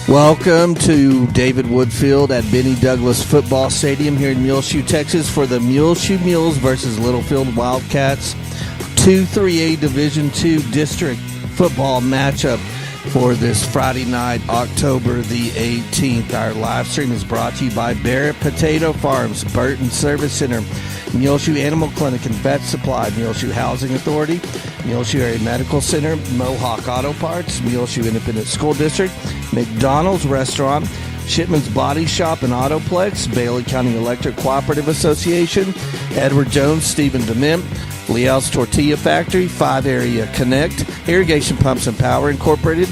Welcome to David Woodfield at Benny Douglas Football Stadium here in Muleshoe, Texas for the Muleshoe Mules versus Littlefield Wildcats 2-3A Division II District Football matchup for this Friday night, October the 18th. Our live stream is brought to you by Barrett Potato Farms, Burton Service Center, Muleshoe Animal Clinic and Vet Supply, Muleshoe Housing Authority, Muleshoe Area Medical Center, Mohawk Auto Parts, Muleshoe Independent School District, McDonald's Restaurant, Shipman's Body Shop and Autoplex, Bailey County Electric Cooperative Association, Edward Jones, Stephen Dement, Leal's Tortilla Factory, 5 Area Connect, Irrigation Pumps and Power Incorporated,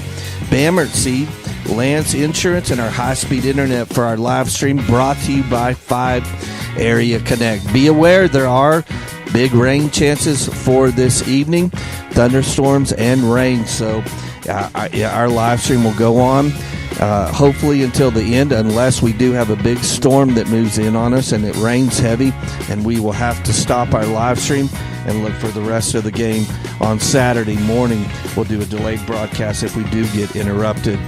Bamert Seed, Lance Insurance, and our high-speed internet for our live stream brought to you by 5 Area Connect. Be aware there are big rain chances for this evening, thunderstorms and rain, so our live stream will go on hopefully until the end, unless we do have a big storm that moves in on us and it rains heavy, and we will have to stop our live stream and look for the rest of the game on Saturday morning. We'll do a delayed broadcast if we do get interrupted.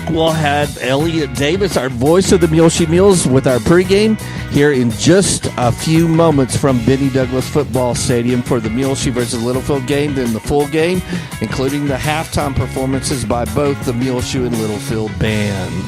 We'll have Elliott Davis, our voice of the Muleshoe Mules, with our pregame here in just a few moments from Benny Douglas Football Stadium for the Muleshoe versus Littlefield game, then the full game, including the halftime performances by both the Muleshoe and Littlefield band.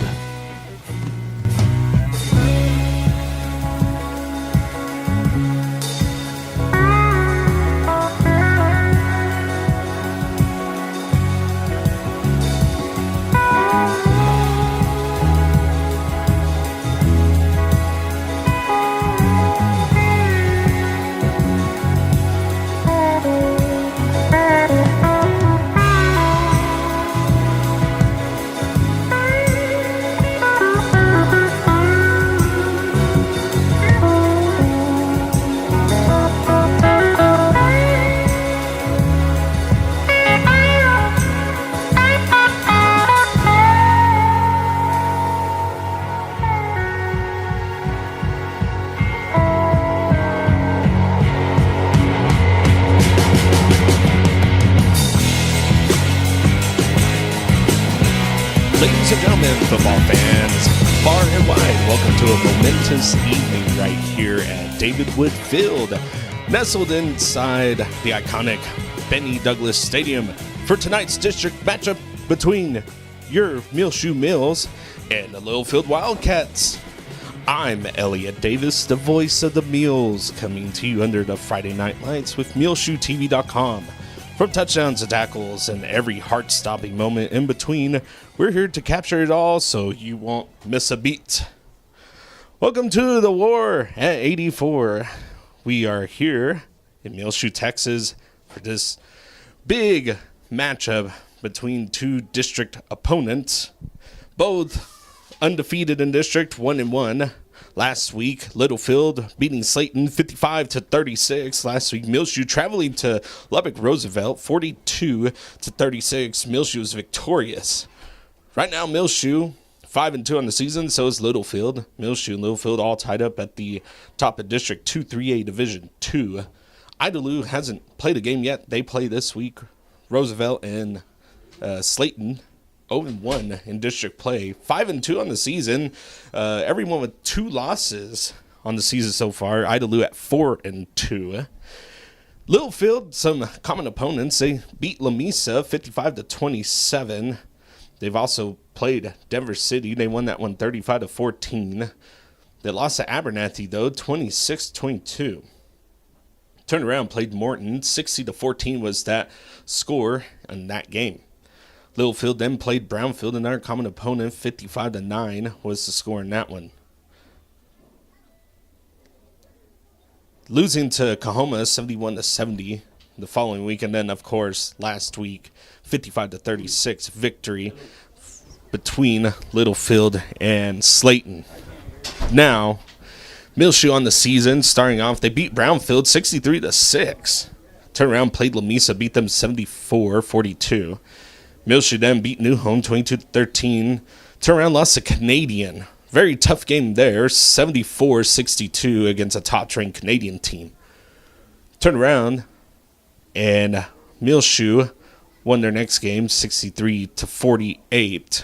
Ladies and gentlemen, football fans, far and wide, welcome to a momentous evening right here at David Woodfield, nestled inside the iconic Benny Douglas Stadium for tonight's district matchup between your Muleshoe Mules and the Littlefield Wildcats. I'm Elliott Davis, the voice of the Mules, coming to you under the Friday Night Lights with MuleshoeTV.com. From touchdowns to tackles and every heart-stopping moment in between, we're here to capture it all so you won't miss a beat. Welcome to the War at 84. We are here in Muleshoe, Texas for this big matchup between two district opponents, both undefeated in district, 1-1. Last week, Littlefield beating Slayton 55-36. Last week, Muleshoe traveling to Lubbock Roosevelt 42-36. Muleshoe was victorious. Right now, Muleshoe 5-2 on the season. So is Littlefield. Muleshoe and Littlefield all tied up at the top of District 2-3A Division II. Idalou hasn't played a game yet. They play this week. Roosevelt and Slayton 0-1 in district play, 5-2 on the season. Everyone with 2 losses on the season so far. Idalou at 4-2. Littlefield, some common opponents. They beat Lamesa 55-27. They've also played Denver City. They won that one 35-14. They lost to Abernathy though, 26-22. Turned around, played Morton 60-14 was that score in that game. Littlefield then played Brownfield, another common opponent, 55-9 was the score in that one. Losing to Coahoma 71-70 the following week, and then of course last week 55-36 victory between Littlefield and Slayton. Now, Muleshoe on the season, starting off, they beat Brownfield 63-6. Turned around, played Lamesa, beat them 74-42. Muleshoe then beat New Home 22-13. Turned around, lost to Canadian. Very tough game there, 74-62 against a top-ranked Canadian team. Turned around, and Muleshoe won their next game 63-48.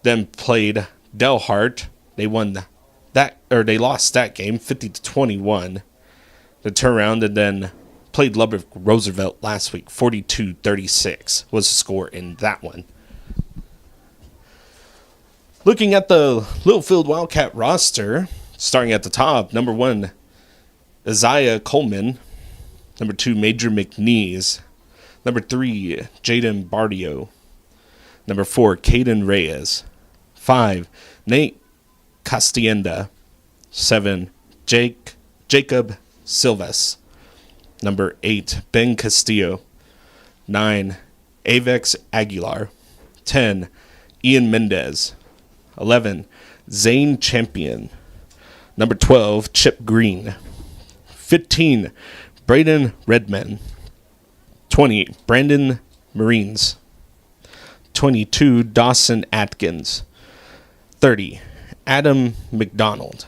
then played Delhart. They lost that game 50-21. The turnaround, and then played Lubbock Roosevelt last week. 42-36 was the score in that one. Looking at the Littlefield Wildcat roster, starting at the top, number 1, Isaiah Coleman. Number 2, Major McNeese. Number 3, Jaden Bardio. Number 4, Caden Reyes. 5, Nate Castienda. 7, Jacob Silvas. Number 8, Ben Castillo. 9, Avex Aguilar. 10, Ian Mendez. 11, Zane Champion. Number 12, Chip Green. 15, Braden Redman. 20, Brandon Marines. 22, Dawson Atkins. 30, Adam McDonald.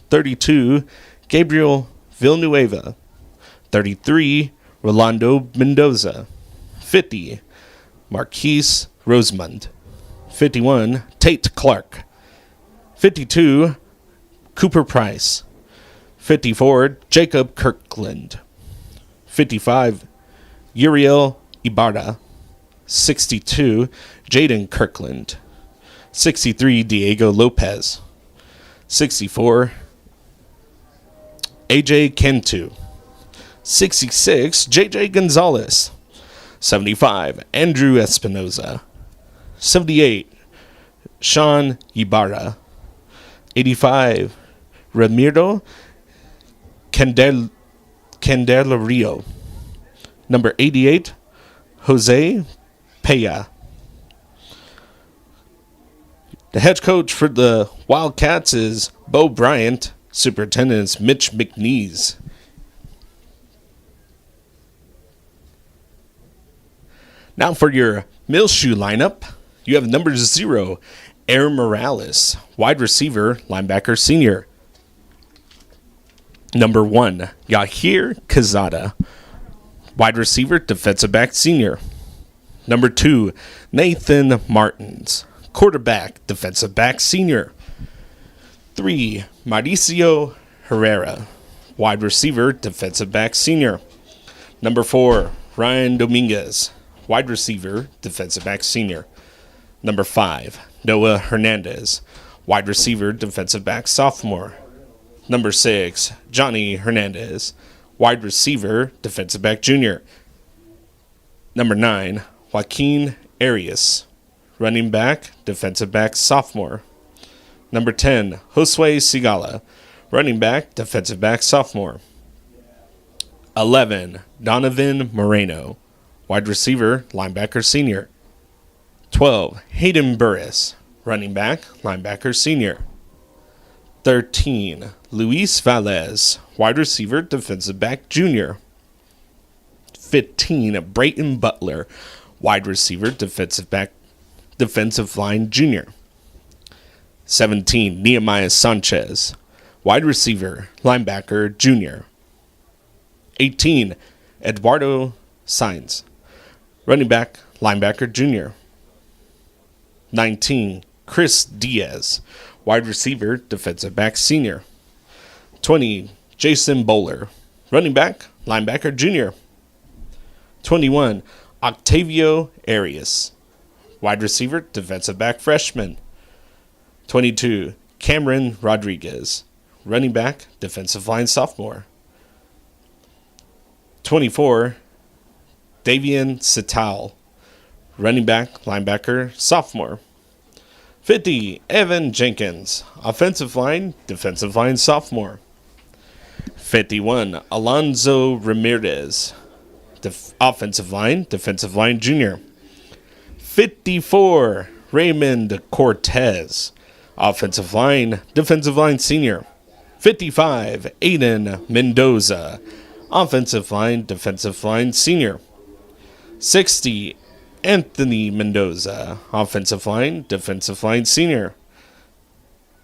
32, Gabriel Villanueva. 33, Rolando Mendoza. 50, Marquise Rosemond. 51, Tate Clark. 52, Cooper Price. 54, Jacob Kirkland. 55, Uriel Ibarra. 62, Jaden Kirkland. 63, Diego Lopez. 64, AJ Cantu. 66, JJ Gonzalez. 75, Andrew Espinoza. 78, Sean Ibarra. 85, Ramiro Candelario. Number 88, Jose Peya. The head coach for the Wildcats is Bo Bryant. Superintendent is Mitch McNeese. Now for your Muleshoe lineup, you have number 0, Air Morales, wide receiver, linebacker, senior. Number 1, Yahir Kazada, wide receiver, defensive back, senior. Number 2, Nathan Martins, quarterback, defensive back, senior. 3, Mauricio Herrera, wide receiver, defensive back, senior. Number 4, Ryan Dominguez, wide receiver, defensive back, senior. Number 5, Noah Hernandez, wide receiver, defensive back, sophomore. Number 6, Johnny Hernandez, wide receiver, defensive back, junior. Number 9, Joaquin Arias, running back, defensive back, sophomore. Number 10, Josue Sigala, running back, defensive back, sophomore. 11, Donovan Moreno, wide receiver, linebacker, senior. 12, Hayden Burris, running back, linebacker, senior. 13, Luis Valles, wide receiver, defensive back, junior. 15, Brayton Butler, wide receiver, defensive line, junior. 17, Nehemiah Sanchez, wide receiver, linebacker, junior. 18, Eduardo Sainz, running back, linebacker, junior. 19, Chris Diaz, wide receiver, defensive back, senior. 20, Jason Bowler, running back, linebacker, junior. 21, Octavio Arias, wide receiver, defensive back, freshman. 22, Cameron Rodriguez, running back, defensive line, sophomore. 24, Davian Sital, running back, linebacker, sophomore. 50, Evan Jenkins, offensive line, defensive line, sophomore. 51, Alonzo Ramirez, offensive line, defensive line, junior. 54, Raymond Cortez, offensive line, defensive line, senior. 55, Aiden Mendoza, offensive line, defensive line, senior. 60, Anthony Mendoza, offensive line, defensive line, senior.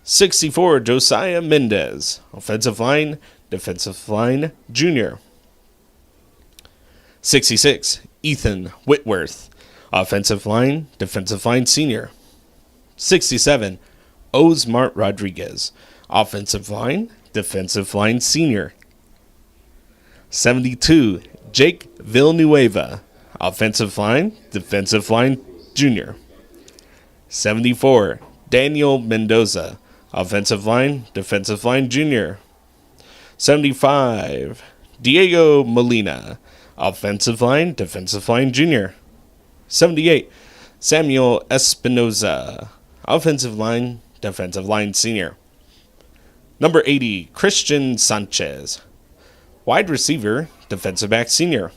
64, Josiah Mendez, offensive line, defensive line, junior. 66, Ethan Whitworth, offensive line, defensive line, senior. 67, Osmart Rodriguez, offensive line, defensive line senior. 72, Jake Villanueva, offensive line, defensive line junior. 74, Daniel Mendoza, offensive line, defensive line junior. 75, Diego Molina, offensive line, defensive line junior. 78, Samuel Espinoza, offensive line, defensive line senior. Number 80, Christian Sanchez, wide receiver, defensive back senior.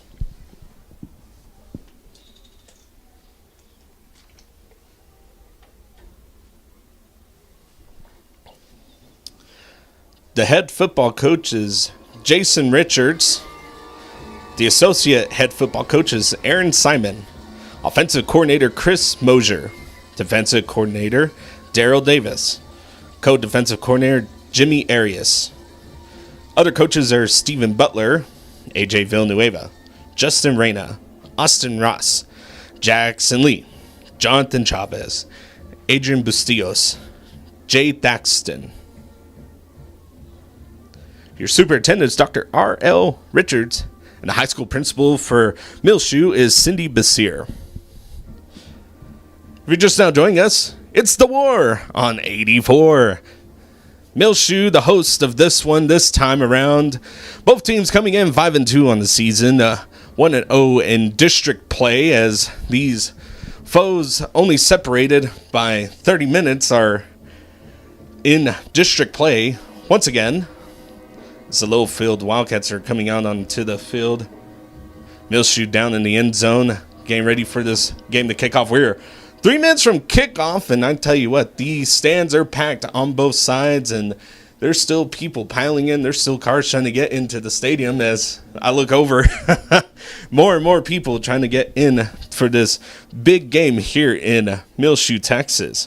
The head football coach is Jason Richards. The associate head football coach is Aaron Simon. Offensive coordinator Chris Mosier. Defensive coordinator Daryl Davis. Co-defensive coordinator Jimmy Arias. Other coaches are Stephen Butler, AJ Villanueva, Justin Reyna, Austin Ross, Jackson Lee, Jonathan Chavez, Adrian Bustillos, Jay Thaxton. Your superintendent is Dr. R.L. Richards, and the high school principal for Muleshoe is Cindy Basir. If you're just now joining us, it's The War on 84. Muleshoe, the host of this one this time around. Both teams coming in 5-2 on the season, 1-0 in district play, as these foes only separated by 30 minutes are in district play once again. As the Littlefield Wildcats are coming out onto the field. Muleshoe down in the end zone, getting ready for this game to kick off. We're 3 minutes from kickoff, and I tell you what, these stands are packed on both sides, and there's still people piling in. There's still cars trying to get into the stadium as I look over. More and more people trying to get in for this big game here in Muleshoe, Texas.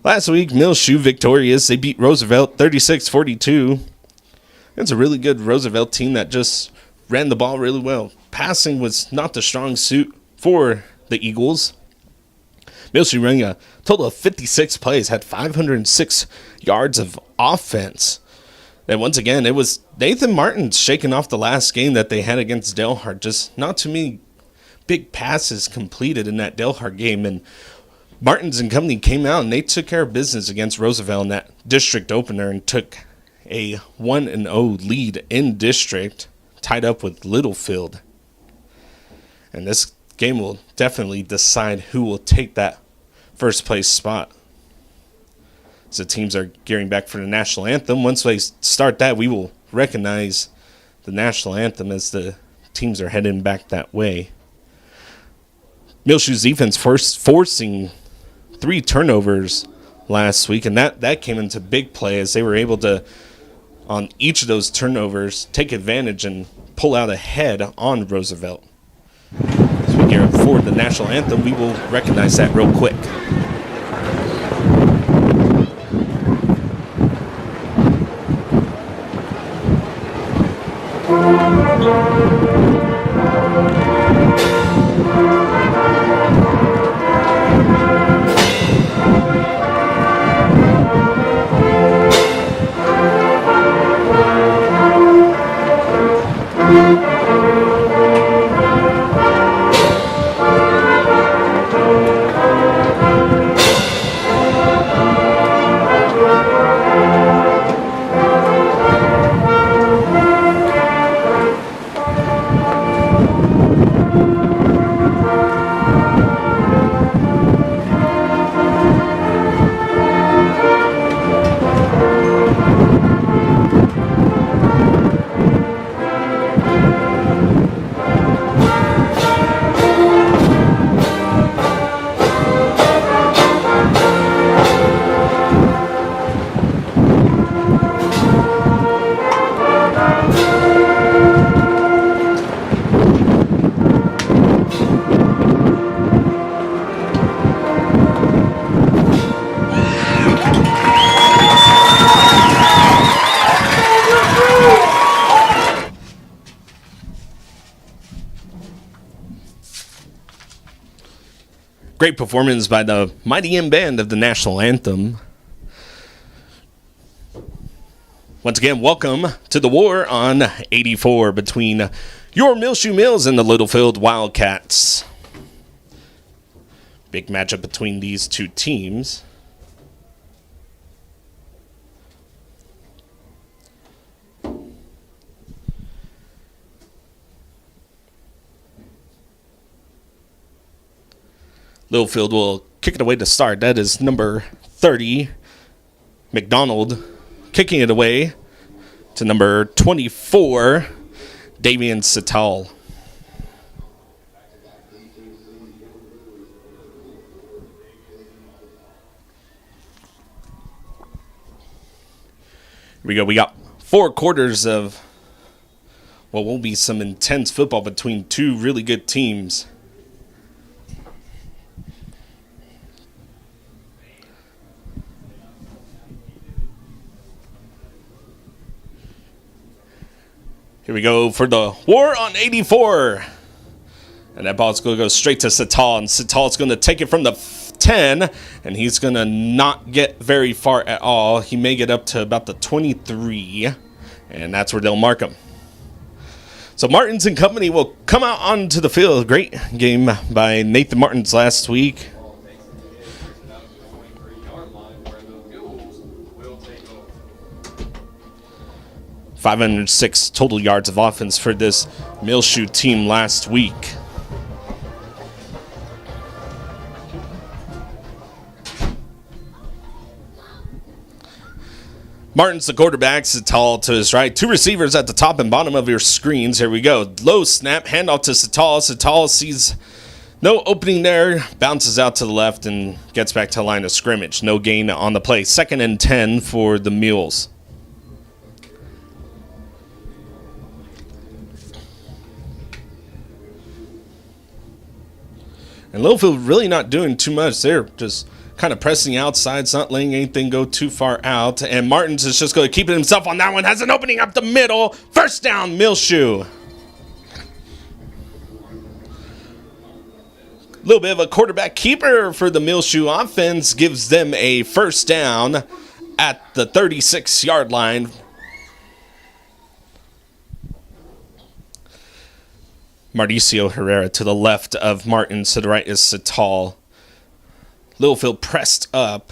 Last week, Muleshoe victorious. They beat Roosevelt 36-42. It's a really good Roosevelt team that just ran the ball really well. Passing was not the strong suit for the Eagles. Muleshoe running a total of 56 plays, had 506 yards of offense. And once again, it was Nathan Martin shaking off the last game that they had against Delhart. Just not too many big passes completed in that Delhart game. And Martins and company came out and they took care of business against Roosevelt in that district opener and took a 1-0 lead in district, tied up with Littlefield. And this game will definitely decide who will take that first place spot. So teams are gearing back for the national anthem. Once they start that, we will recognize the national anthem as the teams are heading back that way. Muleshoe's defense forcing 3 turnovers last week, and that came into big play as they were able to, on each of those turnovers, take advantage and pull out ahead on Roosevelt. As we gear up for the national anthem, we will recognize that real quick. Great performance by the Mighty M Band of the National Anthem. Once again, welcome to the war on 84 between your Muleshoe Mules and the Littlefield Wildcats. Big matchup between these two teams. Littlefield will kick it away to start. That is number 30, McDonald, kicking it away to number 24, Damian Sital. Here we go. We got 4 quarters of what will be some intense football between two really good teams. Here we go for the war on 84. And that ball's going to go straight to Sital. And Sital's going to take it from the 10. And he's going to not get very far at all. He may get up to about the 23. And that's where they'll mark him. So Martins and company will come out onto the field. Great game by Nathan Martins last week. .506 total yards of offense for this Muleshoe team last week. Martin's the quarterback, Sital to his right. 2 receivers at the top and bottom of your screens. Here we go. Low snap, handoff to Sital. Sital sees no opening there, bounces out to the left and gets back to the line of scrimmage. No gain on the play. 2nd and 10 for the Mules. And Littlefield really not doing too much. They're just kind of pressing outside. It's not letting anything go too far out. And Martins is just going to keep it himself on that one. Has an opening up the middle. First down, Muleshoe. A little bit of a quarterback keeper for the Muleshoe offense. Gives them a first down at the 36-yard line. Mauricio Herrera to the left of Martins. To the right is Sital. Littlefield pressed up.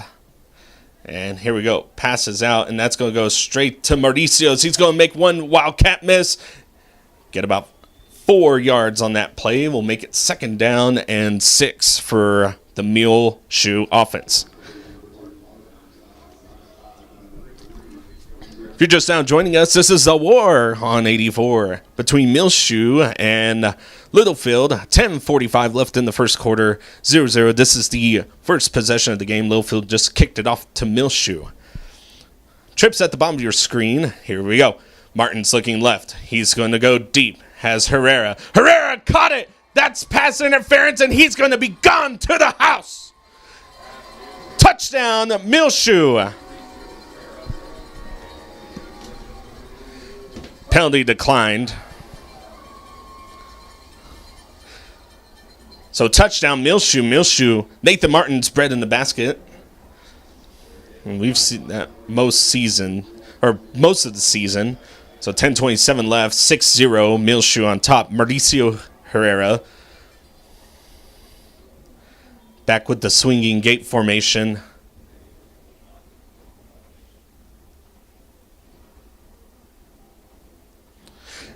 And here we go. Passes out, and that's going to go straight to Mauricio. He's going to make one Wildcat miss. Get about 4 yards on that play. We'll make it 2nd down and 6 for the Muleshoe offense. If you're just now joining us, this is the war on 84 between Muleshoe and Littlefield. 10:45 left in the first quarter, 0-0. This is the first possession of the game. Littlefield just kicked it off to Muleshoe. Trips at the bottom of your screen. Here we go. Martin's looking left. He's going to go deep. Has Herrera. Herrera caught it. That's pass interference, and he's going to be gone to the house. Touchdown, Muleshoe. Penalty declined. So touchdown, Muleshoe. Muleshoe, Nathan Martin's bread in the basket. And we've seen that most of the season. So 10:27 left, 6-0, Muleshoe on top. Mauricio Herrera back with the swinging gate formation.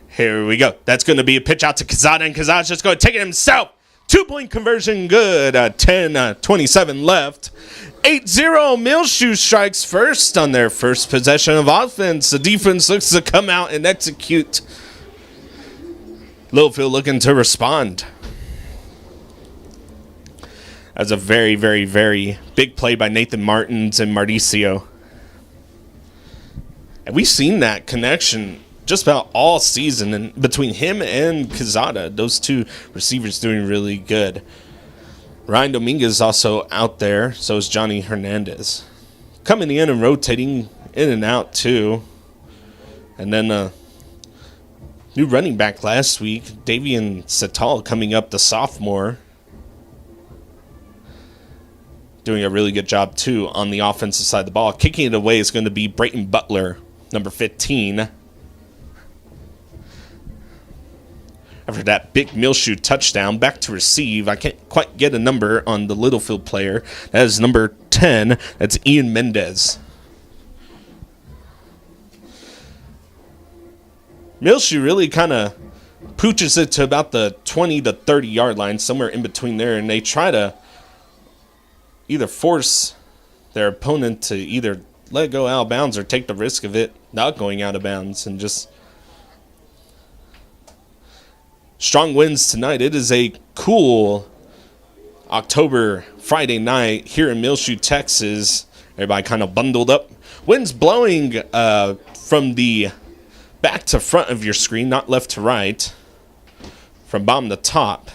Here we go. That's going to be a pitch out to Quezada, and Quezada's just going to take it himself. 2-point conversion good. 10:27 left. 8-0. Muleshoe strikes first on their first possession of offense. The defense looks to come out and execute. Littlefield looking to respond. That's a very, very, very big play by Nathan Martins and Mauricio. And we've seen that connection just about all season, and between him and Quezada, those two receivers doing really good. Ryan Dominguez is also out there, so is Johnny Hernandez. Coming in and rotating in and out too. And then new running back last week, Davian Sital coming up, the sophomore. doing a really good job, too, on the offensive side of the ball. Kicking it away is going to be Brayton Butler, number 15. After that big Muleshoe touchdown, back to receive. I can't quite get a number on the Littlefield player. That is number 10. That's Ian Mendez. Muleshoe really kind of pooches it to about the 20 to 30 yard line, somewhere in between there, and they try to either force their opponent to either let it go out of bounds or take the risk of it not going out of bounds, and just strong winds tonight. It is a cool October Friday night here in Muleshoe, Texas. Everybody kind of bundled up. Winds blowing from the back to front of your screen, not left to right, from bottom to top.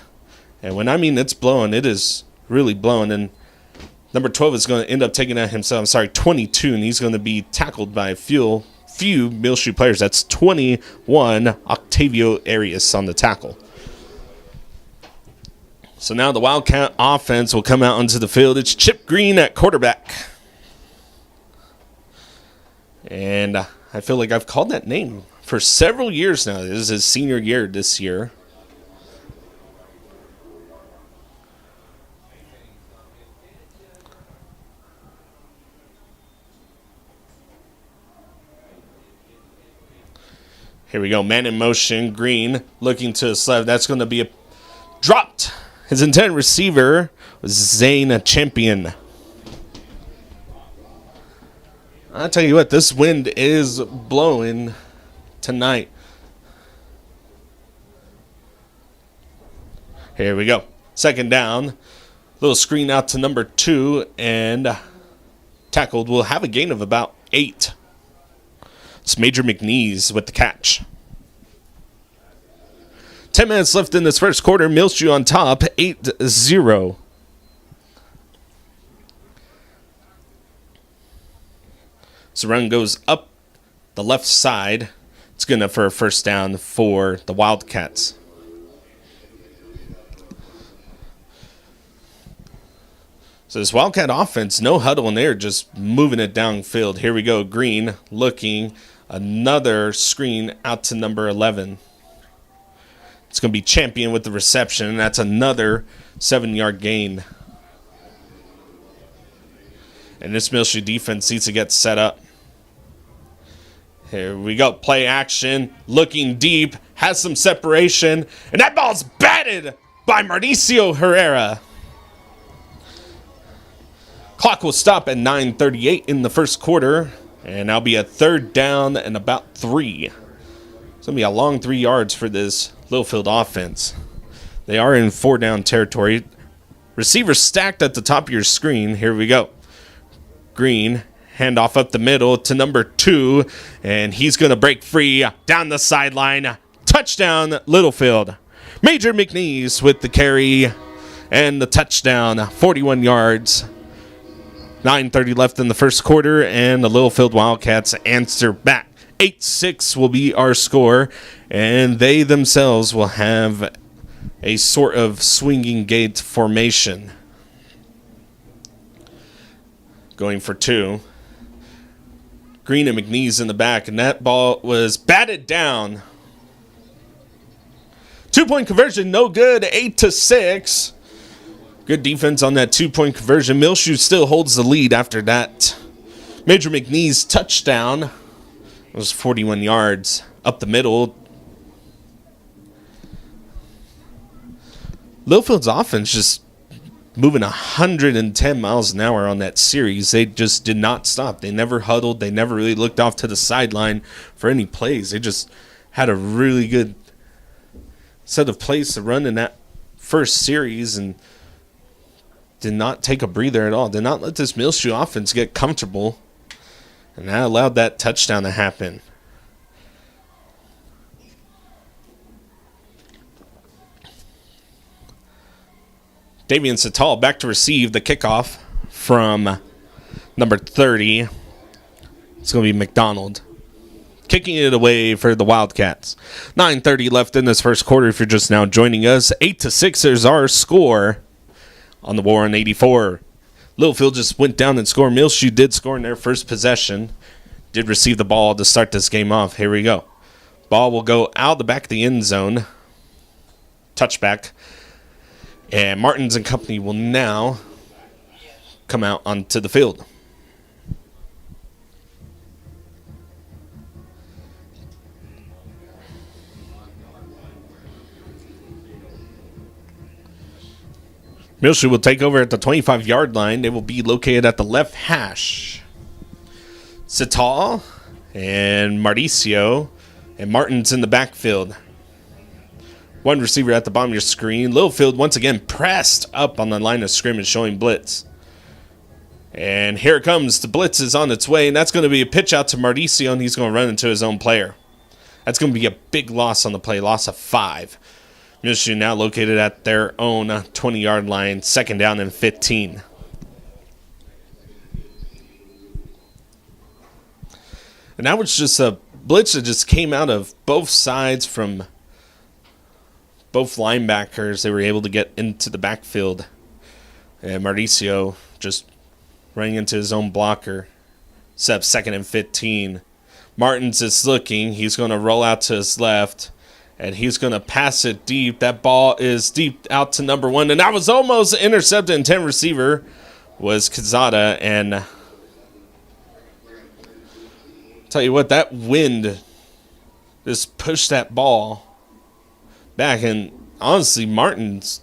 And when I mean it's blowing, it is really blowing. And number 12 is going to end up taking out himself. 22, and he's going to be tackled by a few Muleshoe players. That's 21, Octavio Arias on the tackle. So now the Wildcat offense will come out onto the field. It's Chip Green at quarterback. And I feel like I've called that name for several years now. This is his senior year this year. Here we go. Man in motion. Green looking to his left. That's going to be dropped. His intended receiver was Zane Champion. I'll tell you what, this wind is blowing tonight. Here we go. Second down. Little screen out to number 2, and tackled. Will have a gain of about 8. It's Major McNeese with the catch. 10 minutes left in this first quarter. Muleshoe on top, 8-0. So run goes up the left side. It's good enough for a first down for the Wildcats. So this Wildcat offense, no huddle in there, just moving it downfield. Here we go. Green looking. Another screen out to number 11. It's going to be Champion with the reception, and that's another 7-yard gain. And this Muleshoe defense needs to get set up. Here we go. Play action. Looking deep. Has some separation. And that ball's batted by Mauricio Herrera. Clock will stop at 9:38 in the first quarter. And that'll be a third down and about 3. It's going to be a long 3 yards for this Littlefield offense. They are in 4-down territory. Receivers stacked at the top of your screen. Here we go. Green, handoff up the middle to number 2. And he's going to break free down the sideline. Touchdown, Littlefield. Major McNeese with the carry and the touchdown, 41 yards. 9:30 left in the first quarter, and the Littlefield Wildcats answer back. 8-6 will be our score, and they themselves will have a sort of swinging gate formation. Going for 2. Green and McNeese in the back, and that ball was batted down. 2-point conversion, no good, 8-6. Good defense on that 2-point conversion. Muleshoe still holds the lead after that. Major McNeese touchdown. It was 41 yards up the middle. Littlefield's offense just moving 110 miles an hour on that series. They just did not stop. They never huddled. They never really looked off to the sideline for any plays. They just had a really good set of plays to run in that first series and did not take a breather at all. Did not let this Muleshoe offense get comfortable. And that allowed that touchdown to happen. Davian Satal back to receive the kickoff from number 30. It's going to be McDonald. Kicking it away for the Wildcats. 9:30 left in this first quarter if you're just now joining us. 8-6 is our score on the War on 84. Littlefield just went down and scored. Muleshoe did score in their first possession. Did receive the ball to start this game off. Here we go. Ball will go out the back of the end zone. Touchback. And Martins and company will now come out onto the field. Muleshoe will take over at the 25-yard line. They will be located at the left hash. Sital and Mauricio and Martins in the backfield. One receiver at the bottom of your screen. Littlefield once again pressed up on the line of scrimmage showing blitz. And here it comes. The blitz is on its way, and that's going to be a pitch out to Mauricio, and he's going to run into his own player. That's going to be a big loss on the play, loss of 5. Muleshoe now located at their own 20-yard line, second down and 15. And that was just a blitz that just came out of both sides from both linebackers. They were able to get into the backfield. And Mauricio just running into his own blocker. Set up second and 15. Martins is looking. He's going to roll out to his left. And he's going to pass it deep. That ball is deep out to number 1. And that was almost intercepted. Intent receiver was Quezada. And tell you what, that wind just pushed that ball back. And honestly, Martin's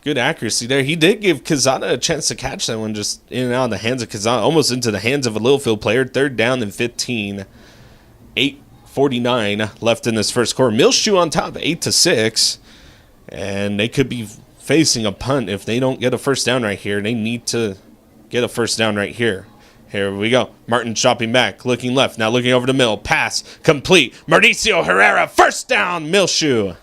good accuracy there. He did give Quezada a chance to catch that one, just in and out of the hands of Quezada, almost into the hands of a Littlefield player. Third down and 15. 8:49 left in this first quarter. Muleshoe on top, 8-6. And they could be facing a punt if they don't get a first down right here. They need to get a first down right here. Here we go. Martin dropping back, looking left, now looking over the middle. Pass complete. Mauricio Herrera, first down, Muleshoe.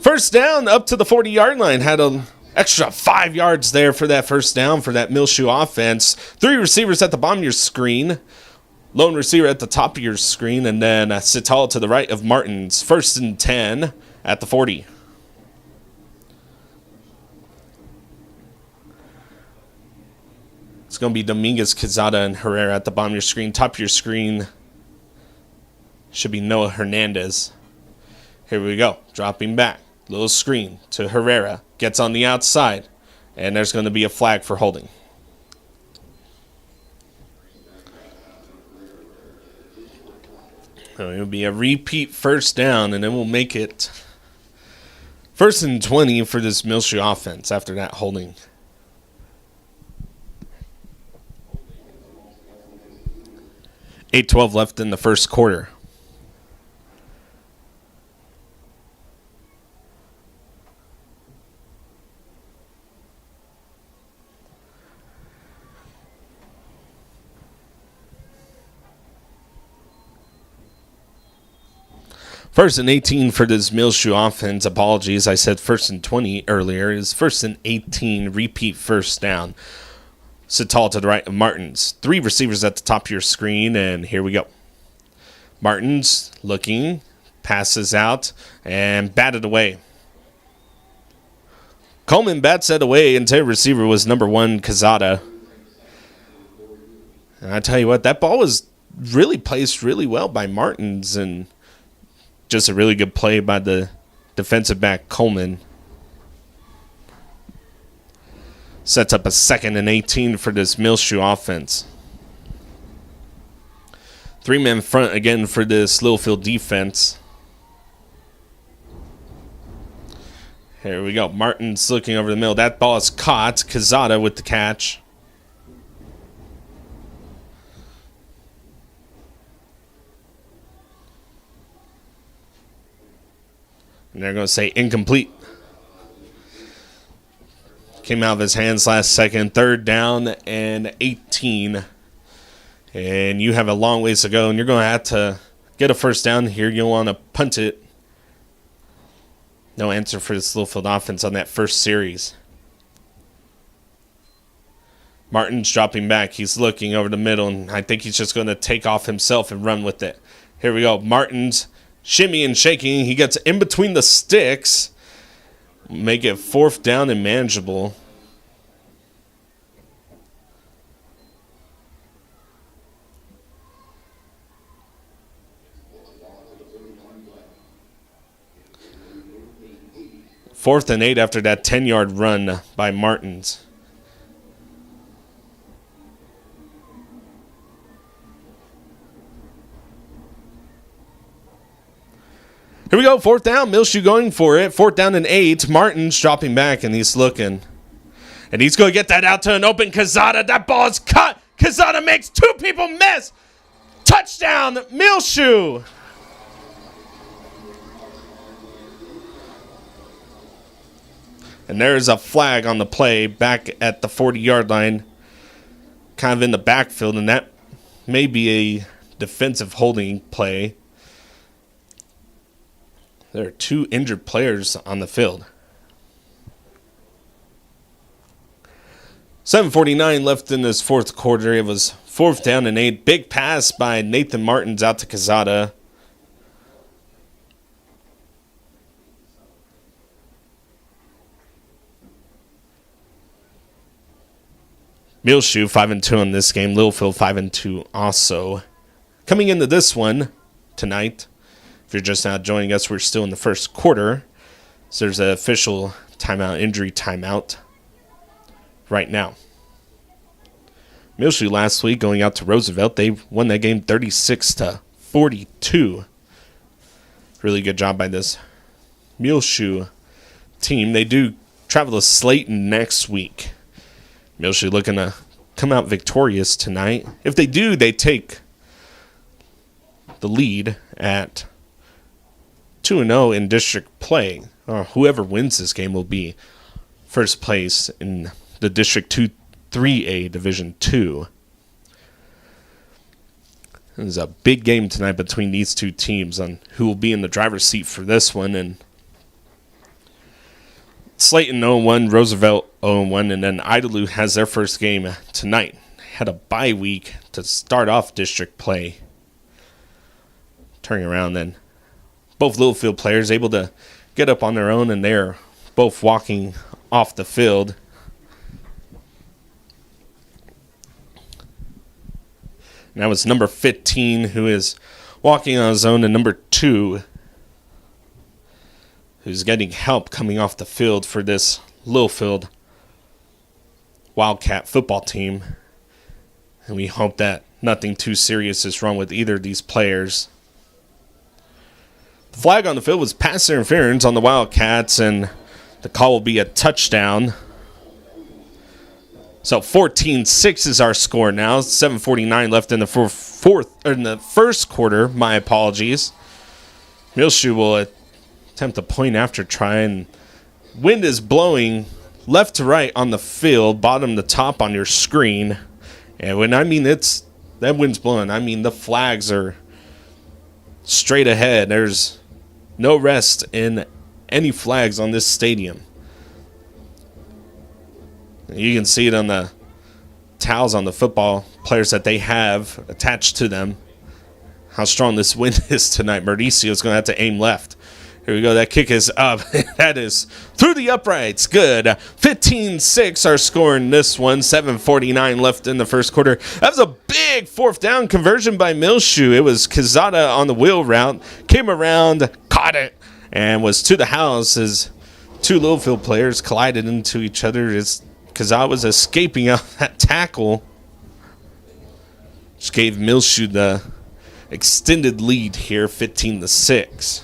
First down up to the 40-yard line. Had an extra 5 yards there for that first down for that Muleshoe offense. 3 receivers at the bottom of your screen. Lone receiver at the top of your screen. And then Sital to the right of Martins. First and 10 at the 40. It's going to be Dominguez, Quezada, and Herrera at the bottom of your screen. Top of your screen should be Noah Hernandez. Here we go. Dropping back. Little screen to Herrera. Gets on the outside. And there's going to be a flag for holding. So it'll be a repeat first down, and then we'll make it first and 20 for this Muleshoe offense after that holding. $8:12 left in the first quarter. First and 18 for this Muleshoe offense. Apologies, I said first and 20 earlier. It's first and 18, repeat first down. Sital to the right of Martins. 3 receivers at the top of your screen, and here we go. Martins looking, passes out, and batted away. Coleman bats that away, and the receiver was number 1, Quezada. And I tell you what, that ball was really placed really well by Martins, and just a really good play by the defensive back, Coleman. Sets up a second and 18 for this Muleshoe offense. 3-man front again for this Littlefield defense. Here we go. Martin's looking over the middle. That ball is caught. Quezada with the catch. And they're going to say incomplete. Came out of his hands last second. Third down and 18. And you have a long ways to go, and you're going to have to get a first down here. You'll want to punt it. No answer for this Littlefield offense on that first series. Martin's dropping back. He's looking over the middle, and I think he's just going to take off himself and run with it. Here we go. Martin's shimmy and shaking. He gets in between the sticks. make it 4th down and manageable. Fourth and 8 after that 10-yard run by Martins. Here we go, 4th down. Muleshoe going for it. 4th down and 8. Martins dropping back, and he's looking. And he's going to get that out to an open Quezada. That ball is cut. Quezada makes 2 people miss. Touchdown, Muleshoe. And there's a flag on the play back at the 40-yard line, kind of in the backfield, and that may be a defensive holding play. There are 2 injured players on the field. 7:49 left in this 4th quarter. It was 4th down and 8. Big pass by Nathan Martins out to Quezada. Muleshoe 5-2 in this game. Littlefield 5-2 also. Coming into this one tonight, if you're just now joining us, we're still in the 1st quarter. So there's an official timeout, injury timeout right now. Muleshoe last week going out to Roosevelt. They won that game 36-42. Really good job by this Muleshoe team. They do travel to Slayton next week. Muleshoe looking to come out victorious tonight. If they do, they take the lead at 2-0 in district play. Whoever wins this game will be first place in the District 3A Division 2. There's a big game tonight between these 2 teams on who will be in the driver's seat for this one. And Slayton 0-1, Roosevelt 0-1, and then Idalou has their first game tonight. Had a bye week to start off district play. Turning around then. Both Littlefield players able to get up on their own, and they're both walking off the field. And that was number 15 who is walking on his own, and number 2 who's getting help coming off the field for this Littlefield Wildcat football team. And we hope that nothing too serious is wrong with either of these players. The flag on the field was pass interference on the Wildcats, and the call will be a touchdown. So 14-6 is our score now. 7:49 left in the first quarter. My apologies. Muleshoe will attempt a point after try, and wind is blowing left to right on the field, bottom to top on your screen. And when I mean that wind's blowing, I mean the flags are straight ahead. There's no rest in any flags on this stadium. You can see it on the towels on the football players that they have attached to them, how strong this wind is tonight. Mauricio's going to have to aim left. Here we go. That kick is up. That is through the uprights. Good. 15-6 our score in this one. 7:49 left in the first quarter. That was a big 4th down conversion by Muleshoe. It was Quezada on the wheel route. Came around, caught it, and was to the house as 2 Littlefield players collided into each other as Quezada was escaping out that tackle. Just gave Muleshoe the extended lead here, 15-6.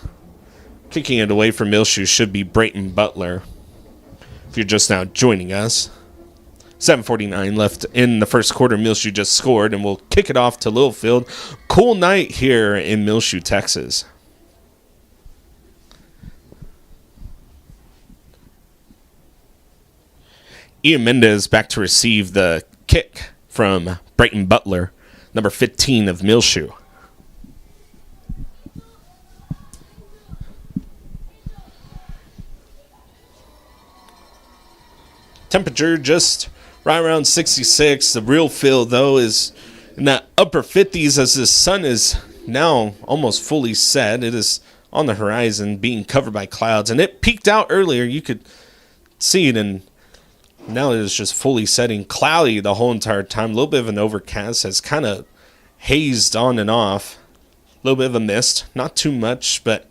Kicking it away from Muleshoe should be Brayton Butler. If you're just now joining us. 7:49 left in the first quarter. Muleshoe just scored, and we'll kick it off to Littlefield. Cool night here in Muleshoe, Texas. Ian Mendez back to receive the kick from Brayton Butler, number 15 of Muleshoe. Temperature just right around 66. The real feel, though, is in that upper 50s as the sun is now almost fully set. It is on the horizon being covered by clouds. And it peaked out earlier. You could see it, and now it is just fully setting. Cloudy the whole entire time. A little bit of an overcast. Has kind of hazed on and off. A little bit of a mist. Not too much, but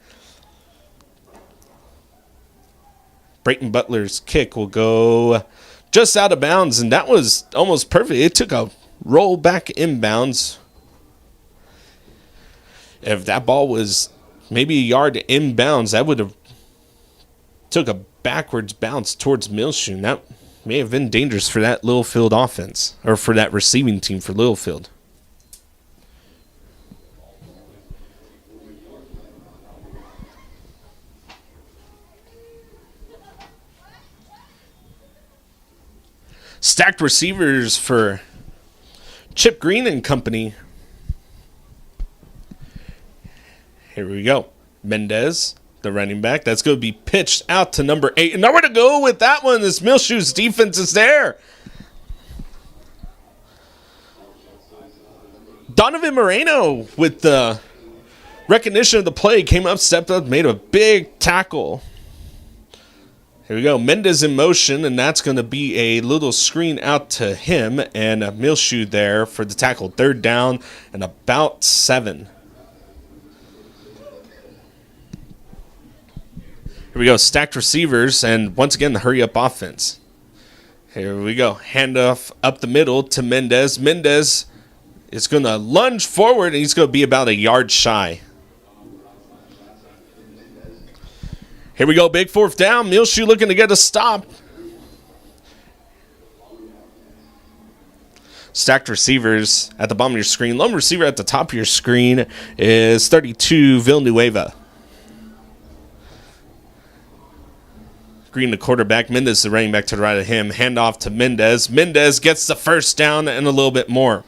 Brayton Butler's kick will go just out of bounds, and that was almost perfect. It took a roll back inbounds. If that ball was maybe a yard inbounds, that would have took a backwards bounce towards Muleshoe. That may have been dangerous for that Littlefield offense, or for that receiving team for Littlefield. Stacked receivers for Chip Green and company. Here we go. Mendez, the running back. That's going to be pitched out to number 8. And nowhere to go with that one. This Muleshoe's defense is there. Donovan Moreno, with the recognition of the play, came up, stepped up, made a big tackle. Here we go. Mendez in motion, and that's going to be a little screen out to him, and a Muleshoe there for the tackle. 3rd down and about 7. Here we go. Stacked receivers, and once again, the hurry-up offense. Here we go. Handoff up the middle to Mendez. Mendez is going to lunge forward, and he's going to be about a yard shy. Here we go, big 4th down. Muleshoe looking to get a stop. Stacked receivers at the bottom of your screen. Lone receiver at the top of your screen is 32, Villanueva. Green, the quarterback. Mendez, the running back to the right of him. Handoff to Mendez. Mendez gets the 1st down and a little bit more.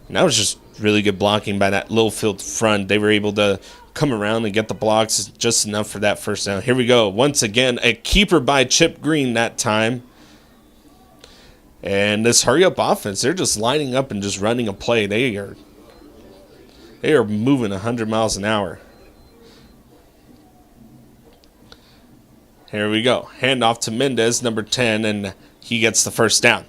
And that was just really good blocking by that Littlefield front. They were able to come around and get the blocks just enough for that 1st down. Here we go. Once again, a keeper by Chip Green that time. And this hurry-up offense, they're just lining up and just running a play. They are moving 100 miles an hour. Here we go. Handoff to Mendez, number 10, and he gets the 1st down.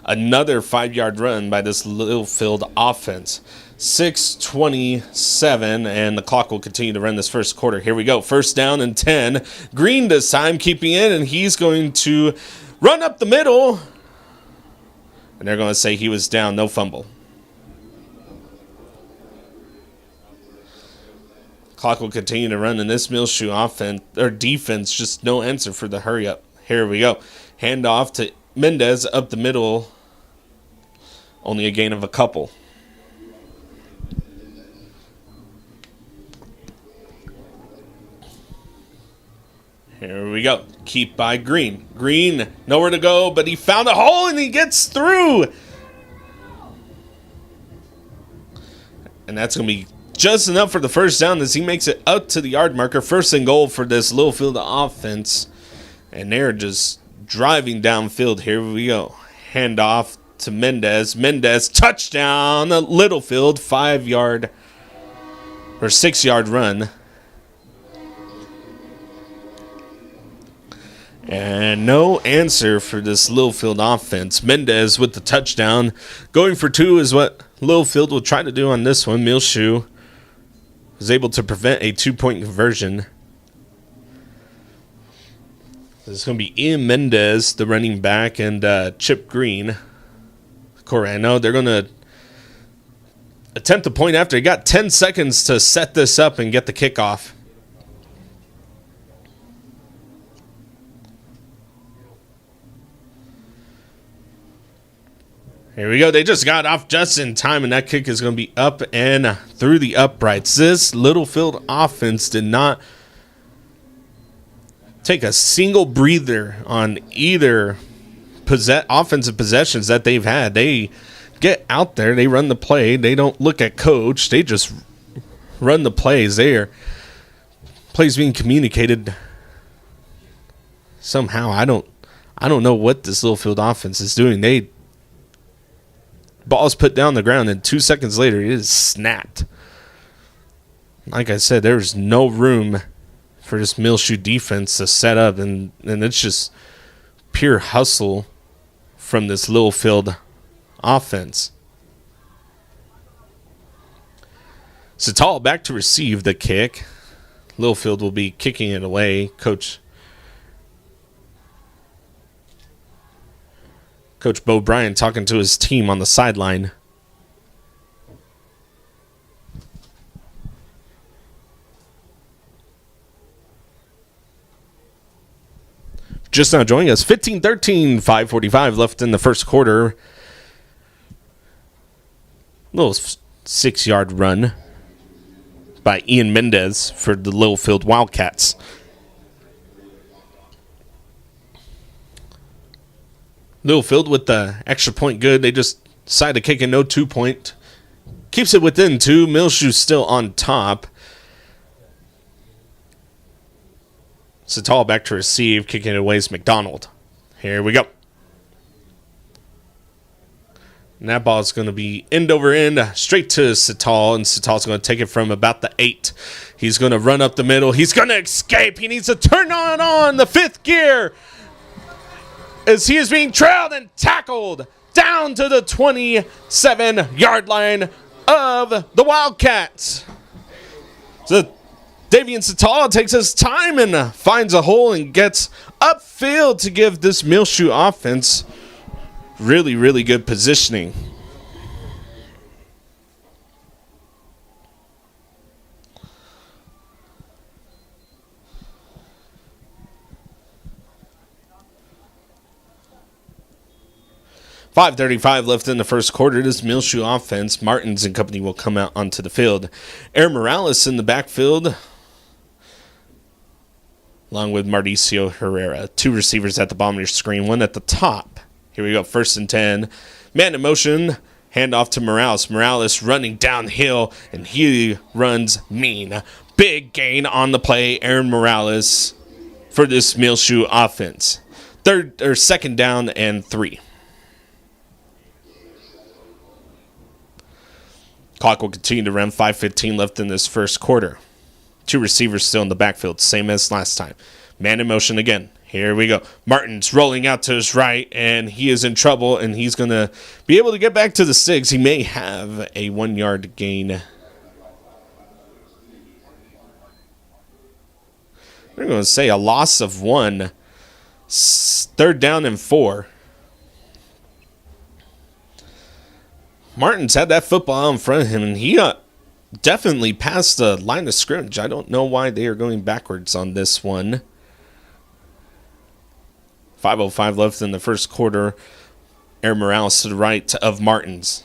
Another 5-yard run by this Littlefield offense. 6:27, and the clock will continue to run this 1st quarter. Here we go. 1st down and 10. Green this time keeping in, and he's going to run up the middle. And they're going to say he was down, no fumble. Clock will continue to run in this Muleshoe offense or defense. Just no answer for the hurry up. Here we go. Handoff to Mendez up the middle. Only a gain of a couple. Here we go. Keep by Green. Green, nowhere to go, but he found a hole and he gets through. And that's going to be just enough for the 1st down as he makes it up to the yard marker. 1st and goal for this Littlefield offense. And they're just driving downfield. Here we go. Handoff to Mendez. Mendez, touchdown. Littlefield, 5-yard or 6-yard run. And no answer for this Littlefield offense. Mendez with the touchdown. Going for 2 is what Littlefield will try to do on this one. Muleshoe was able to prevent a 2-point conversion. This is going to be Ian Mendez, the running back, and Chip Green. Corey, I know they're going to attempt a point after. He got 10 seconds to set this up and get the kickoff. Here we go. They just got off just in time, and that kick is going to be up and through the uprights. This Littlefield offense did not take a single breather on either offensive possessions that they've had. They get out there. They run the play. They don't look at coach. They just run the plays. Plays being communicated somehow. I don't know what this Littlefield offense is doing. Ball is put down the ground, and 2 seconds later, it is snapped. like I said, there's no room for this Muleshoe defense to set up, and it's just pure hustle from this Littlefield offense. Sital back to receive the kick. Littlefield will be kicking it away. Coach Bo Bryan talking to his team on the sideline. Just now joining us, 15-13, 5:45 left in the first quarter. Little 6-yard run by Ian Mendez for the Littlefield Wildcats. Littlefield with the extra point good. They just decide to kick a no 2-point. Keeps it within 2. Muleshoe still on top. Sital back to receive. Kicking it away is McDonald. Here we go. And that ball is going to be end over end straight to Sital. And Sital's going to take it from about the 8. He's going to run up the middle. He's going to escape. He needs to turn on the 5th gear as he is being trailed and tackled down to the 27-yard line of the Wildcats. So Davian Sital takes his time and finds a hole and gets upfield to give this Muleshoe offense really, really good positioning. .5:35 left in the first quarter. This Muleshoe offense, Martins and company will come out onto the field. Aaron Morales in the backfield, along with Mauricio Herrera. 2 receivers at the bottom of your screen, 1 at the top. Here we go, 1st and 10. Man in motion, handoff to Morales. Morales running downhill, and he runs mean. Big gain on the play, Aaron Morales, for this Muleshoe offense. 2nd down and 3. Clock will continue to run. 5:15 left in this first quarter. 2 receivers still in the backfield, same as last time. Man in motion again. Here we go. Martin's rolling out to his right, and he is in trouble, and he's going to be able to get back to the 6. He may have a 1-yard gain. We're going to say a loss of 1. 3rd down and 4. Martins had that football out in front of him, and he got definitely past the line of scrimmage. I don't know why they are going backwards on this one. 5:05 left in the first quarter. Aaron Morales to the right of Martins.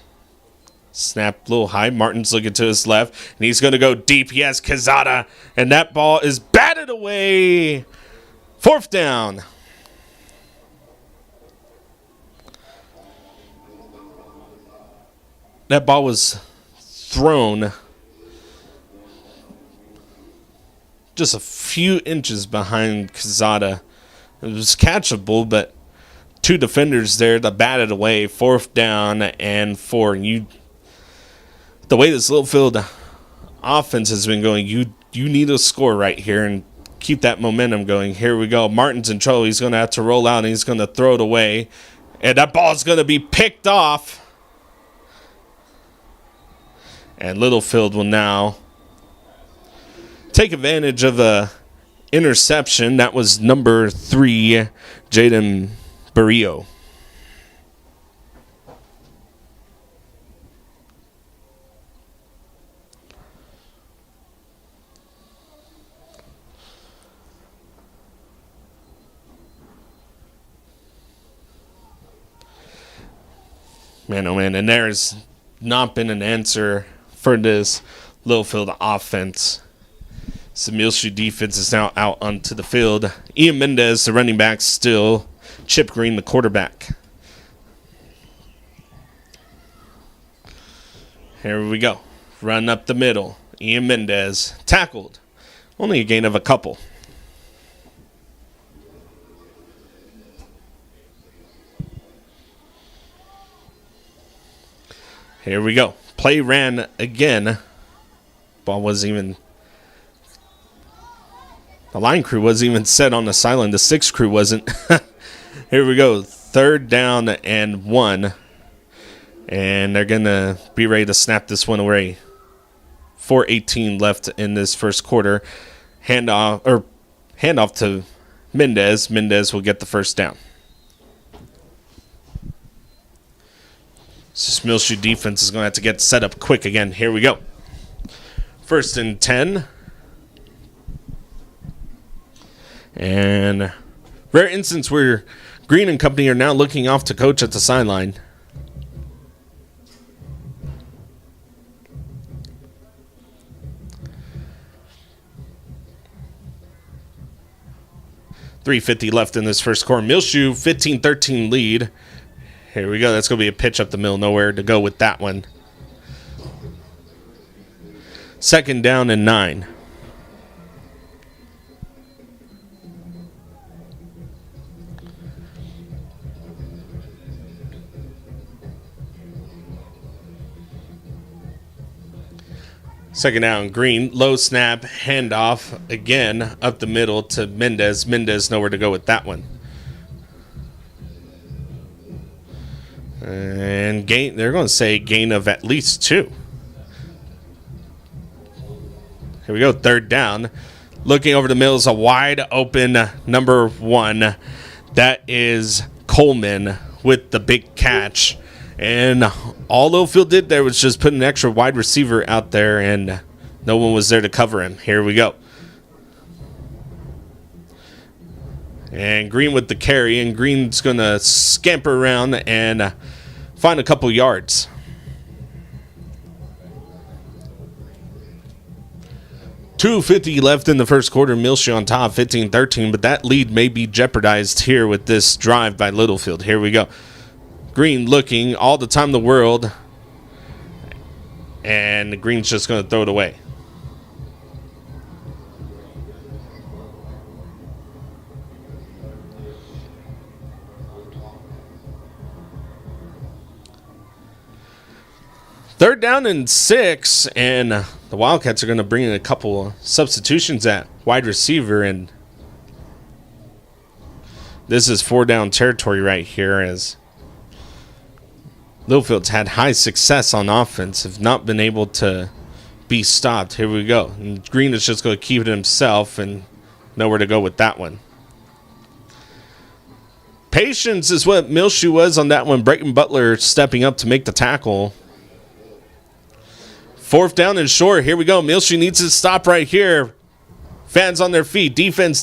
Snap a little high. Martins looking to his left, and he's going to go deep. He has Quezada, and that ball is batted away. 4th down. That ball was thrown just a few inches behind Quezada. It was catchable, but 2 defenders there to bat it away. 4th down and 4. And the way this Littlefield offense has been going, you need a score right here and keep that momentum going. Here we go. Martin's in trouble. He's going to have to roll out, and he's going to throw it away. And that ball is going to be picked off. And Littlefield will now take advantage of a interception. That was number 3, Jaden Barrio. Man, oh man, and there's not been an answer for this Littlefield offense. So Muleshoe defense is now out onto the field. Ian Mendez, the running back, still. Chip Green, the quarterback. Here we go. Run up the middle. Ian Mendez tackled. Only a gain of a couple. Here we go. Play ran again. Ball wasn't even The line crew wasn't even set on the sideline. The 6 crew wasn't. Here we go. 3rd down and 1. And they're going to be ready to snap this one away. 4:18 left in this first quarter. Handoff to Mendez. Mendez will get the first down. This Muleshoe defense is going to have to get set up quick again. Here we go. 1st and 10. And rare instance where Green and company are now looking off to coach at the sideline. .350 left in this first quarter. Muleshoe 15-13 lead. Here we go. That's going to be a pitch up the middle. Nowhere to go with that one. 2nd down and 9. Second down, Green, low snap, handoff, again, up the middle to Mendez. Mendez nowhere to go with that one. And they're going to say gain of at least 2. Here we go, 3rd down. Looking over the middle is a wide open number 1. That is Coleman with the big catch. And all Littlefield did there was just put an extra wide receiver out there, and no one was there to cover him. Here we go. And Green with the carry, and Green's going to scamper around and find a couple yards. .250 left in the first quarter. Muleshoe on top, 15-13, but that lead may be jeopardized here with this drive by Littlefield. Here we go. Green looking all the time in the world, and Green's just going to throw it away. Third down and 6, and the Wildcats are going to bring in a couple substitutions at wide receiver, and this is 4-down territory right here as Littlefield's had high success on offense, have not been able to be stopped. Here we go. And Green is just going to keep it himself and nowhere to go with that one. Patience is what Muleshoe was on that one. Brayton Butler stepping up to make the tackle. 4th down and short. Here we go. Muleshoe needs to stop right here. Fans on their feet. Defense,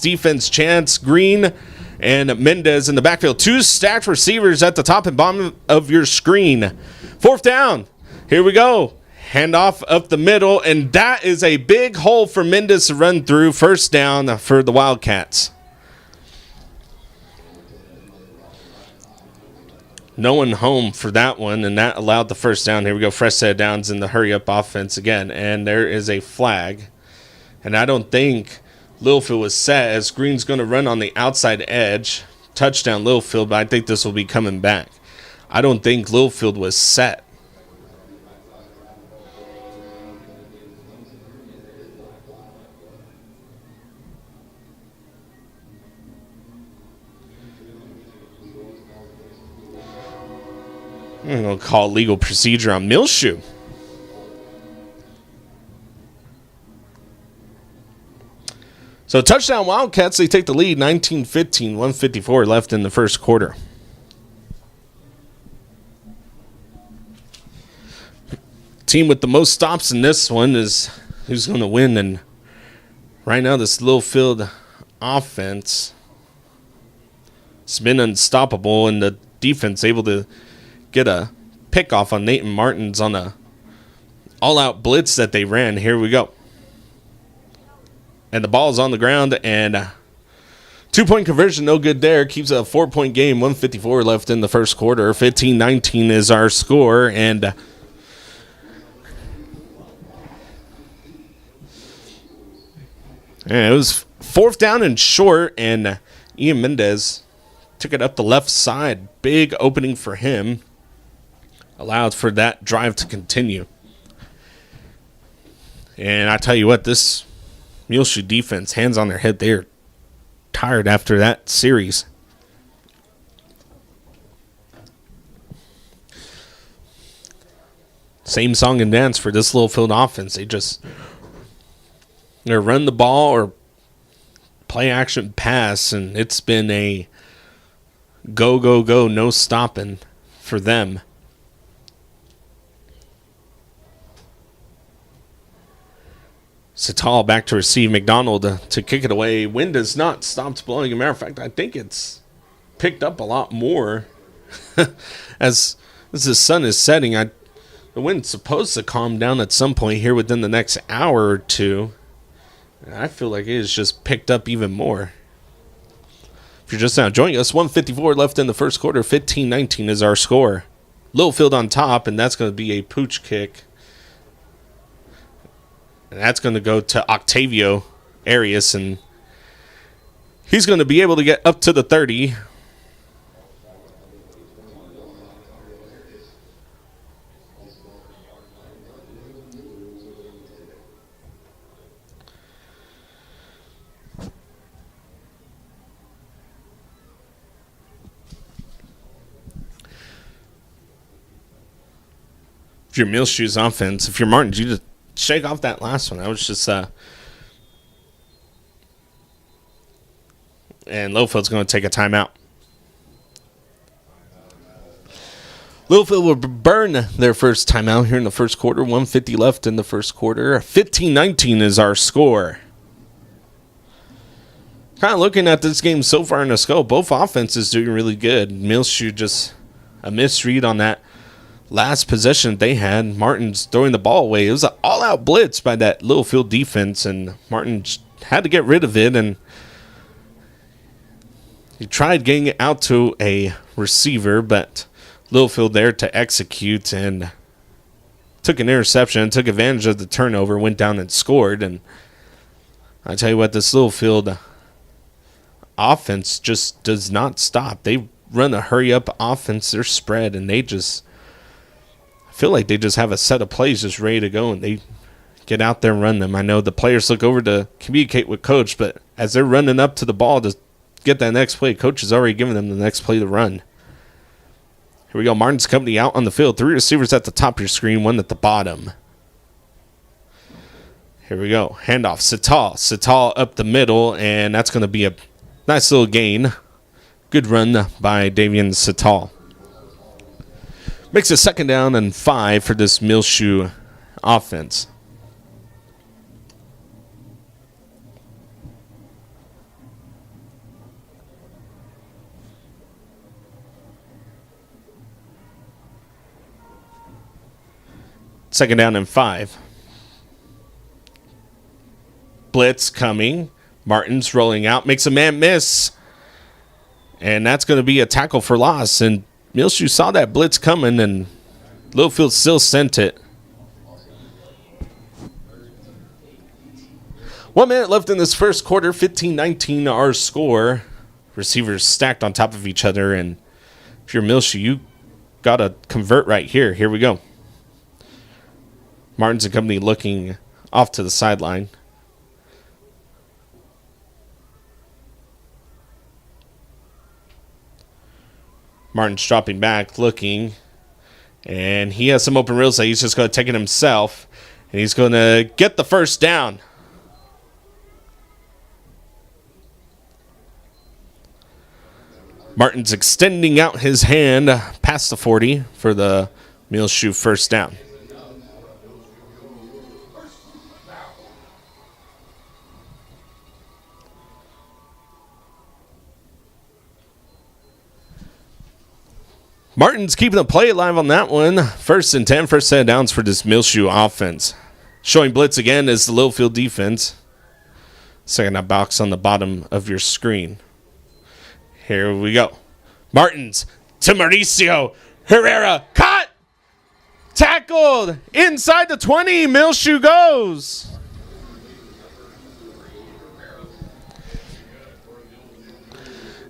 chance. Green and Mendez in the backfield. 2 stacked receivers at the top and bottom of your screen. 4th down. Here we go. Handoff up the middle, and that is a big hole for Mendez to run through. 1st down for the Wildcats. No one home for that one, and that allowed the 1st down. Here we go. Fresh set of downs in the hurry-up offense again, and there is a flag. And I don't think Littlefield was set as Green's going to run on the outside edge. Touchdown Littlefield, but I think this will be coming back. I don't think Littlefield was set. I'm going to call legal procedure on Muleshoe. So touchdown Wildcats, they take the lead, 19-15, 1:54 left in the first quarter. Team with the most stops in this one is who's going to win, and right now this Littlefield offense has been unstoppable, and the defense able to get a pick off on Nathan Martins on a all-out blitz that they ran. Here we go. And the ball is on the ground, and 2-point conversion, no good there. Keeps a 4-point game, 1:54 left in the first quarter. 15-19 is our score, and it was 4th down and short, and Ian Mendez took it up the left side. Big opening for him. Allowed for that drive to continue. And I tell you what, this Muleshoe defense, hands on their head. They're tired after that series. Same song and dance for this Littlefield offense. They're run the ball or play action pass, and it's been a go, go, go, no stopping for them. Satal back to receive. McDonald to kick it away. Wind has not stopped blowing. As a matter of fact, I think it's picked up a lot more as the sun is setting. The wind's supposed to calm down at some point here within the next hour or two. I feel like it has just picked up even more. If you're just now joining us, 1:54 left in the first quarter. 15-19 is our score. Littlefield on top, and that's going to be a pooch kick. And that's going to go to Octavio Arias, and he's going to be able to get up to the 30. If you're Muleshoe's offense, if you're Martin's, you just shake off that last one. I was just and Littlefield's going to take a timeout. Littlefield will burn their first timeout here in the first quarter. 1:50 left in the first quarter. 15-19 is our score. Kind of looking at this game so far in the scope, both offenses doing really good. Muleshoe just a misread on that last possession they had. Martin's throwing the ball away. It was an all-out blitz by that Littlefield defense, and Martin had to get rid of it, and he tried getting it out to a receiver, but Littlefield there to execute and took an interception, took advantage of the turnover, went down and scored. And I tell you what, this Littlefield offense just does not stop. They run a hurry-up offense, they're spread, and I feel like they just have a set of plays just ready to go, and they get out there and run them. I know the players look over to communicate with coach, but as they're running up to the ball to get that next play, coach has already given them the next play to run. Here we go. Martin's company out on the field. 3 receivers at the top of your screen, 1 at the bottom. Here we go. Handoff. Satal up the middle, and that's going to be a nice little gain. Good run by Davian Satal. Makes it 2nd down and 5 for this Muleshoe offense. Second down and 5. Blitz coming. Martin's rolling out. Makes a man miss. And that's going to be a tackle for loss. And Muleshoe saw that blitz coming, and Littlefield still sent it. 1 minute left in this first quarter. 15-19 our score. Receivers stacked on top of each other. And if you're Muleshoe, you got to convert right here. Here we go. Martin's and company looking off to the sideline. Martin's dropping back, looking, and he has some open real estate. He's just going to take it himself, and he's going to get the first down. Martin's extending out his hand past the 40 for the Muleshoe first down. Martin's keeping the play alive on that one. 1st and 10, first set of downs for this Muleshoe offense. Showing blitz again is the Littlefield defense. Second up box on the bottom of your screen. Here we go. Martin's to Mauricio Herrera. Caught! Tackled! Inside the 20. Muleshoe goes.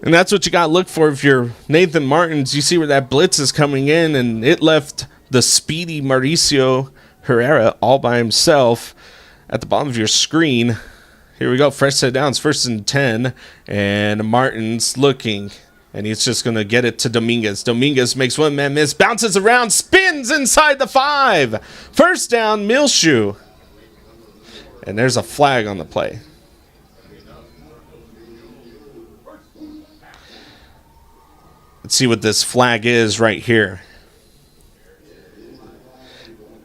And that's what you got to look for if you're Nathan Martins. You see where that blitz is coming in, and it left the speedy Mauricio Herrera all by himself at the bottom of your screen. Here we go. Fresh set downs. 1st and 10. And Martin's looking. And he's just going to get it to Dominguez. Dominguez makes one man miss. Bounces around. Spins inside the 5. First down, Muleshoe. And there's a flag on the play. Let's see what this flag is right here.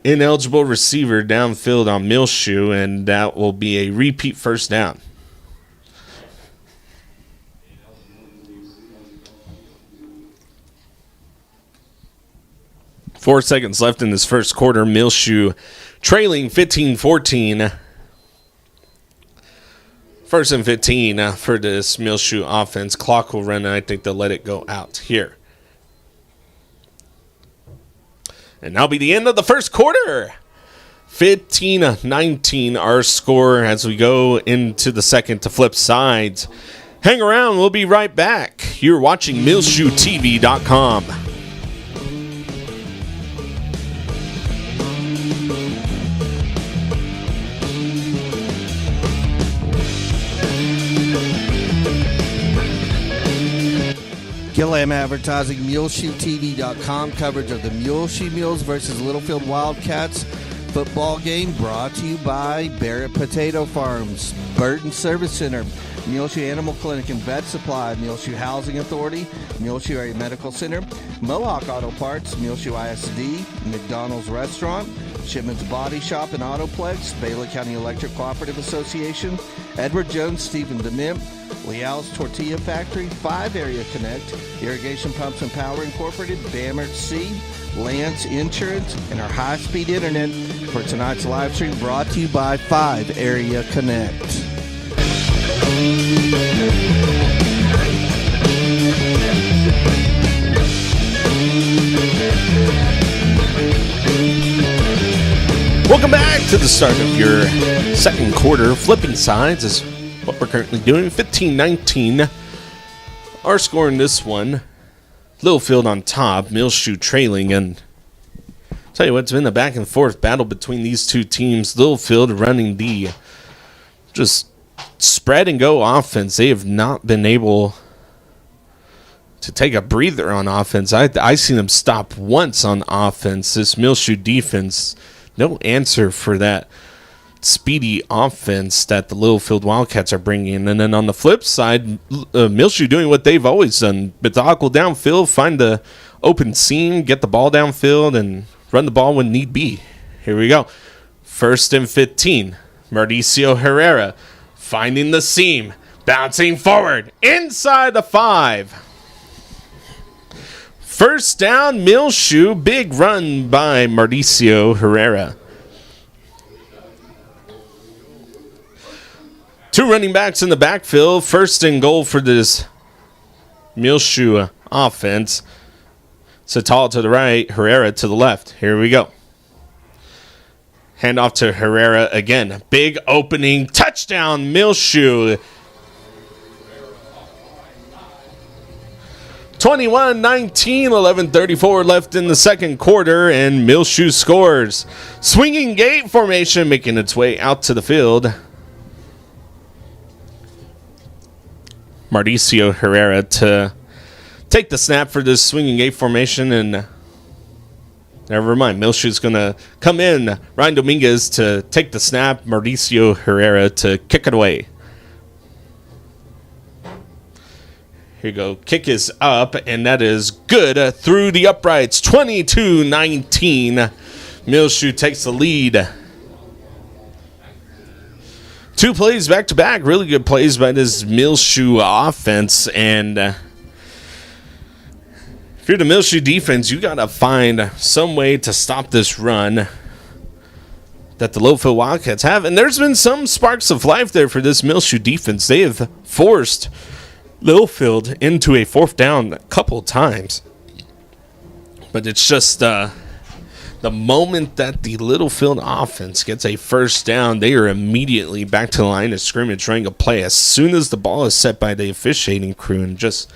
Ineligible receiver downfield on Muleshoe, and that will be a repeat first down. Four seconds left in this first quarter. Muleshoe trailing 15-14. 1st and 15 for this Muleshoe offense. Clock will run, and I think they'll let it go out here. And that'll be the end of the first quarter. 15-19 our score as we go into the second to flip sides. Hang around. We'll be right back. You're watching MuleshoeTV.com. Gillam Advertising, MuleshoeTV.com coverage of the Muleshoe Mules versus Littlefield Wildcats football game brought to you by Barrett Potato Farms, Burton Service Center, Muleshoe Animal Clinic and Vet Supply, Muleshoe Housing Authority, Muleshoe Area Medical Center, Mohawk Auto Parts, Muleshoe ISD, McDonald's Restaurant, Shipman's Body Shop and Autoplex, Baylor County Electric Cooperative Association, Edward Jones, Stephen Dement, Leal's Tortilla Factory, 5 Area Connect, Irrigation Pumps and Power Incorporated, Bamert Seed, Lance Insurance, and our high-speed internet for tonight's live stream brought to you by 5 Area Connect. Welcome back to the start of your second quarter. Flipping sides is what we're currently doing. 15-19. Our score in this one. Littlefield on top. Muleshoe trailing. And I'll tell you what, it's been a back and forth battle between these two teams. Littlefield running the just spread and go offense. They have not been able to take a breather on offense. I seen them stop once on offense. This Muleshoe defense, no answer for that speedy offense that the Littlefield Wildcats are bringing. And then on the flip side, Muleshoe doing what they've always done. Methodical downfield, find the open seam, get the ball downfield, and run the ball when need be. Here we go. 1st and 15. Mauricio Herrera finding the seam, bouncing forward, inside the 5. First down, Muleshoe. Big run by Mauricio Herrera. 2 running backs in the backfield. 1st and goal for this Muleshoe offense. Satal to the right, Herrera to the left. Here we go. Hand off to Herrera again. Big opening touchdown, Muleshoe. 21-19, 11:34 left in the second quarter, and Muleshoe scores. Swinging gate formation making its way out to the field. Mauricio Herrera to take the snap for this swinging gate formation, and never mind, Muleshoe's going to come in. Ryan Dominguez to take the snap, Mauricio Herrera to kick it away. Here you go. Kick is up, and that is good through the uprights. 22-19. Muleshoe takes the lead. 2 plays back-to-back. Really good plays by this Muleshoe offense. And if you're the Muleshoe defense, you got to find some way to stop this run that the Littlefield Wildcats have. And there's been some sparks of life there for this Muleshoe defense. They have forced Littlefield into a 4th down a couple times. But it's just the moment that the Littlefield offense gets a 1st down, they are immediately back to the line of scrimmage running a play as soon as the ball is set by the officiating crew, and just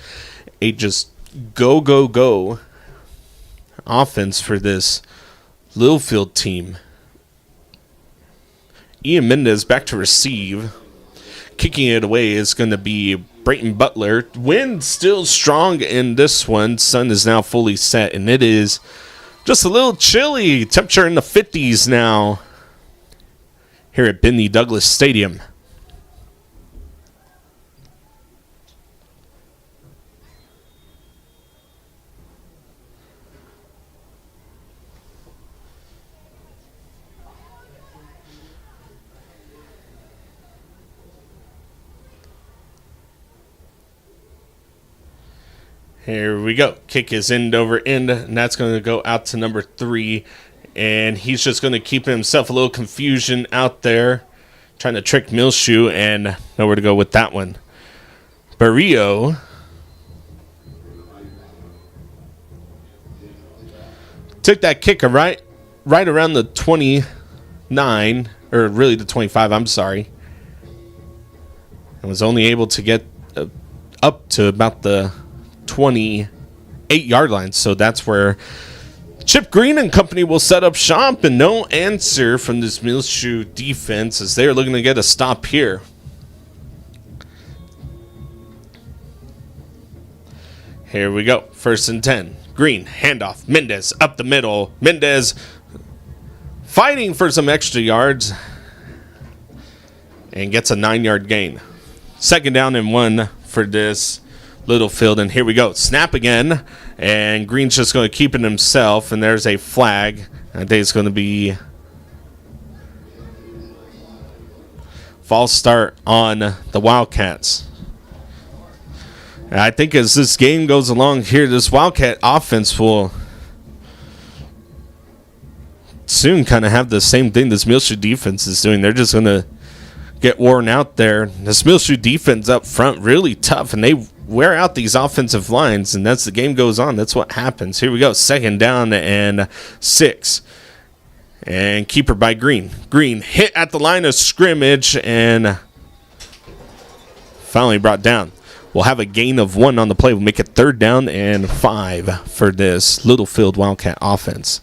go offense for this Littlefield team. Ian Mendez back to receive. Kicking it away is going to be Brayton Butler. Wind still strong in this one. Sun is now fully set, and it is just a little chilly. Temperature in the 50s now here at Benny Douglas Stadium. Here we go. Kick is end over end, and that's going to go out to number 3. And he's just going to keep himself a little confusion out there, trying to trick Muleshoe, and nowhere to go with that one. Barrio took that kicker right around the 29, or really the 25, I'm sorry. And was only able to get up to about the 28-yard line. So that's where Chip Green and company will set up shop, and no answer from this Muleshoe defense as they're looking to get a stop here. Here we go. 1st and 10. Green, handoff. Mendez up the middle. Mendez fighting for some extra yards and gets a 9-yard gain. 2nd down and 1 for this Littlefield, and here we go. Snap again, and Green's just going to keep it himself, and there's a flag. I think it's going to be false start on the Wildcats. And I think as this game goes along here, this Wildcat offense will soon kind of have the same thing this Muleshoe defense is doing. They're just going to get worn out there. This Muleshoe defense up front really tough, and they wear out these offensive lines, and as the game goes on, that's what happens. Here we go. 2nd down and 6. And keeper by Green. Green hit at the line of scrimmage and finally brought down. We'll have a gain of 1 on the play. We'll make it 3rd down and 5 for this Littlefield Wildcat offense.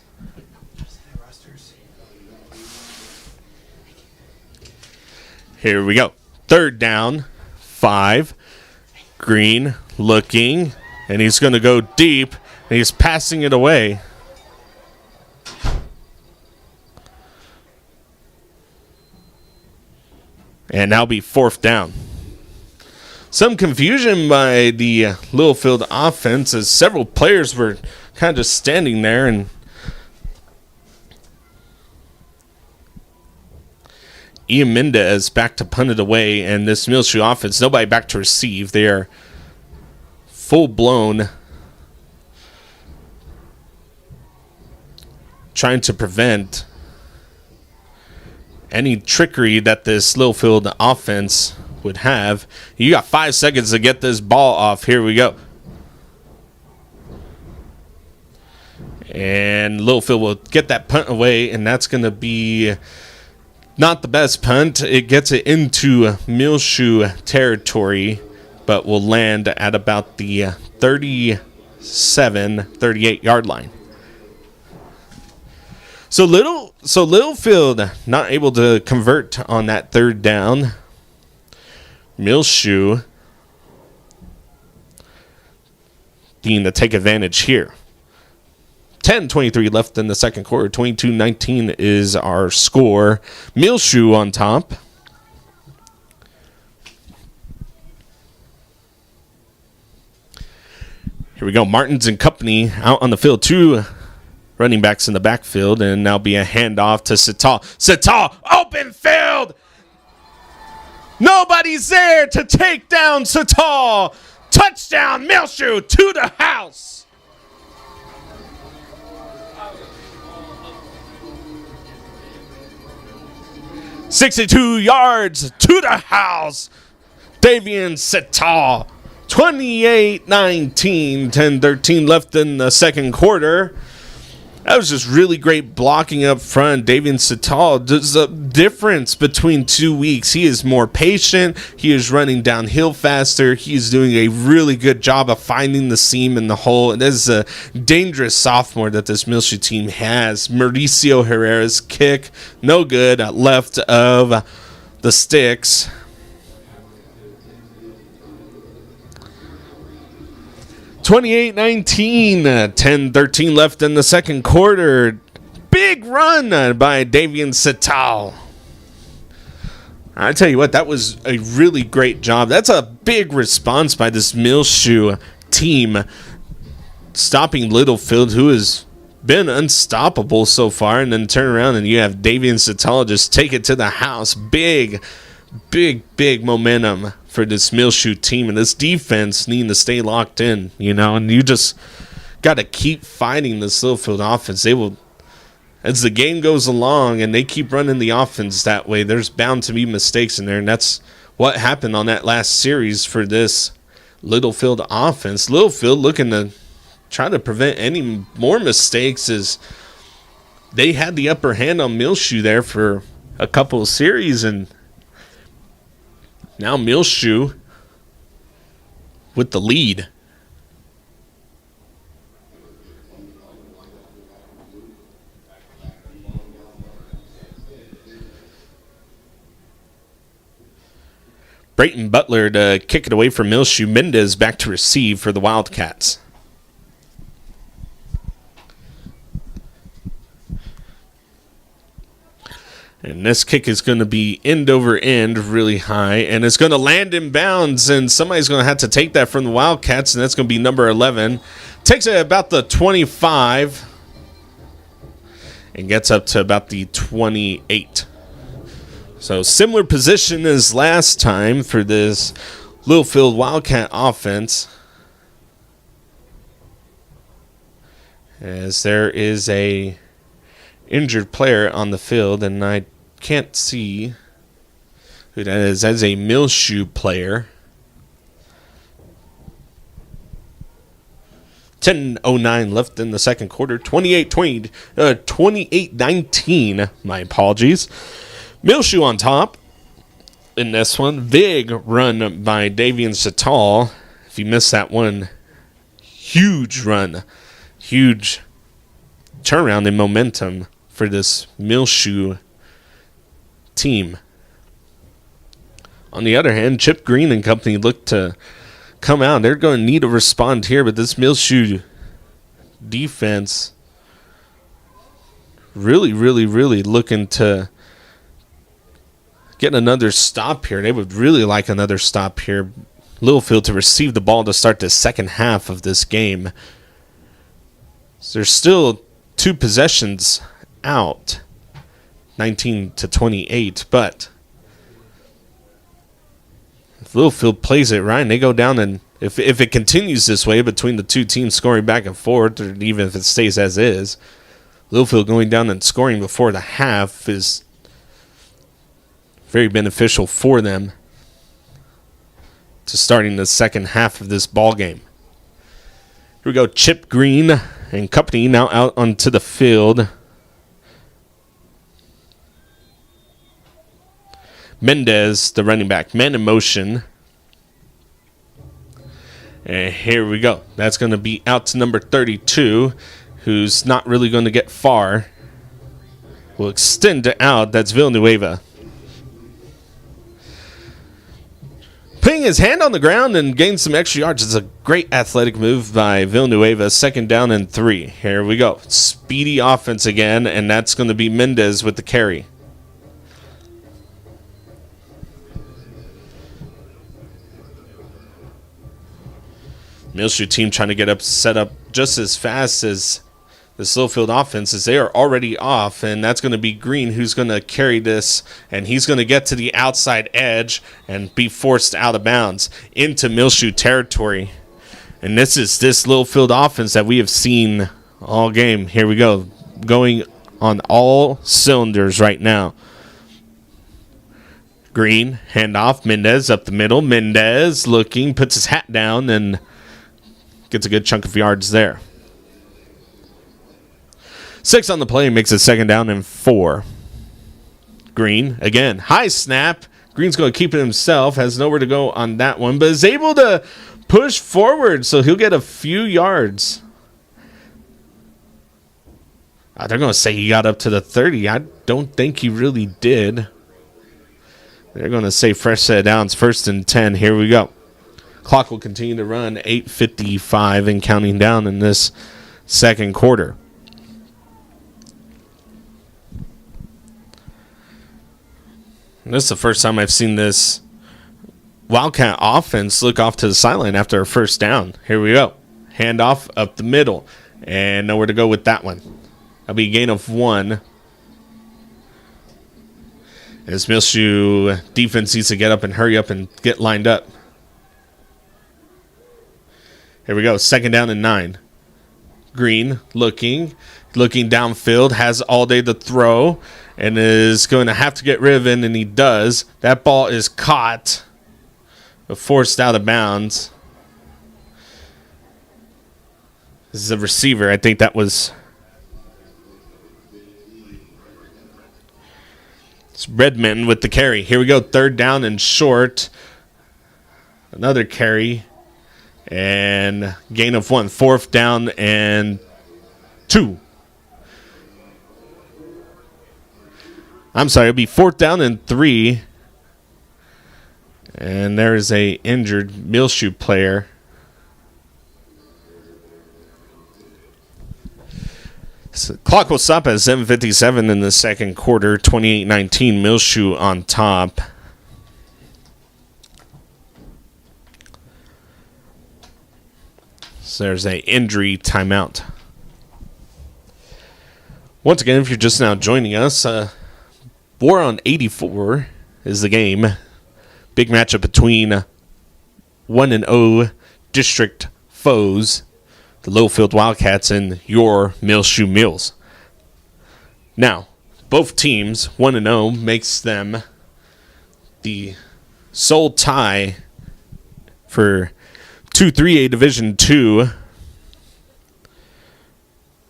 Here we go. 3rd down, 5. Green looking, and he's going to go deep, and he's passing it away. And now be 4th down. Some confusion by the Littlefield offense as several players were kind of just standing there, and Ian Mendez back to punt it away, and this Muleshoe offense, nobody back to receive. They are full-blown trying to prevent any trickery that this Littlefield offense would have. You got 5 seconds to get this ball off. Here we go. And Littlefield will get that punt away, and that's going to be not the best punt. It gets it into Muleshoe territory, but will land at about the 37, 38-yard line. So Littlefield not able to convert on that 3rd down. Muleshoe needing to take advantage here. 10:23 left in the 2nd quarter. 22-19 is our score. Muleshoe on top. Here we go. Martins and company out on the field. 2 running backs in the backfield, and now be a handoff to Sital. Sital, open field. Nobody's there to take down Sital. Touchdown, Muleshoe to the house. 62 yards to the house. Davian Sital. 28-19, 10-13 left in the 2nd quarter. That was just really great blocking up front. Davian Sital, there's a difference between 2 weeks. He is more patient. He is running downhill faster. He is doing a really good job of finding the seam in the hole. And this is a dangerous sophomore that this Muleshoe team has. Mauricio Herrera's kick, no good, left of the sticks. 28-19, 10-13 left in the second quarter. Big run by Davian Sital. I tell you what, that was a really great job. That's a big response by this Muleshoe team, stopping Littlefield, who has been unstoppable so far, and then turn around and you have Davian Sital just take it to the house. Big momentum for this Muleshoe team, and this defense needing to stay locked in, and you just got to keep fighting this Littlefield offense. They will, as the game goes along and they keep running the offense that way, there's bound to be mistakes in there, and that's what happened on that last series for this Littlefield offense. Littlefield looking to try to prevent any more mistakes, as they had the upper hand on Muleshoe there for a couple of series, and now Muleshoe with the lead. Brayton Butler to kick it away from Muleshoe. Mendez back to receive for the Wildcats. And this kick is going to be end over end really high, and it's going to land in bounds, and somebody's going to have to take that from the Wildcats, and that's going to be number 11. Takes it about the 25 and gets up to about the 28. So similar position as last time for this Littlefield Wildcat offense, as there is a injured player on the field, and I can't see who that is. That's a Muleshoe player. 10:09 left in the second quarter. 28-19. My apologies. Muleshoe on top in this one. Big run by Davian Sital. If you missed that one, huge run. Huge turnaround in momentum for this Muleshoe team. On the other hand, Chip Green and company look to come out. They're going to need to respond here, but this Muleshoe defense really looking to get another stop here. They would really like another stop here. Littlefield to receive the ball to start the second half of this game. So there's still 2 possessions out, 19-28, but if Littlefield plays it right and they go down, and if it continues this way between the two teams scoring back and forth, or even if it stays as is, Littlefield going down and scoring before the half is very beneficial for them to starting the second half of this ball game. Here we go. Chip Green and company now out onto the field. Mendez, the running back, man in motion. And here we go. That's going to be out to number 32, who's not really going to get far. We'll extend it out. That's Villanueva. Putting his hand on the ground and gain some extra yards. It's a great athletic move by Villanueva. 2nd down and 3. Here we go. Speedy offense again, and that's going to be Mendez with the carry. Muleshoe team trying to get up, set up just as fast as the Littlefield offense, as they are already off, and that's going to be Green who's going to carry this, and he's going to get to the outside edge and be forced out of bounds into Muleshoe territory. And this is this Littlefield offense that we have seen all game. Here we go, going on all cylinders right now. Green, handoff, Mendez up the middle. Mendez looking, puts his hat down, and gets a good chunk of yards there. 6 on the play, makes it 2nd down and 4. Green, again, high snap. Green's going to keep it himself, has nowhere to go on that one, but is able to push forward, so he'll get a few yards. They're going to say he got up to the 30. I don't think he really did. They're going to say fresh set of downs, 1st and 10. Here we go. Clock will continue to run, 8:55 and counting down in this second quarter. This is the first time I've seen this Wildcat offense look off to the sideline after a first down. Here we go. Handoff up the middle. And nowhere to go with that one. That'll be a gain of 1. As Muleshoe defense needs to get up and hurry up and get lined up. Here we go. Second down and 9. Green looking downfield. Has all day to throw. And is going to have to get rid of it, and he does. That ball is caught. Forced out of bounds. This is a receiver. I think that was... It's Redmond with the carry. Here we go. Third down and short. Another carry. And gain of 1. Fourth down and 2. I'm sorry, it'll be fourth down and 3. And there is a injured Muleshoe player. So clock will stop at 7:57 in the second quarter. 28-19, Muleshoe on top. So there's an injury timeout. Once again, if you're just now joining us, War on 84 is the game. Big matchup between 1-0 district foes, the Littlefield Wildcats and your Muleshoe Mules. Now, both teams, 1-0, makes them the sole tie for 2-3A Division II.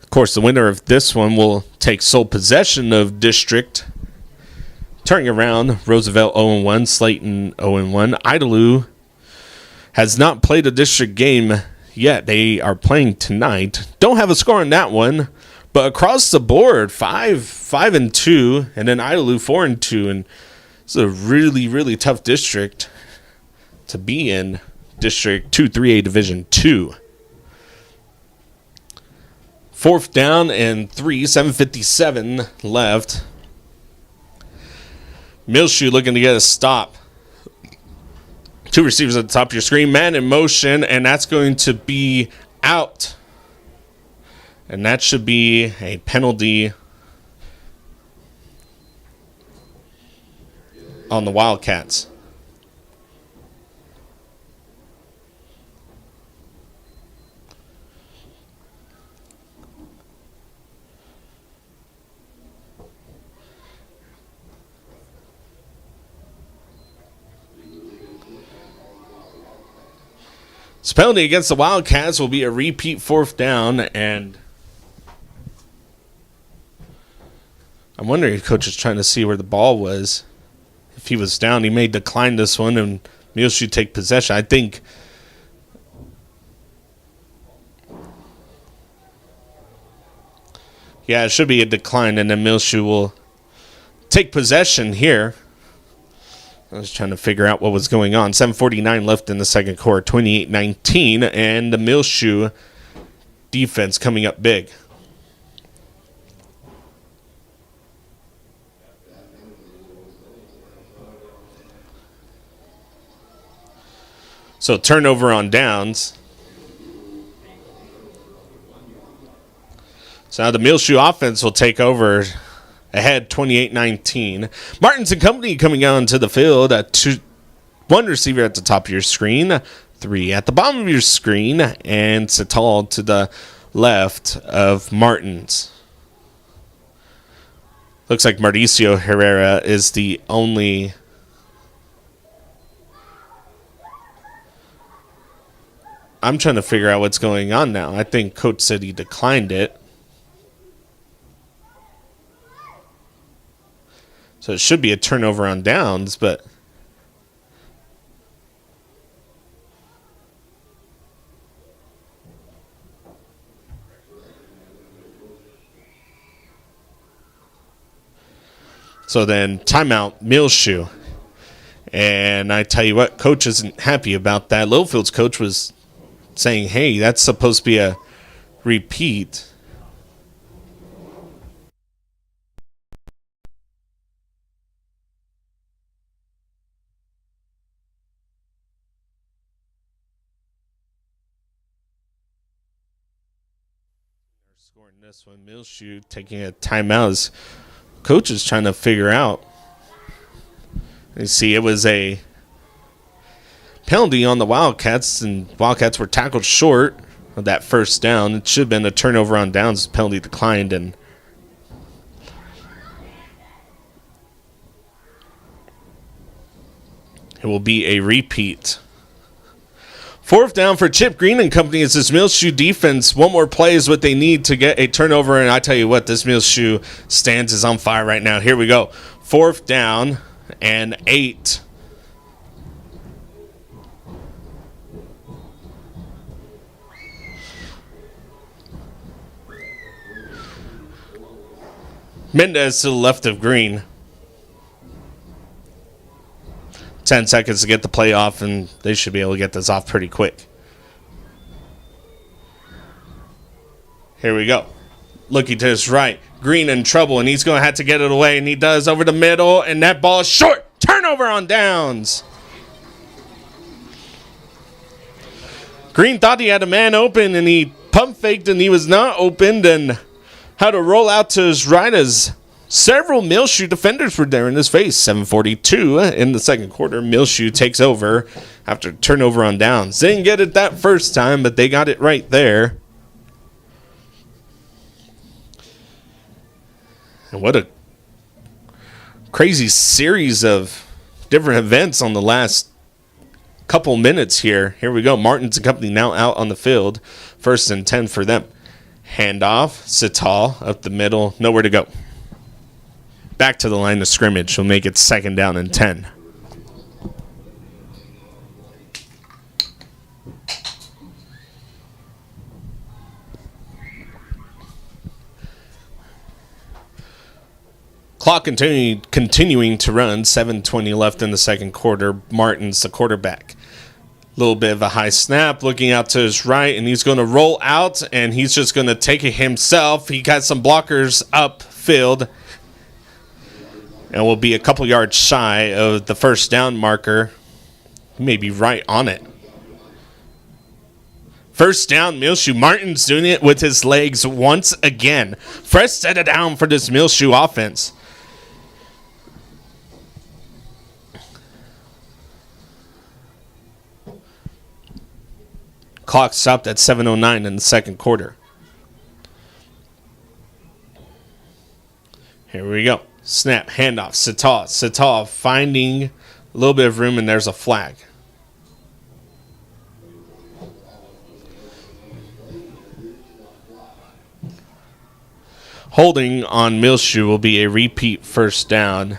Of course, the winner of this one will take sole possession of district. Turning around, Roosevelt 0-1, Slayton 0-1. Idalou has not played a district game yet. They are playing tonight. Don't have a score on that one, but across the board, 5-2, and then Idalou 4-2, and it's a really, really tough district to be in. District 2-3A Division 2. Fourth down and 3, 7:57 left. Muleshoe looking to get a stop. 2 receivers at the top of your screen. Man in motion, and that's going to be out. And that should be a penalty on the Wildcats. This penalty against the Wildcats will be a repeat fourth down, and I'm wondering if coach is trying to see where the ball was. If he was down, he may decline this one, and Muleshoe should take possession. I think it should be a decline, and then Muleshoe will take possession here. I was trying to figure out what was going on. 7:49 left in the second quarter, 28-19, and the Muleshoe defense coming up big. So turnover on downs. So now the Muleshoe offense will take over ahead 28-19. Martins and Company coming out onto the field. One receiver at the top of your screen, 3 at the bottom of your screen, and Satal to the left of Martins. Looks like Mauricio Herrera is the only I'm trying to figure out what's going on now. I think coach said he declined it. So it should be a turnover on downs, but so then timeout Muleshoe. And I tell you what, coach isn't happy about that. Littlefield's coach was saying, hey, that's supposed to be a repeat. Scoring this one, Muleshoe taking a timeout as coach is trying to figure out. You see, it was a penalty on the Wildcats, and Wildcats were tackled short of that first down. It should have been a turnover on downs. Penalty declined, and it will be a repeat. 4th down for Chip Green and company as this Muleshoe defense. One more play is what they need to get a turnover, and I tell you what, this Muleshoe stance is on fire right now. Here we go. 4th down and 8. Mendez to the left of Green. 10 seconds to get the play off, and they should be able to get this off pretty quick. Here we go. Looking to his right. Green in trouble, and he's going to have to get it away, and he does over the middle, and that ball is short. Turnover on downs. Green thought he had a man open, and he pump faked, and he was not opened, and had to roll out to his right as several Muleshoe defenders were there in his face. 7:42 in the second quarter. Muleshoe takes over after turnover on downs. They didn't get it that first time, but they got it right there. And what a crazy series of different events on the last couple minutes here. Here we go. Martins and company now out on the field. 1st and 10 for them. Handoff. Sital up the middle. Nowhere to go. Back to the line of scrimmage. Will make it 2nd down and 10. Clock continuing to run. 7:20 left in the second quarter. Martin's the quarterback. A little bit of a high snap. Looking out to his right, and he's going to roll out, and he's just going to take it himself. He got some blockers upfield, and will be a couple yards shy of the 1st down marker. Maybe right on it. 1st down, Muleshoe. Martin's doing it with his legs once again. Fresh set it down for this Muleshoe offense. Clock stopped at 7:09 in the second quarter. Here we go. Snap, handoff, Sital. Sital finding a little bit of room, and there's a flag. Holding on Muleshoe will be a repeat 1st down.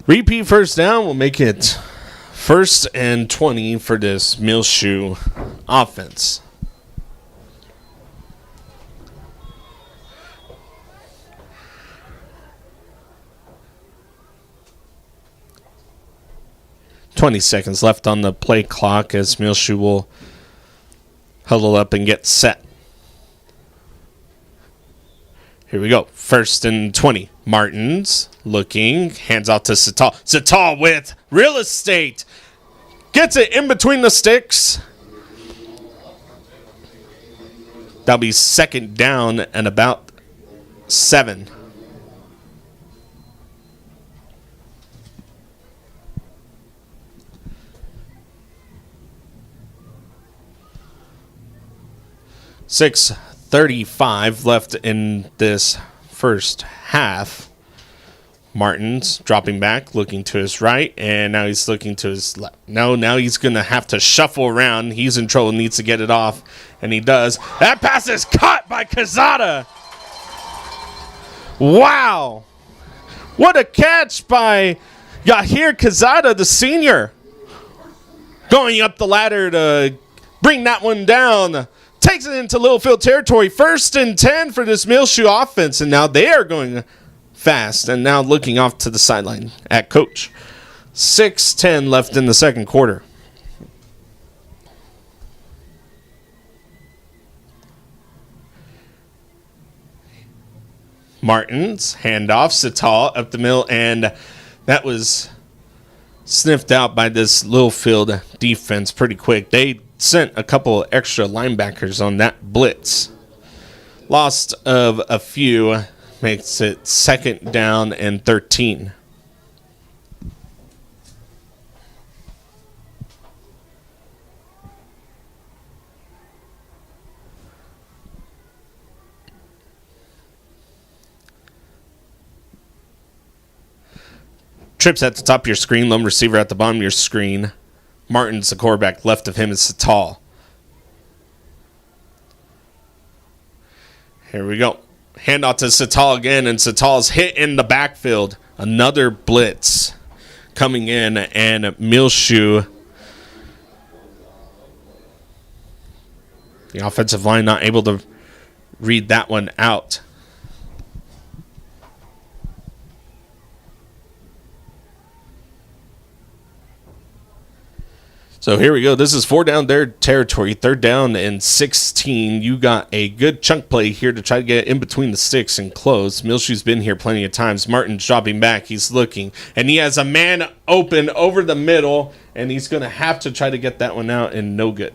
Repeat 1st down will make it 1st and 20 for this Muleshoe offense. $20 seconds left on the play clock as Muleshoe will huddle up and get set. Here we go. 1st and 20. Martins looking. Hands out to Sital. Sital with real estate. Gets it in between the sticks. That'll be 2nd down and about 7. .35 left in this first half. Martins dropping back, looking to his right, and now he's looking to his left. Now he's going to have to shuffle around. He's in trouble, needs to get it off, and he does. That pass is caught by Quezada. Wow. What a catch by Yahir Quezada, the senior. Going up the ladder to bring that one down. takes it into Littlefield territory. 1st and 10 for this Muleshoe offense, and now they are going fast and now looking off to the sideline at coach. 6:10 left in the second quarter. Martins, handoff, Sital up the middle, and that was sniffed out by this Littlefield defense pretty quick. They sent a couple extra linebackers on that blitz. Lost of a few makes it 2nd down and 13. Trips at the top of your screen, lone receiver at the bottom of your screen. Martin's the quarterback. Left of him is Sital. Here we go. Handoff to Sital again, and Sital's hit in the backfield. Another blitz coming in, and Muleshoe, the offensive line, not able to read that one out. So here we go. This is 4 down their territory. 3rd down and 16. You got a good chunk play here to try to get in between the sticks and close. Muleshoe's been here plenty of times. Martin's dropping back. He's looking. And he has a man open over the middle. And he's going to have to try to get that one out, and no good.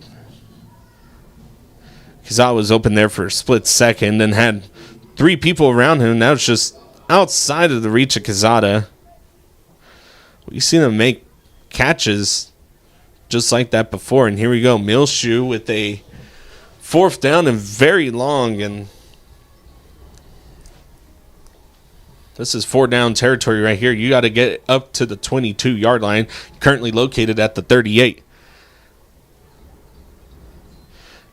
Kazaa was open there for a split second and had 3 people around him. Now it's just outside of the reach of Kazaa. We've seen him make catches just like that before, and here we go. Muleshoe with a 4th down and very long, and this is 4 down territory right here. You got to get up to the 22-yard line, currently located at the 38.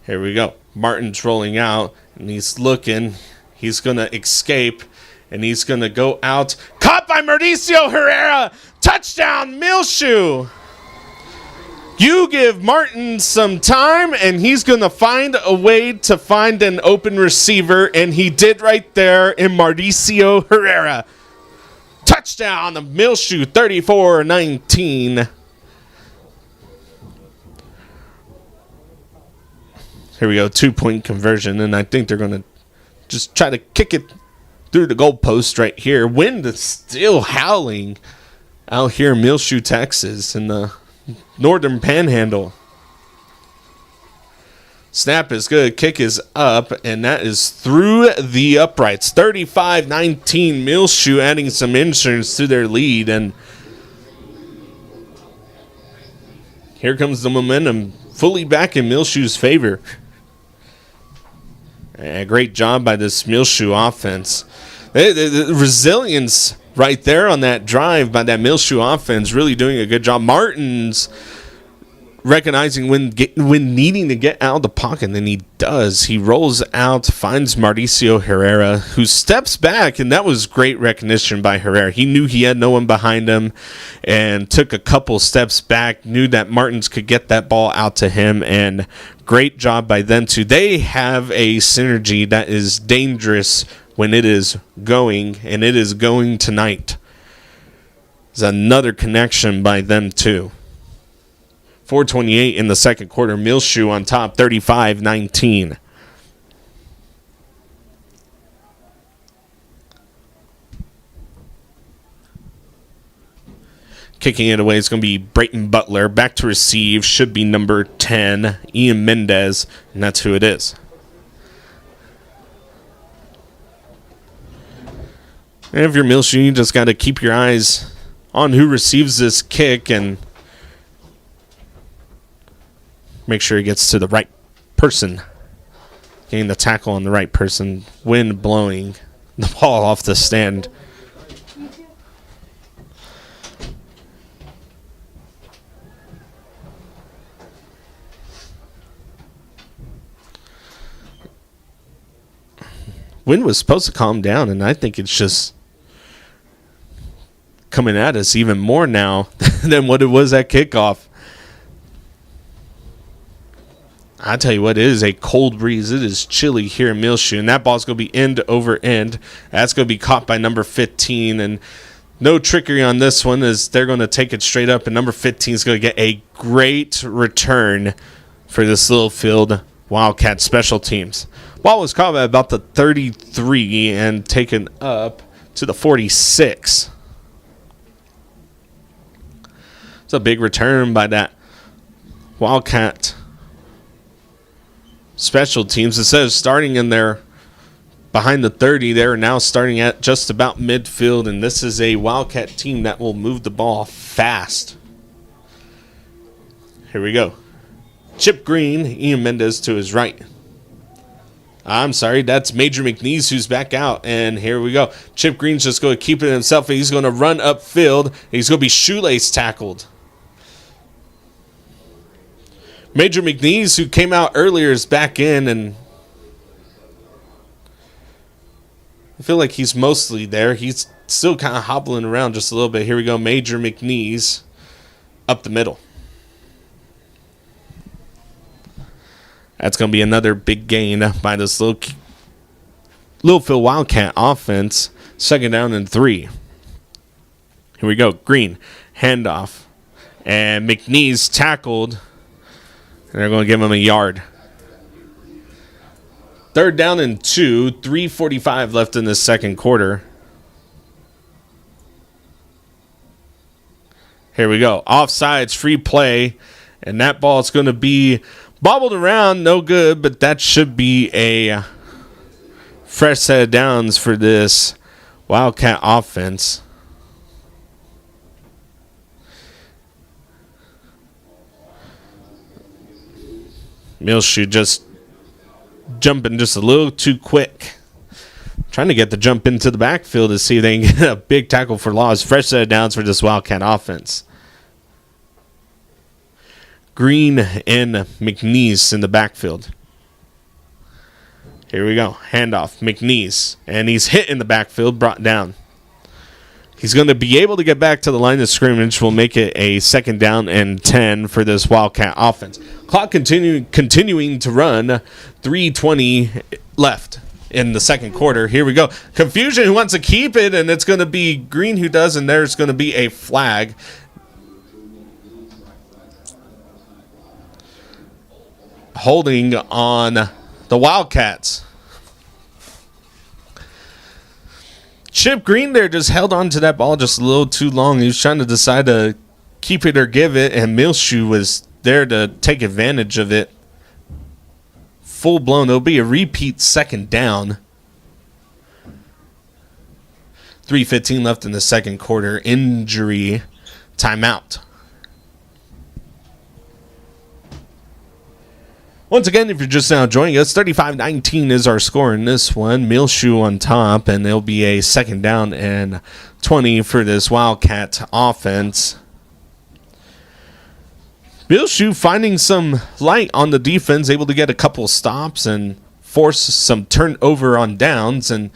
Here we go. Martin's rolling out, and he's looking. He's going to escape, and he's going to go out. Caught by Mauricio Herrera. Touchdown, Muleshoe. You give Martin some time, and he's going to find a way to find an open receiver, and he did right there in Mauricio Herrera. Touchdown, the Muleshoe, 34-19. Here we go, 2-point conversion, and I think they're going to just try to kick it through the goalpost right here. Wind is still howling out here in Muleshoe, Texas, in the Northern Panhandle. Snap is good. Kick is up, and that is through the uprights. 35-19. Muleshoe adding some insurance to their lead, and here comes the momentum fully back in Muleshoe's favor. A great job by this Muleshoe offense. The resilience right there on that drive by that Muleshoe offense, really doing a good job. Martin's recognizing when needing to get out of the pocket, and he does. He rolls out, finds Mauricio Herrera, who steps back, and that was great recognition by Herrera. He knew he had no one behind him and took a couple steps back, knew that Martins could get that ball out to him, and great job by them too. They have a synergy that is dangerous when it is going, and it is going tonight. There's another connection by them too. 4:28 in the second quarter. Muleshoe on top, 35-19. Kicking it away is going to be Brayton Butler. Back to receive should be number 10, Ian Mendez, and that's who it is. And if you're Muleshoe, you just got to keep your eyes on who receives this kick and make sure he gets to the right person. Getting the tackle on the right person. Wind blowing the ball off the stand. Wind was supposed to calm down, and I think it's just coming at us even more now than what it was at kickoff. I tell you what, it is a cold breeze. It is chilly here in Muleshoe, and that ball's going to be end over end. That's going to be caught by number 15, and no trickery on this one as they're going to take it straight up, and number 15 is going to get a great return for this Littlefield Wildcat special teams. Ball was caught by about the 33 and taken up to the 46. It's a big return by that Wildcat special teams. Instead of starting in there behind the 30, they're now starting at just about midfield, and this is a Wildcat team that will move the ball fast. Here we go. Chip Green, Ian Mendez to his right. I'm sorry, that's Major McNeese who's back out, and here we go. Chip Green's just going to keep it himself, and he's going to run upfield. He's going to be shoelace tackled. Major McNeese, who came out earlier, is back in, and I feel like he's mostly there. He's still kind of hobbling around just a little bit. Here we go, Major McNeese up the middle. That's going to be another big gain by this Littlefield Wildcat offense. 2nd down and 3. Here we go, Green, handoff, and McNeese tackled. And they're going to give him a yard. 3rd down and 2. 3:45 left in the second quarter. Here we go. Offsides, free play. And that ball is going to be bobbled around. No good, but that should be a fresh set of downs for this Wildcat offense. Muleshoe just jumping just a little too quick. Trying to get the jump into the backfield to see if they can get a big tackle for loss. Fresh set of downs for this Wildcat offense. Green and McNeese in the backfield. Here we go. Handoff. McNeese. And he's hit in the backfield, brought down. He's going to be able to get back to the line of scrimmage. Will make it a 2nd down and 10 for this Wildcat offense. Clock continuing to run. 3:20 left in the second quarter. Here we go. Confusion who wants to keep it, and it's going to be Green who does, and there's going to be a flag. Holding on the Wildcats. Chip Green there just held on to that ball just a little too long. He was trying to decide to keep it or give it, and Muleshoe was there to take advantage of it. Full blown. There'll be a repeat 2nd down. 3:15 left in the second quarter. Injury timeout. Once again, if you're just now joining us, 35-19 is our score in this one. Muleshoe on top, and it'll be a 2nd down and 20 for this Wildcat offense. Muleshoe finding some light on the defense, able to get a couple stops and force some turnover on downs, and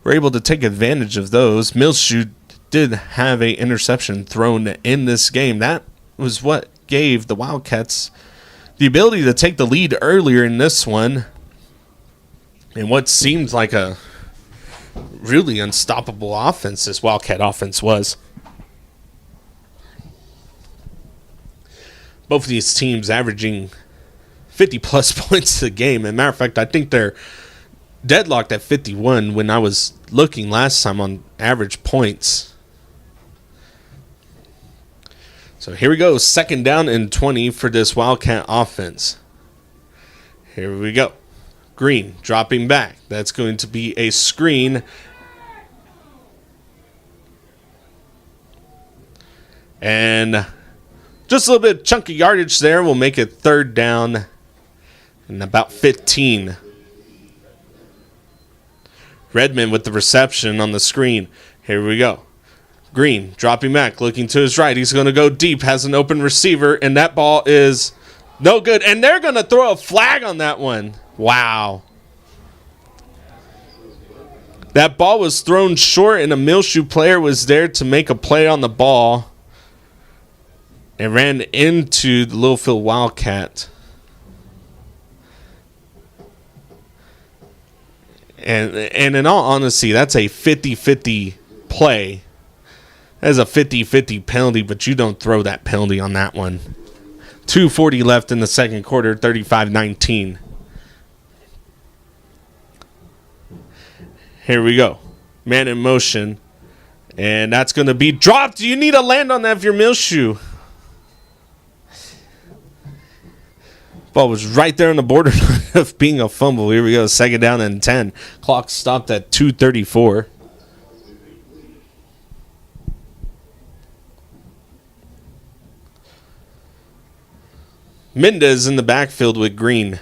we're able to take advantage of those. Muleshoe did have an interception thrown in this game. That was what gave the Wildcats the ability to take the lead earlier in this one, and what seemed like a really unstoppable offense this Wildcat offense was. Both of these teams averaging 50-plus points a game. As a matter of fact, I think they're deadlocked at 51 when I was looking last time on average points. So here we go, 2nd down and 20 for this Wildcat offense. Here we go. Green dropping back. That's going to be a screen. And just a little bit of chunky yardage there. We'll make it 3rd down and about 15. Redmond with the reception on the screen. Here we go. Green dropping back, looking to his right. He's going to go deep, has an open receiver, and that ball is no good. And they're going to throw a flag on that one. Wow. That ball was thrown short, and a Muleshoe player was there to make a play on the ball. It ran into the Littlefield Wildcat. And in all honesty, that's a 50-50 play. That is a 50-50 penalty, but you don't throw that penalty on that one. 2:40 left in the second quarter, 35-19. Here we go. Man in motion. And that's going to be dropped. You need to land on that if you're Muleshoe. Ball was right there on the borderline of being a fumble. Here we go. Second down and 10. Clock stopped at 2:34. Mendez in the backfield with Green.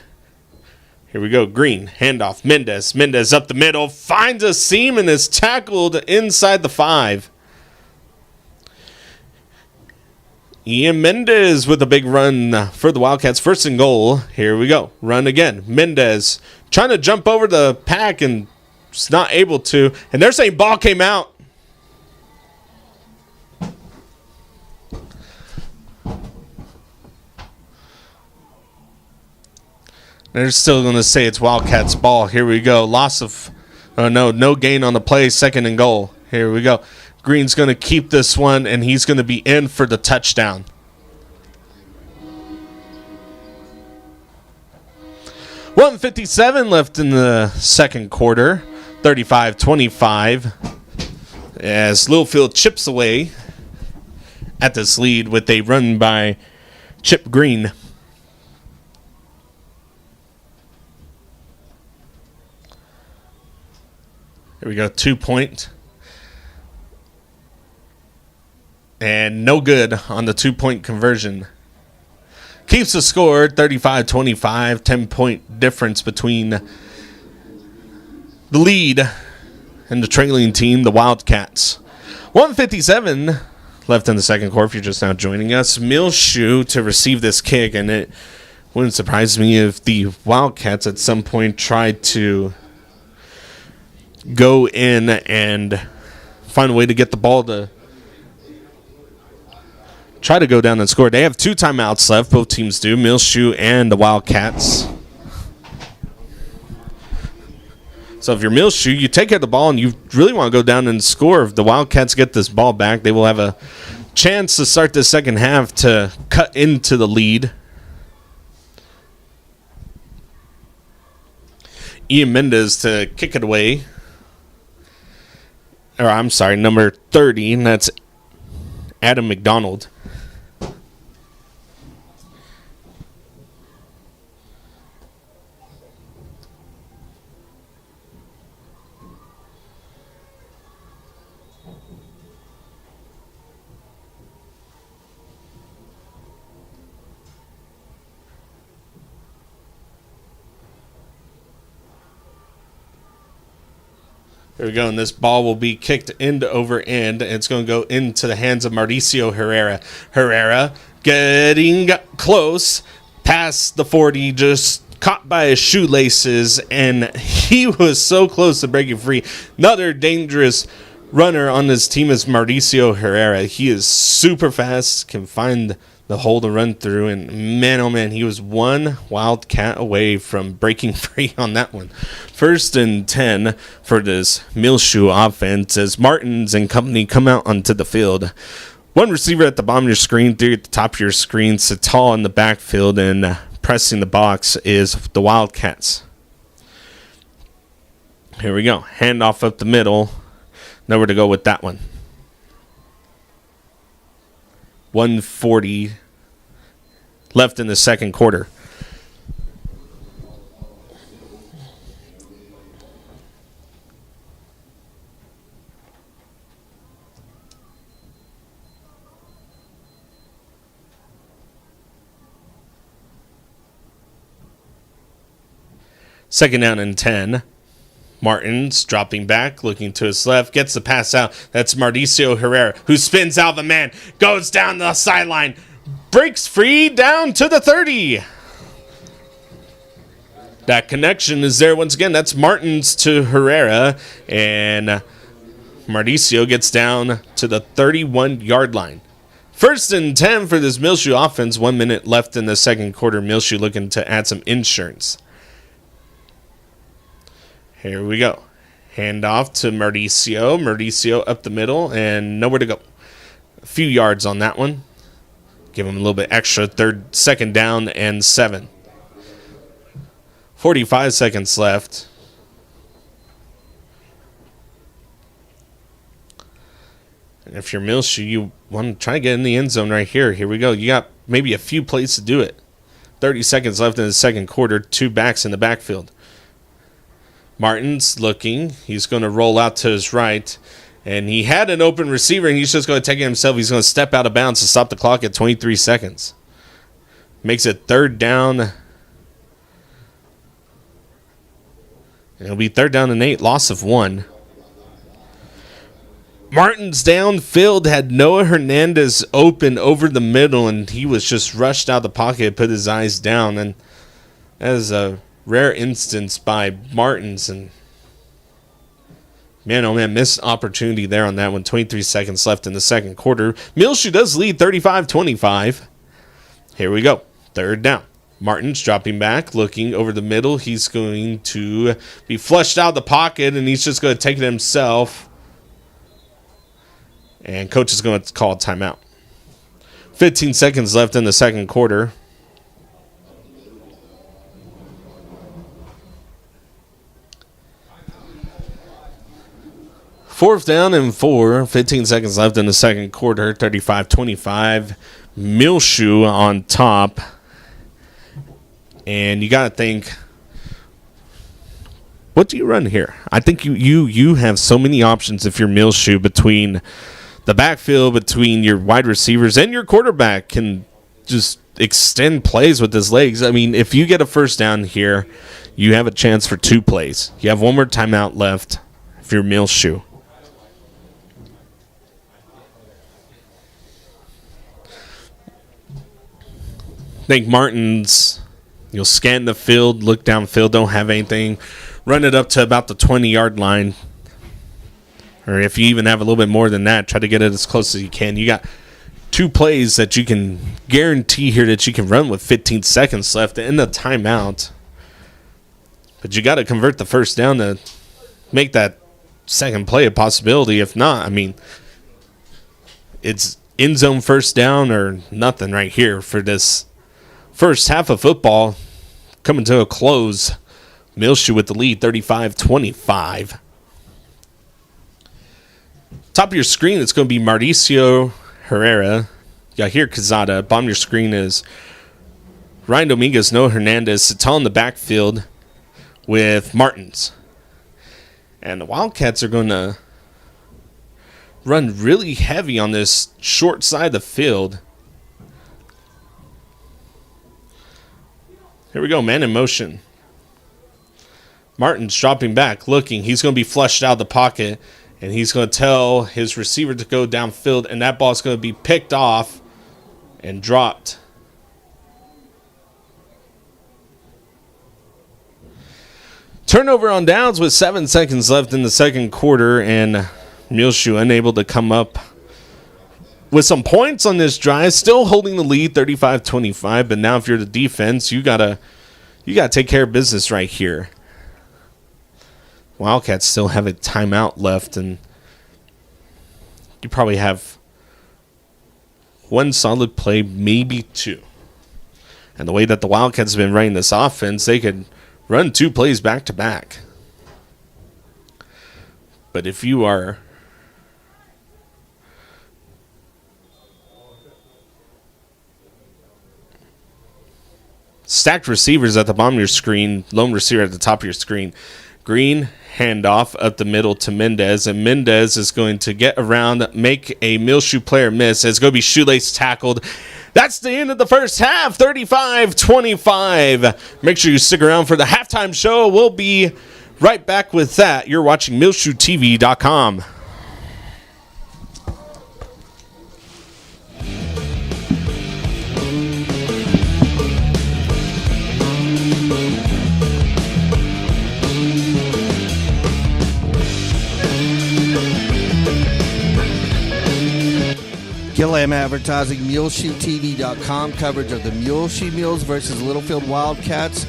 Here we go. Green, handoff. Mendez. Mendez up the middle. Finds a seam and is tackled inside the 5. Ian Mendez with a big run for the Wildcats. First and goal. Here we go. Run again. Mendez trying to jump over the pack and just not able to. And they're saying ball came out. They're still going to say it's Wildcats ball. Here we go. Loss of, no gain on the play. Second and goal. Here we go. Green's going to keep this one, and he's going to be in for the touchdown. $1:57 left in the second quarter. 35-25. As Littlefield chips away at this lead with a run by Chip Green. Here we go, 2-point. And no good on the 2-point conversion. Keeps the score 35-25, 10-point difference between the lead and the trailing team, the Wildcats. 1:57 left in the second quarter if you're just now joining us. Muleshoe to receive this kick, and it wouldn't surprise me if the Wildcats at some point tried to go in and find a way to get the ball to try to go down and score. They have 2 timeouts left, both teams do, Muleshoe and the Wildcats. So if you're Muleshoe, you take out the ball and you really want to go down and score. If the Wildcats get this ball back, they will have a chance to start the second half to cut into the lead. Ian Mendez to kick it away. Or I'm sorry, number 30, and that's Adam McDonald. There we go, and this ball will be kicked end over end, and it's going to go into the hands of Mauricio Herrera. Herrera getting close, past the 40, just caught by his shoelaces, and he was so close to breaking free. Another dangerous runner on this team is Mauricio Herrera. He is super fast, can find the hole to run through, and man, oh man, he was one Wildcat away from breaking free on that one. 1st and 10 for this Muleshoe offense as Martins and company come out onto the field. One receiver at the bottom of your screen, 3 at the top of your screen, Satal in the backfield, and pressing the box is the Wildcats. Here we go, handoff up the middle, nowhere to go with that one. 1:40 left in the second quarter. Second down and 10. Martins dropping back, looking to his left, gets the pass out. That's Mauricio Herrera, who spins out the man, goes down the sideline, breaks free down to the 30. That connection is there once again. That's Martins to Herrera, and Mauricio gets down to the 31-yard line. 1st and 10 for this Muleshoe offense. 1 minute left in the second quarter. Muleshoe looking to add some insurance. Here we go. Hand off to Mauricio. Mauricio up the middle and nowhere to go. A few yards on that one. Give him a little bit extra. Second down and 7. 45 seconds left. And if you're Muleshoe, you want to try to get in the end zone right here. Here we go. You got maybe a few plays to do it. 30 seconds left in the second quarter. 2 backs in the backfield. Martin's looking. He's going to roll out to his right. And he had an open receiver, and he's just going to take it himself. He's going to step out of bounds to stop the clock at 23 seconds. Makes it third down. It'll be third down and 8. Loss of 1. Martin's downfield had Noah Hernandez open over the middle, and he was just rushed out of the pocket, put his eyes down. And that is a rare instance by Martins. And man, oh man, missed opportunity there on that one. 23 seconds left in the second quarter. Muleshoe does lead 35-25. Here we go. Third down. Martin's dropping back, looking over the middle. He's going to be flushed out of the pocket, and he's just going to take it himself. And coach is going to call a timeout. 15 seconds left in the second quarter. Fourth down and 4. 15 seconds left in the second quarter. 35-25. Muleshoe on top. And you got to think, what do you run here? I think you have so many options if you're Muleshoe between the backfield, between your wide receivers, and your quarterback can just extend plays with his legs. I mean, if you get a first down here, you have a chance for 2 plays. You have one more timeout left if you're Muleshoe. I think Martin's, you'll scan the field, look downfield, don't have anything, run it up to about the 20-yard line. Or if you even have a little bit more than that, try to get it as close as you can. You got 2 plays that you can guarantee here that you can run with 15 seconds left in the timeout. But you got to convert the first down to make that second play a possibility. If not, I mean, it's end zone first down or nothing right here for this first half of football coming to a close. Muleshoe with the lead, 35-25. Top of your screen, it's going to be Mauricio Herrera. You got here Quezada. Bottom of your screen is Ryan Dominguez, Noah Hernandez. It's all in the backfield with Martins. And the Wildcats are going to run really heavy on this short side of the field. Here we go, man in motion. Martin's dropping back, looking. He's going to be flushed out of the pocket. And he's going to tell his receiver to go downfield, and that ball is going to be picked off and dropped. Turnover on downs with 7 seconds left in the second quarter, and Muleshoe unable to come up with some points on this drive. Still holding the lead, 35-25. But now, if you're the defense, you gotta take care of business right here. Wildcats still have a timeout left, and you probably have 1 solid play, maybe 2. And the way that the Wildcats have been running this offense, they could run 2 plays back to back. But if you are stacked receivers at the bottom of your screen, lone receiver at the top of your screen, Green handoff up the middle to Mendez, and Mendez is going to get around, make a Muleshoe player miss. It's going to be shoelace tackled. That's the end of the first half, 35-25. Make sure you stick around for the halftime show. We'll be right back with that. You're watching MuleshoeTV.com. Gillam Advertising, MuleshoeTV.com, coverage of the Muleshoe Mules versus Littlefield Wildcats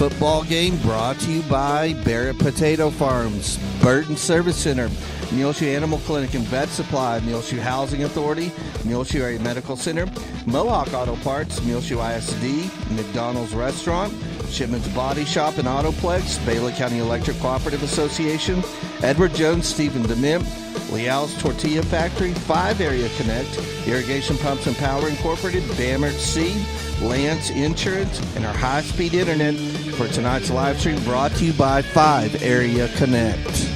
football game brought to you by Barrett Potato Farms, Burton Service Center, Muleshoe Animal Clinic and Vet Supply, Muleshoe Housing Authority, Muleshoe Area Medical Center, Mohawk Auto Parts, Muleshoe ISD, McDonald's Restaurant, Shipman's Body Shop and Autoplex, Bailey County Electric Cooperative Association, Edward Jones, Stephen Dement, Leal's Tortilla Factory, 5 Area Connect, Irrigation Pumps and Power Incorporated, Bamert Seed, Lance Insurance, and our high-speed internet for tonight's live stream brought to you by 5 Area Connect.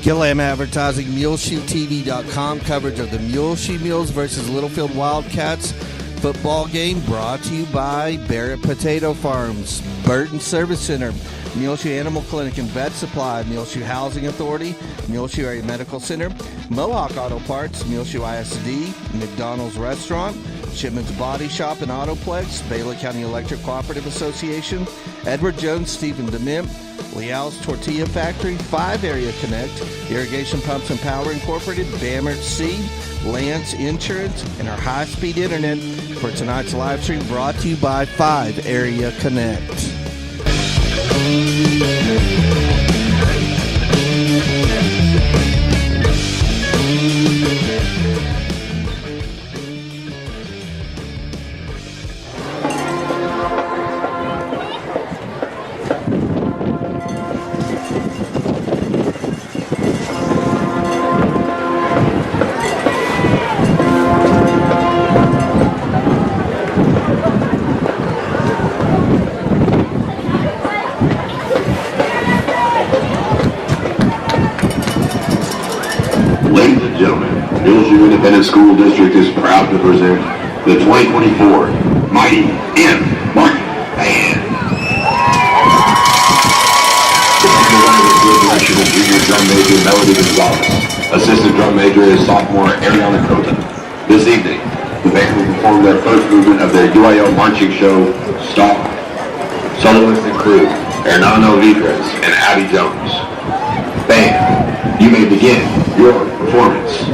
Gillam Advertising, MuleshoeTV.com coverage of the Muleshoe Mules versus Littlefield Wildcats football game brought to you by Barrett Potato Farms, Burton Service Center, Muleshoe Animal Clinic and Vet Supply, Muleshoe Housing Authority, Muleshoe Area Medical Center, Mohawk Auto Parts, Muleshoe ISD, McDonald's Restaurant, Shipman's Body Shop and Autoplex, Bailey County Electric Cooperative Association, Edward Jones, Stephen Dement, Leal's Tortilla Factory, 5 Area Connect, Irrigation Pumps and Power Incorporated, Bamert Seed, Lance Insurance, and our high-speed internet for tonight's live stream brought to you by 5 Area Connect. Ladies and gentlemen, Muleshoe Independent School District is proud to present the 2024 Mighty M. Marching Band. The band is under the direction of junior drum major Melody Gonzalez. Assistant drum major is sophomore Ariana Cota. This evening, the band will perform their first movement of their UIL marching show, Star. Soloists include Hernando Vidres and Abby Jones. Band, you may begin your performance.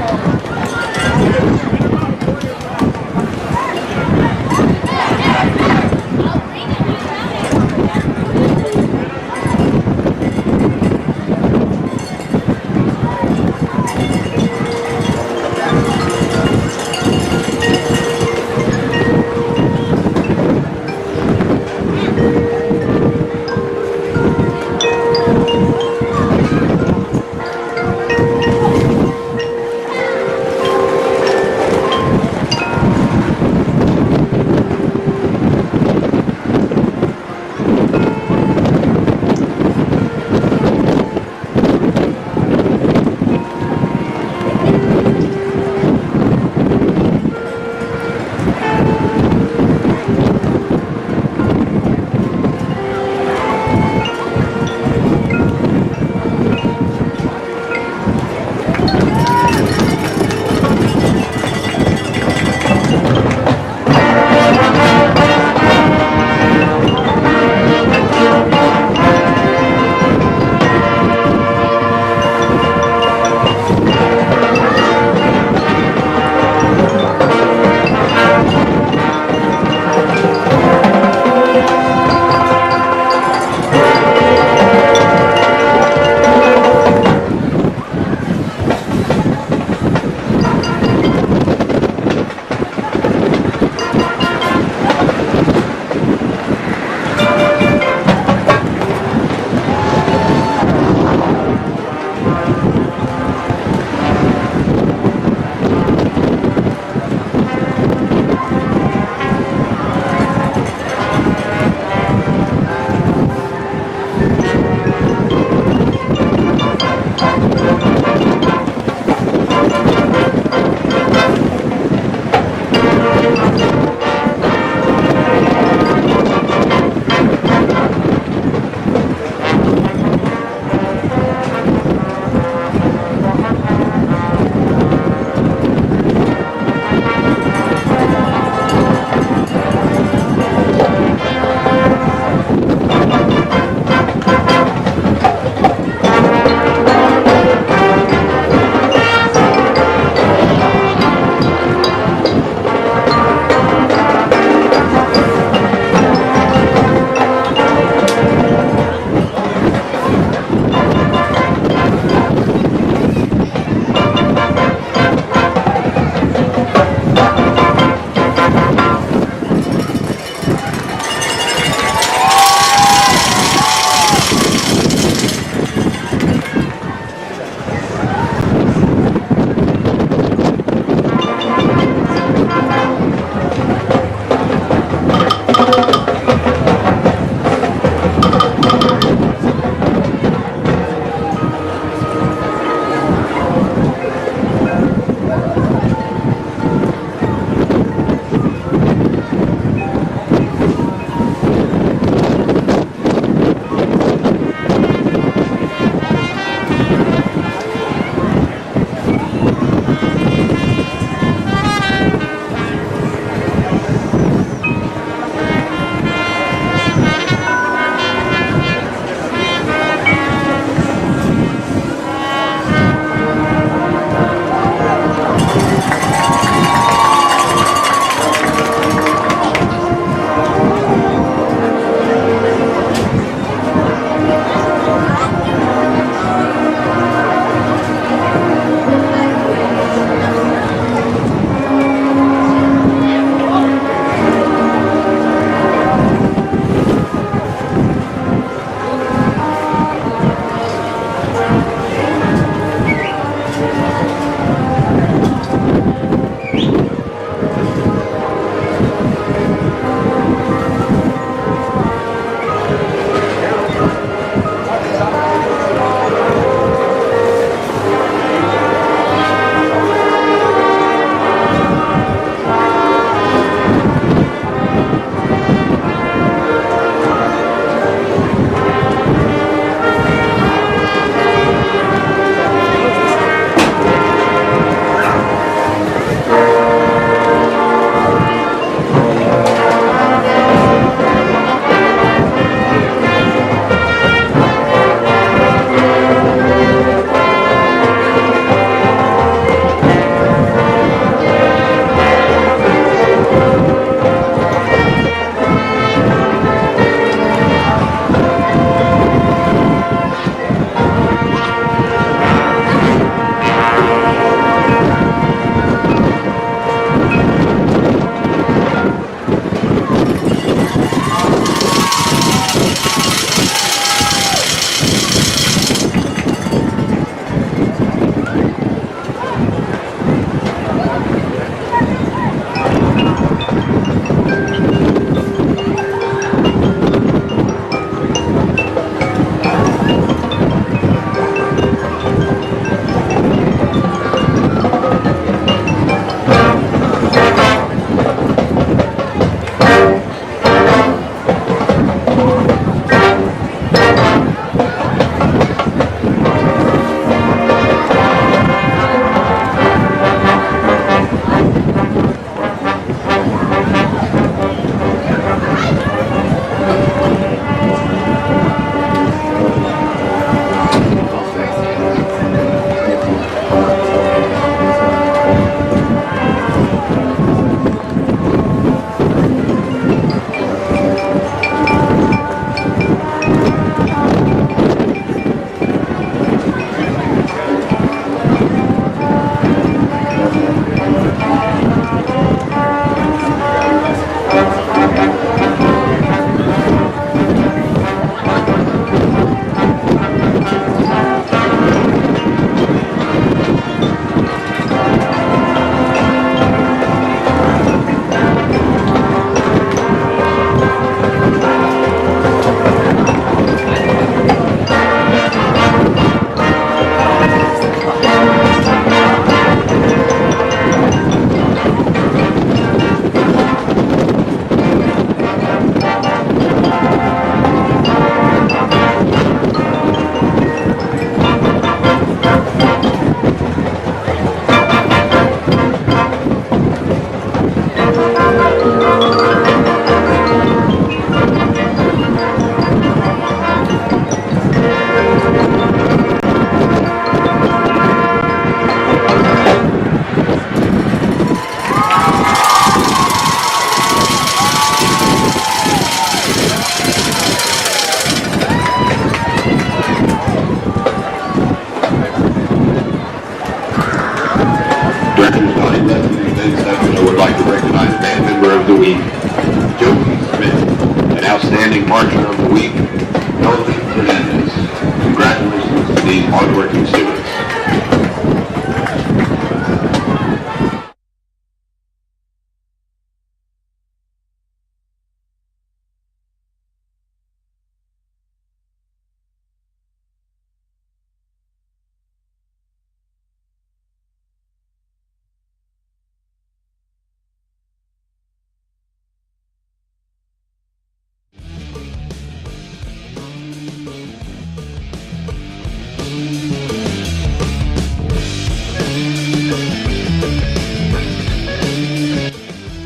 Outstanding Marcher of the Week, Elliott. Congratulations to these hardworking students.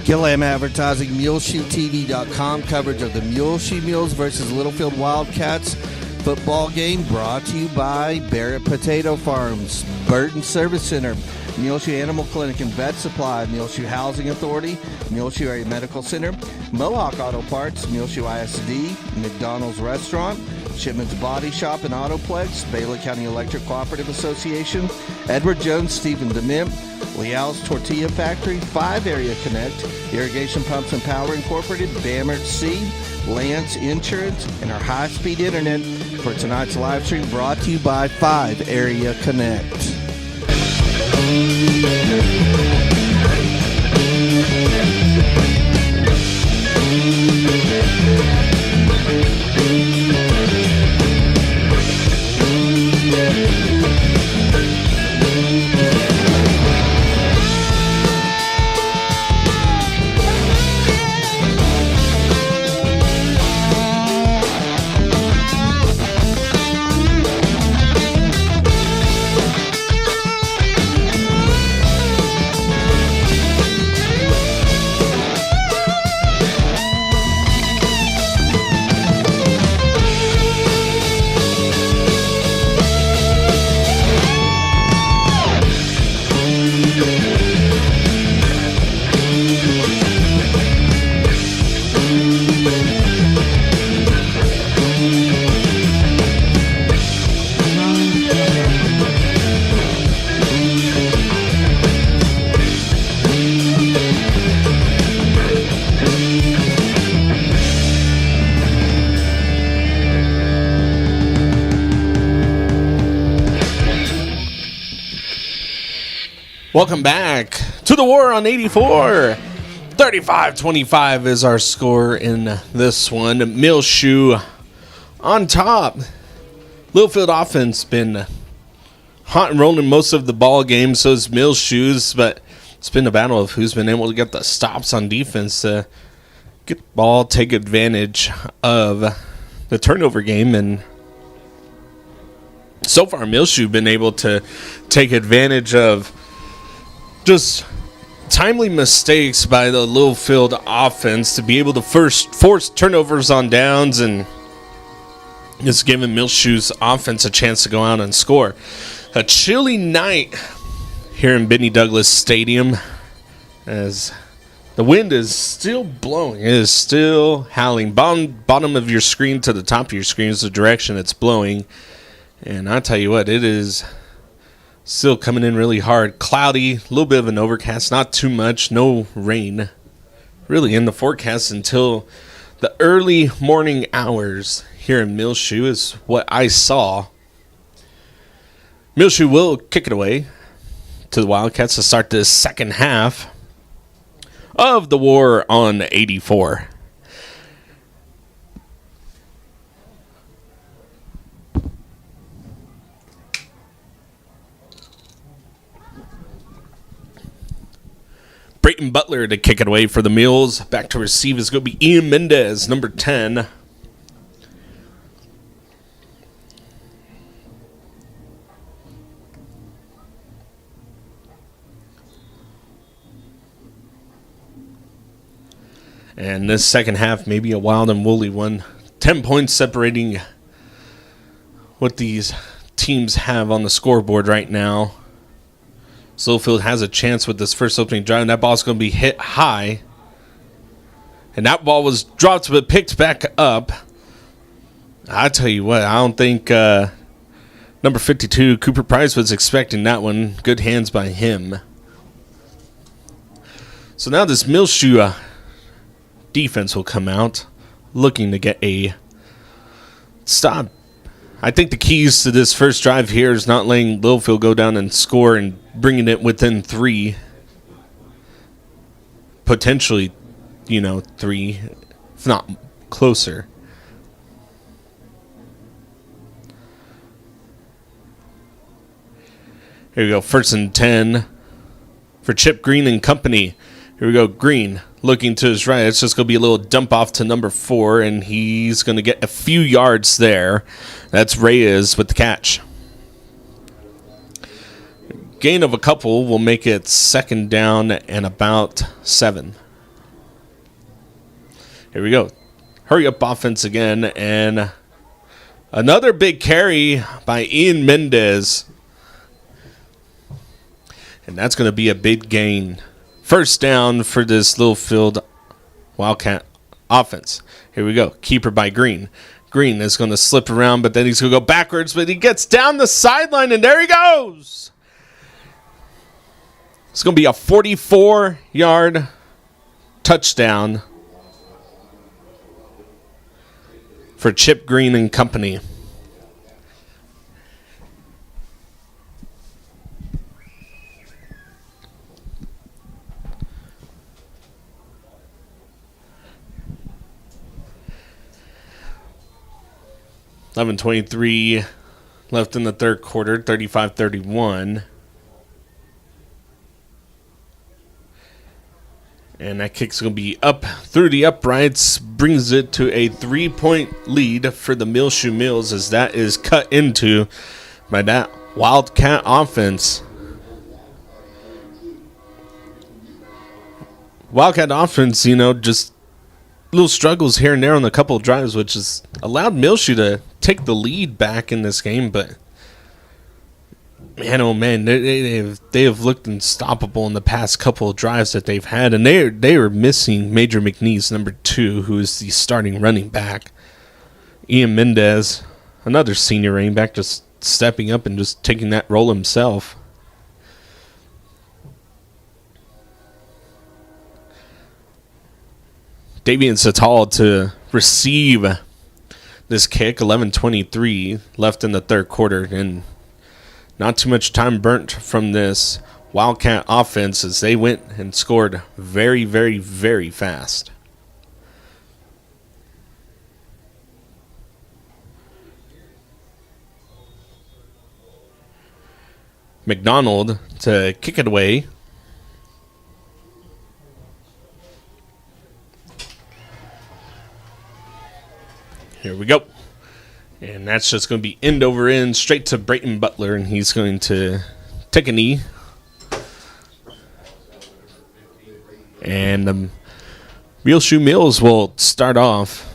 Gillam Advertising, MuleshoeTV.com coverage of the Muleshoe Mules versus Littlefield Wildcats football game brought to you by Barrett Potato Farms, Burton Service Center, Muleshoe Animal Clinic and Vet Supply, Muleshoe Housing Authority, Muleshoe Area Medical Center, Mohawk Auto Parts, Muleshoe ISD, McDonald's Restaurant, Shipman's Body Shop and Autoplex, Baylor County Electric Cooperative Association, Edward Jones, Stephen Dement, Leal's Tortilla Factory, 5 Area Connect, Irrigation Pumps and Power Incorporated, Bamert Seed, Lance Insurance, and our high-speed internet for tonight's live stream brought to you by 5 Area Connect. Welcome back to the War on 84. 35-25 is our score in this one. Muleshoe on top. Littlefield offense been hot and rolling most of the ball game, so is Muleshoe's, but it's been a battle of who's been able to get the stops on defense to get the ball, take advantage of the turnover game, and so far Muleshoe been able to take advantage of just timely mistakes by the Littlefield offense to be able to first force turnovers on downs, and it's given Muleshoe's offense a chance to go out and score. A chilly night here in Benny Douglas Stadium as the wind is still blowing. It is still howling. Bottom of your screen to the top of your screen is the direction it's blowing. And I tell you what, it is still coming in really hard. Cloudy, a little bit of an overcast, not too much, no rain really in the forecast until the early morning hours here in Muleshoe is what I saw. Muleshoe will kick it away to the Wildcats to start the second half of the War on 84. Brayton Butler to kick it away for the Mules. Back to receive is going to be Ian Mendez, number 10. And this second half, maybe a wild and woolly one. 10 points separating what these teams have on the scoreboard right now. So Littlefield has a chance with this first opening drive, and that ball's going to be hit high. And that ball was dropped but picked back up. I tell you what, I don't think number 52, Cooper Price, was expecting that one. Good hands by him. So now this Muleshoe defense will come out looking to get a stop. I think the keys to this first drive here is not letting Littlefield go down and score and bringing it within 3. Potentially, 3, if not closer. Here we go, 1st and 10 for Chip Green and company. Here we go, Green looking to his right. It's just going to be a little dump off to number 4, and he's going to get a few yards there. That's Reyes with the catch. Gain of a couple will make it 2nd down and about 7. Here we go. Hurry up offense again, and another big carry by Ian Mendez. And that's going to be a big gain. 1st down for this Littlefield Wildcat offense. Here we go. Keeper by Green. Green is going to slip around, but then he's going to go backwards, but he gets down the sideline, and there he goes. It's going to be a 44-yard touchdown for Chip Green and company. $11:23 left in the third quarter, 35-31. And that kick's going to be up through the uprights, brings it to a 3-point lead for the Muleshoe Mules as that is cut into by that Wildcat offense. Wildcat offense, just little struggles here and there on a couple of drives, which has allowed Muleshoe to take the lead back in this game, but man, oh man, they have looked unstoppable in the past couple of drives that they've had, and they are missing Major McNeese, number 2, who is the starting running back. Ian Mendez, another senior running back, just stepping up and just taking that role himself. Davian Satal to receive this kick. 11:23 left in the third quarter, and not too much time burnt from this Wildcat offense as they went and scored very, very, very fast. McDonald to kick it away. Here we go. And that's just going to be end over end straight to Brayton Butler, and he's going to take a knee. And the Muleshoe Mules will start off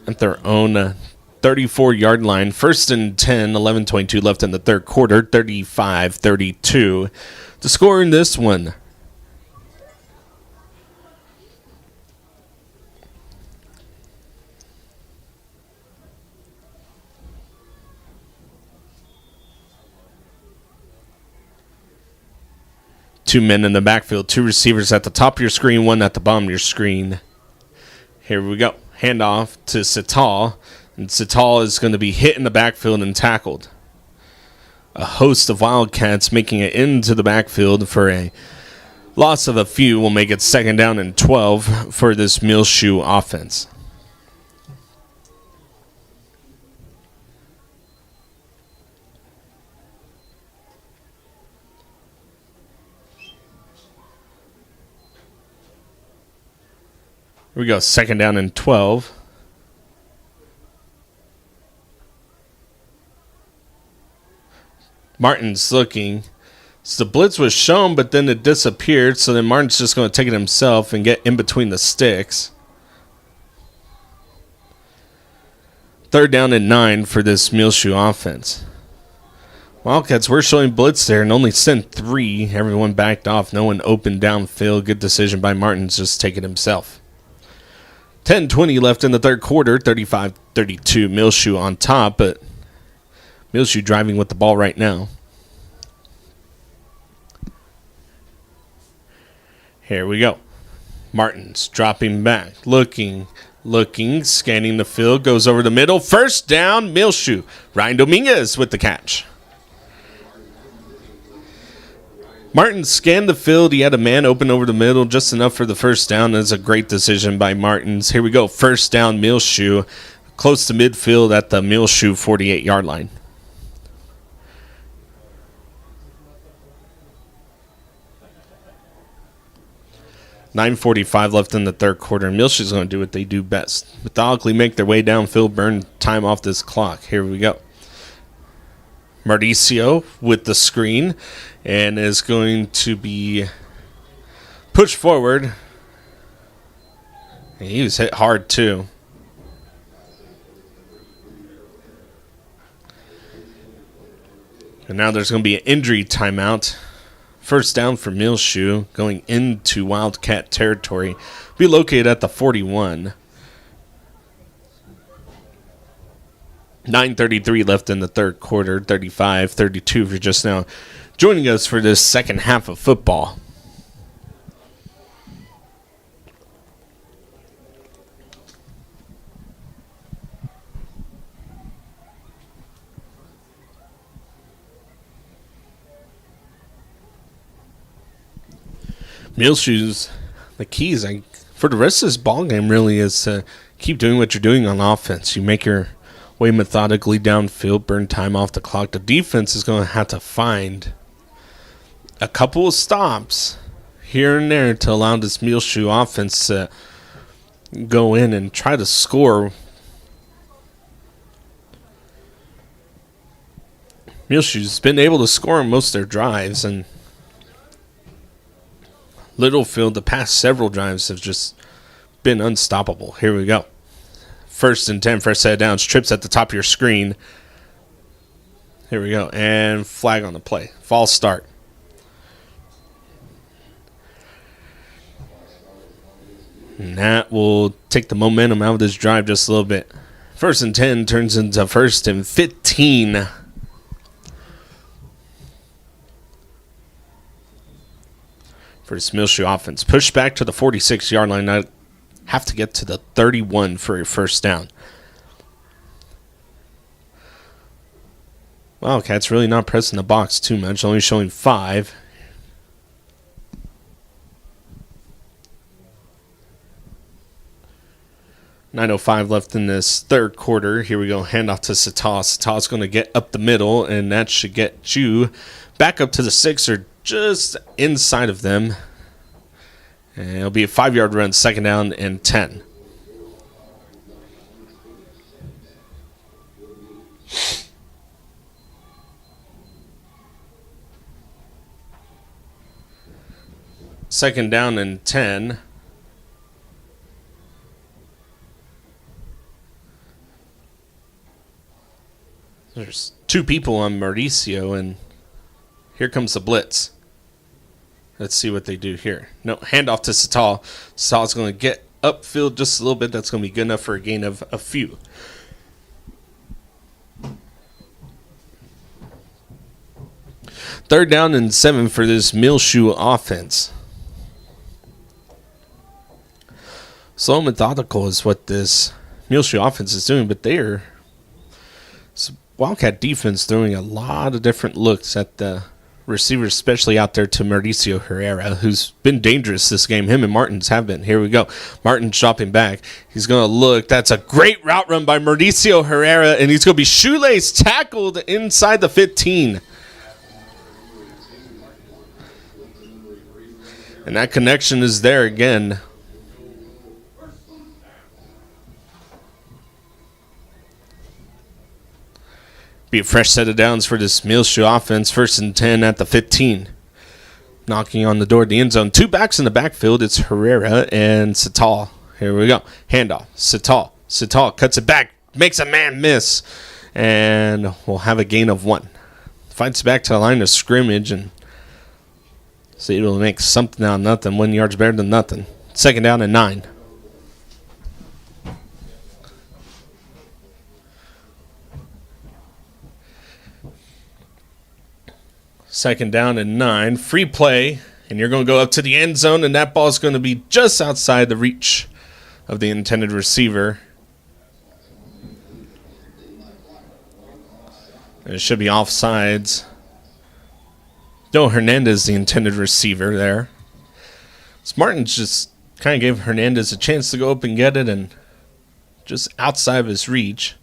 at their own 34-yard line. 1st and 10, 11:22 left in the third quarter, 35-32. To score in this one, two men in the backfield, 2 receivers at the top of your screen, 1 at the bottom of your screen. Here we go. Handoff to Satal. And Satal is going to be hit in the backfield and tackled. A host of Wildcats making it into the backfield for a loss of a few will make it 2nd down and 12 for this Muleshoe offense. Here we go, 2nd down and 12. Martin's looking So the blitz was shown, but then it disappeared. So then Martin's just going to take it himself and get in between the sticks. 3rd down and 9 for this Muleshoe offense. Wildcats were showing blitz there and only sent 3. Everyone backed off. No one opened downfield. Good decision by Martin. Just take it himself. 10:20 left in the third quarter. 35-32. Muleshoe on top, but Muleshoe driving with the ball right now. Here we go. Martin's dropping back. Looking, scanning the field. Goes over the middle. First down, Muleshoe. Ryan Dominguez with the catch. Martin scanned the field. He had a man open over the middle, just enough for the first down. That's a great decision by Martins. Here we go. First down, Muleshoe. Close to midfield at the Muleshoe 48-yard line. $9:45 left in the third quarter. Muleshoe's going to do what they do best. Methodically make their way downfield, burn time off this clock. Here we go. Mauricio with the screen and is going to be pushed forward. And he was hit hard too. And now there's going to be an injury timeout. First down for Muleshoe going into Wildcat territory. Be located at the 41. 9:33 left in the third quarter. 35-32 for just now joining us for this second half of football. Muleshoe's the keys for the rest of this ball game really is to keep doing what you're doing on offense. You make your way methodically downfield, burn time off the clock. The defense is going to have to find a couple of stops here and there to allow this Muleshoe offense to go in and try to score. Muleshoe's been able to score on most of their drives, and Littlefield, the past several drives have just been unstoppable. Here we go. 1st and 10, first set of downs. Trips at the top of your screen. Here we go. And flag on the play. False start. And that will take the momentum out of this drive just a little bit. 1st and 10 turns into 1st and 15. For this Muleshoe offense. Push back to the 46-yard line. Now have to get to the 31 for your first down. Wildcats really not pressing the box too much, only showing 5. $9:05 left in this third quarter. Here we go. Handoff to Sata. Sata's going to get up the middle, and that should get you back up to the 6 or just inside of them. And it'll be a 5-yard run, 2nd down and 10. Second down and 10. There's 2 people on Mauricio, and here comes the blitz. Let's see what they do here. No, handoff to Satal. Satal's going to get upfield just a little bit. That's going to be good enough for a gain of a few. Third down and 7 for this Muleshoe offense. Slow and methodical is what this Muleshoe offense is doing, but they're Wildcat defense throwing a lot of different looks at the receivers, especially out there to Mauricio Herrera, who's been dangerous this game. Him and Martins have been. Here we go. Martin's dropping back. He's going to look. That's a great route run by Mauricio Herrera, and he's going to be shoelace tackled inside the 15. And that connection is there again. Be a fresh set of downs for this Muleshoe offense. 1st and 10 at the 15. Knocking on the door of the end zone. 2 backs in the backfield. It's Herrera and Sital. Here we go. Handoff. Sital. Sital cuts it back. Makes a man miss. And we'll have a gain of 1. Fights back to the line of scrimmage and see it'll make something out of nothing. 1 yard's better than nothing. 2nd down and 9. Second down and 9. Free play. And you're going to go up to the end zone. And that ball is going to be just outside the reach of the intended receiver. And it should be offsides. No, Hernandez, the intended receiver there. Martins just kind of gave Hernandez a chance to go up and get it. And just outside of his reach.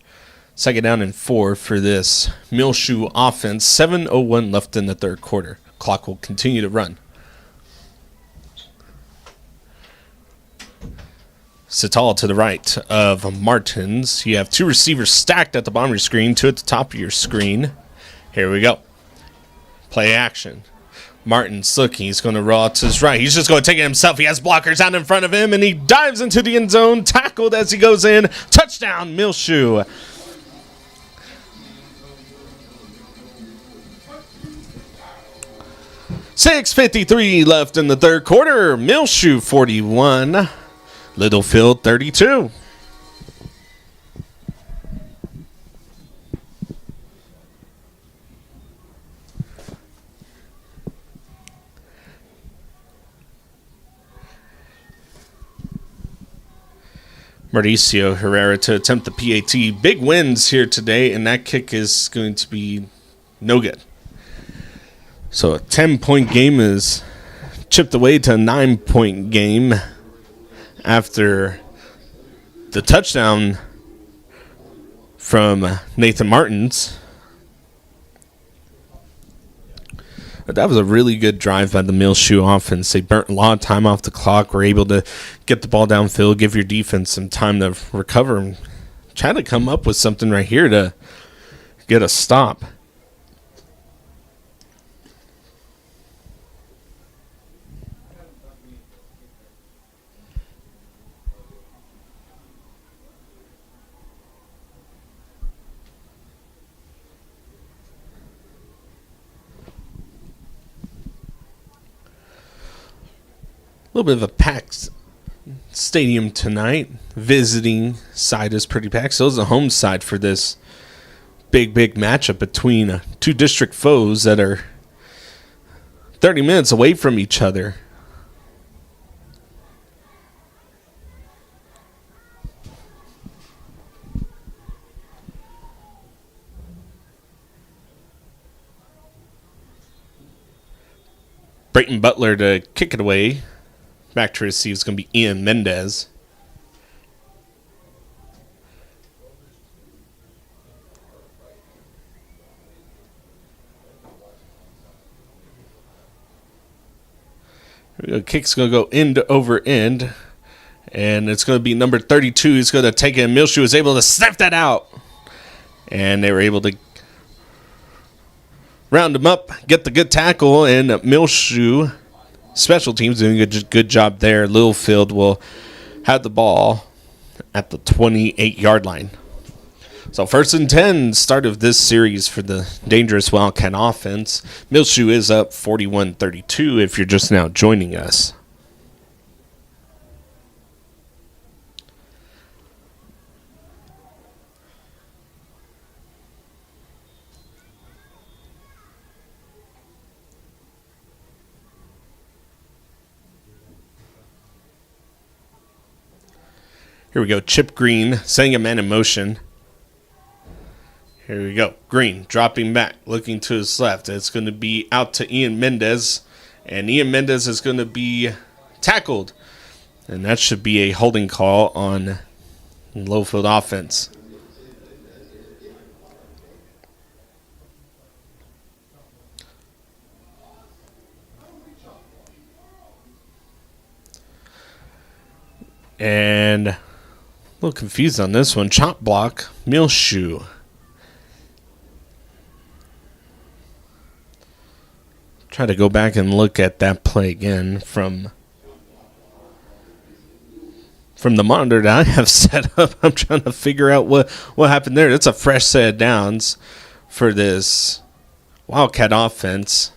2nd down and 4 for this Muleshoe offense. 7:01 left in the 3rd quarter. Clock will continue to run. Sital to the right of Martins. You have 2 receivers stacked at the bottom of your screen, 2 at the top of your screen. Here we go. Play action. Martins looking. He's going to roll out to his right. He's just going to take it himself. He has blockers out in front of him, and he dives into the end zone. Tackled as he goes in. Touchdown, Muleshoe. .6:53 left in the 3rd quarter. Muleshoe 41, Littlefield 32. Mauricio Herrera to attempt the PAT. Big wins here today, and that kick is going to be no good. So a 10-point game is chipped away to a 9-point game after the touchdown from Nathan Martins. But that was a really good drive by the Muleshoe offense. They burnt a lot of time off the clock, were able to get the ball downfield, give your defense some time to recover, and try to come up with something right here to get a stop. A little bit of a packed stadium tonight. Visiting side is pretty packed. So is the home side for this big matchup between 2 district foes that are 30 minutes away from each other. Brayton Butler to kick it away. Back to receive is going to be Ian Mendez. Kick's going to go end over end. And it's going to be number 32. He's going to take it. And Muleshoe is able to sniff that out. And they were able to round him up, get the good tackle, and Muleshoe special teams doing a good job there. Littlefield will have the ball at the 28-yard line. So 1st and 10, start of this series for the dangerous Wildcat offense. Muleshoe is up 41-32 if you're just now joining us. Here we go. Chip Green setting a man in motion. Here we go. Green dropping back, looking to his left. It's going to be out to Ian Mendez. And Ian Mendez is going to be tackled. And that should be a holding call on Littlefield offense. And a little confused on this one. Chop block, Muleshoe. Try to go back and look at that play again from the monitor that I have set up. I'm trying to figure out what happened there. That's a fresh set of downs for this Wildcat offense.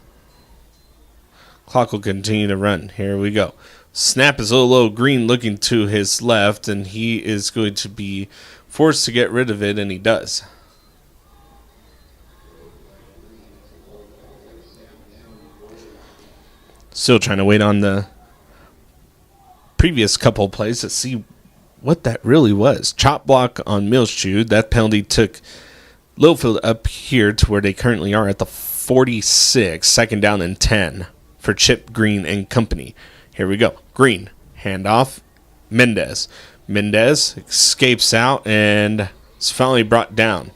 Clock will continue to run. Here we go. Snap is a little green looking to his left, and he is going to be forced to get rid of it, and he does. Still trying to wait on the previous couple plays to see what that really was. Chop block on Muleshoe. That penalty took Littlefield up here to where they currently are at the 46, second down and 10 for Chip, Green, and company. Here we go. Green, handoff, Mendez. Mendez escapes out and is finally brought down.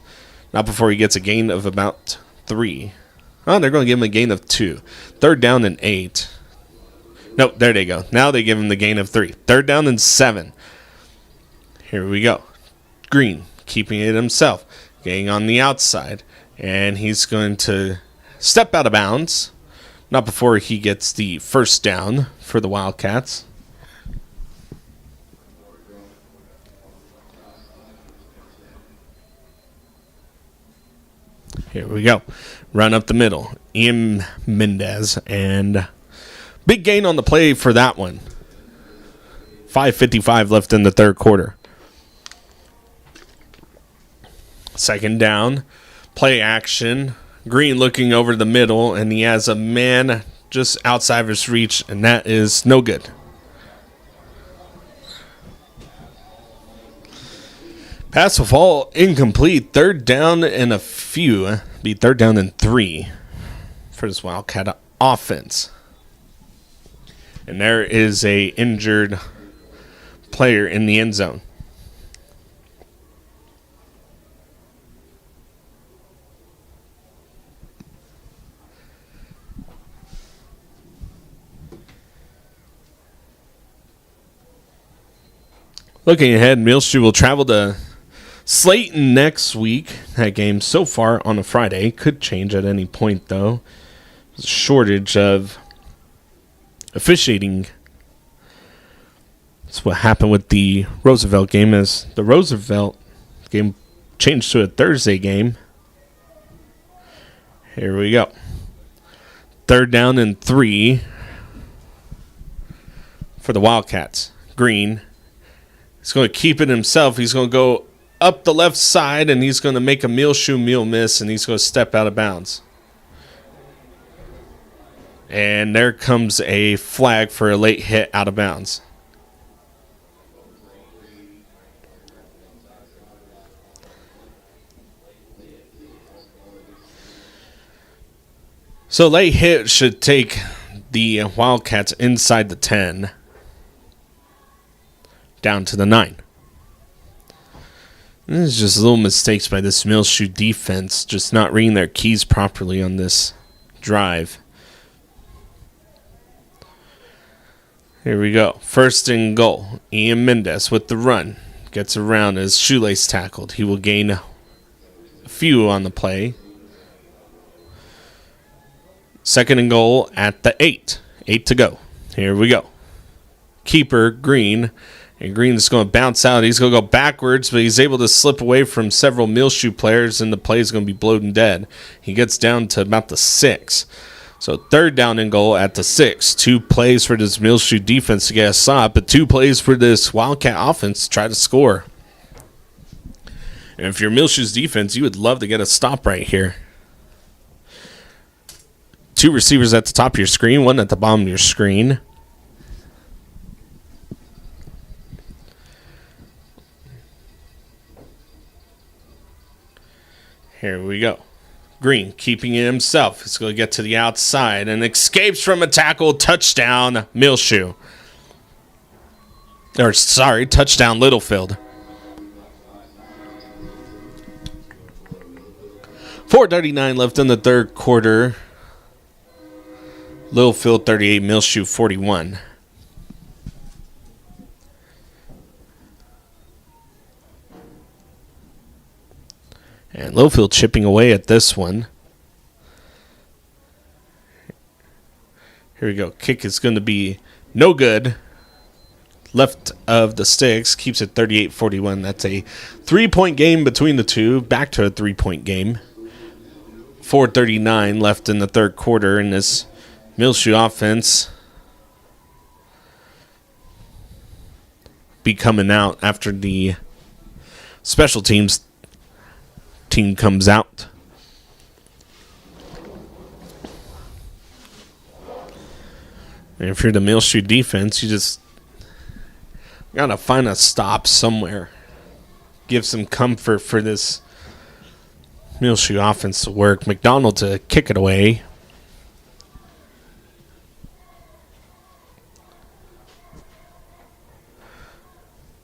Not before he gets a gain of about 3. Oh, they're going to give him a gain of 2. Third down and 8. No, there they go. Now they give him the gain of 3. Third down and 7. Here we go. Green keeping it himself. Getting on the outside. And he's going to step out of bounds. Not before he gets the first down for the Wildcats. Here we go. Run up the middle. Ian Mendez. And big gain on the play for that one. 5:55 left in the third quarter. Second down. Play action. Green looking over the middle, and he has a man just outside of his reach, and that is no good. Pass will fall incomplete. Third down and a few. Be third down and 3 for this Wildcat offense. And there is a injured player in the end zone. Looking ahead, Muleshoe will travel to Slayton next week. That game so far on a Friday could change at any point, though. There's a shortage of officiating. That's what happened with the Roosevelt game, as the Roosevelt game changed to a Thursday game. Here we go. Third down and 3 for the Wildcats. Green. He's going to keep it himself. He's going to go up the left side, and he's going to make a Muleshoe Mule miss, and he's going to step out of bounds. And there comes a flag for a late hit out of bounds. So late hit should take the Wildcats inside the 10. Down to the 9. This is just little mistakes by this Muleshoe defense, just not reading their keys properly on this drive. Here we go. First and goal. Ian Mendez with the run. Gets around as shoelace tackled. He will gain a few on the play. Second and goal at the 8. 8 to go. Here we go. Keeper, Green. And Green is going to bounce out. He's going to go backwards, but he's able to slip away from several Muleshoe players, and the play is going to be blowed and dead. He gets down to about the 6. So third down and goal at the 6. 2 plays for this Muleshoe defense to get a stop, but 2 plays for this Wildcat offense to try to score. And if you're Muleshoe's defense, you would love to get a stop right here. 2 receivers at the top of your screen, 1 at the bottom of your screen. Here we go. Green keeping it himself. He's going to get to the outside and escapes from a tackle. Touchdown, Muleshoe. Touchdown, Littlefield. 4:39 left in the third quarter. Littlefield 38, Muleshoe 41. And Littlefield chipping away at this one. Here we go. Kick is going to be no good. Left of the sticks. Keeps it 38-41. That's a 3-point game between the two. Back to a 3-point game. 4:39 left in the third quarter in this Muleshoe offense. Be coming out after the special teams team comes out. And if you're the Muleshoe defense, you just gotta find a stop somewhere. Give some comfort for this Muleshoe offense to work. McDonald to kick it away.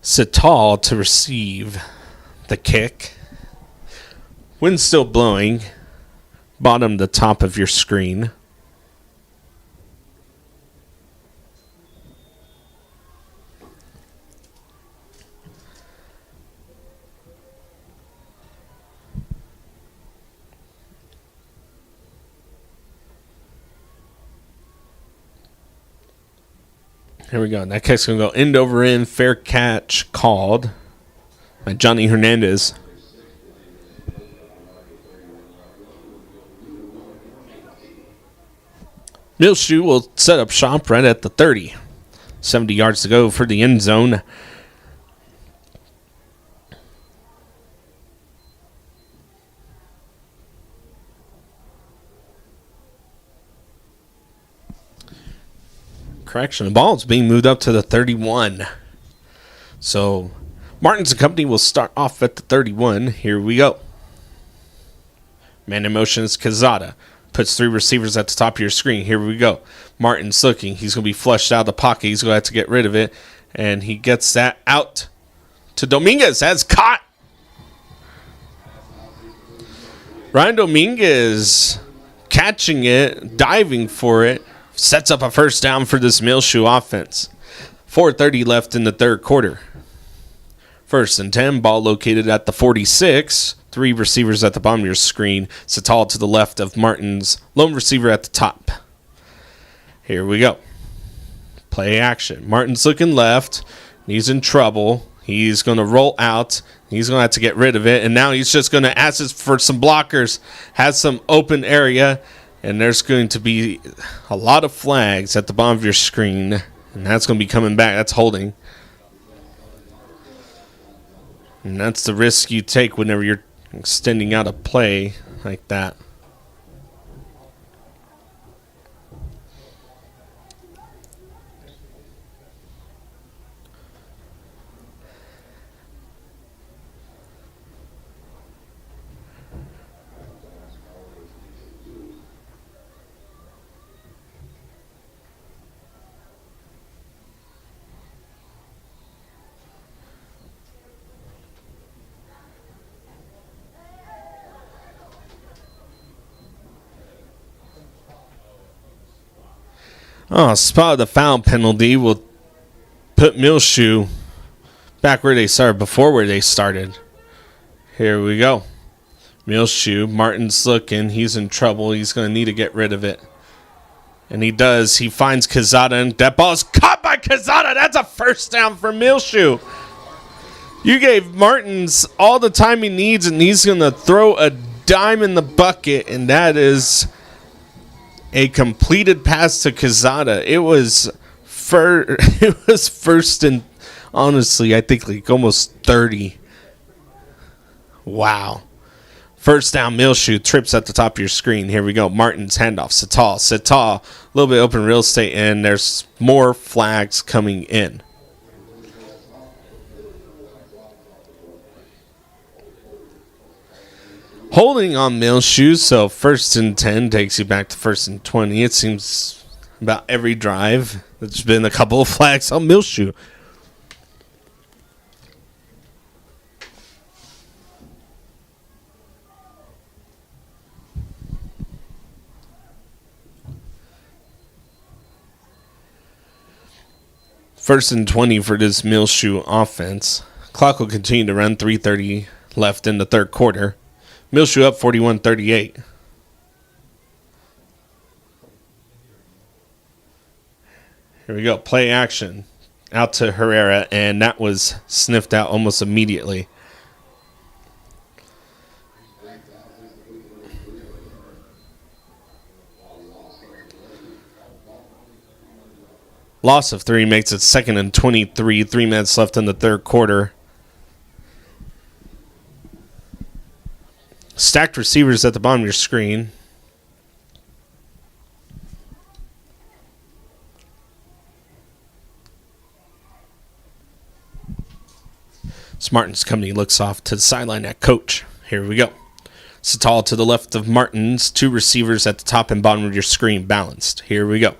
Sital to receive the kick. Wind still blowing. Bottom to top of your screen. Here we go. That kick's going to go end over end. Fair catch called by Johnny Hernandez. Muleshoe will set up shop right at the 30. 70 yards to go for the end zone. Correction, the ball is being moved up to the 31. So Martins and company will start off at the 31. Here we go. Man in motion is Quezada. Puts 3 receivers at the top of your screen. Here we go. Martin's looking. He's going to be flushed out of the pocket. He's going to have to get rid of it. And he gets that out to Dominguez. That's caught. Ryan Dominguez catching it, diving for it. Sets up a first down for this Muleshoe offense. 4:30 left in the third quarter. 1st and 10, ball located at the 46. 3 receivers at the bottom of your screen. Sital to the left of Martin's lone receiver at the top. Here we go. Play action. Martin's looking left. He's in trouble. He's going to roll out. He's going to have to get rid of it. And now he's just going to ask for some blockers. Has some open area. And there's going to be a lot of flags at the bottom of your screen. And that's going to be coming back. That's holding. And that's the risk you take whenever you're extending out a play like that. Spot of the foul penalty will put Muleshoe back where they started, before where they started. Here we go. Muleshoe, Martin's looking. He's in trouble. He's going to need to get rid of it. And he does. He finds Quezada, and that ball is caught by Quezada. That's a first down for Muleshoe. You gave Martins all the time he needs, and he's going to throw a dime in the bucket, and that is a completed pass to Quezada. It was first and, honestly, I think like almost 30. Wow. First down, Muleshoe, trips at the top of your screen. Here we go. Martin's handoff. Sital, a little bit open real estate, and there's more flags coming in. Holding on Muleshoe, so 1st and 10 takes you back to 1st and 20. It seems about every drive there's been a couple of flags on Muleshoe. First and 20 for this Muleshoe offense. Clock will continue to run. 3:30 left in the third quarter. Muleshoe up 41-38. Here we go. Play action. Out to Herrera, and that was sniffed out almost immediately. Loss of 3 makes it 2nd and 23. 3 minutes left in the third quarter. Stacked receivers at the bottom of your screen. Martin's company looks off to the sideline at coach. Here we go. Sital to the left of Martins. 2 receivers at the top and bottom of your screen balanced. Here we go.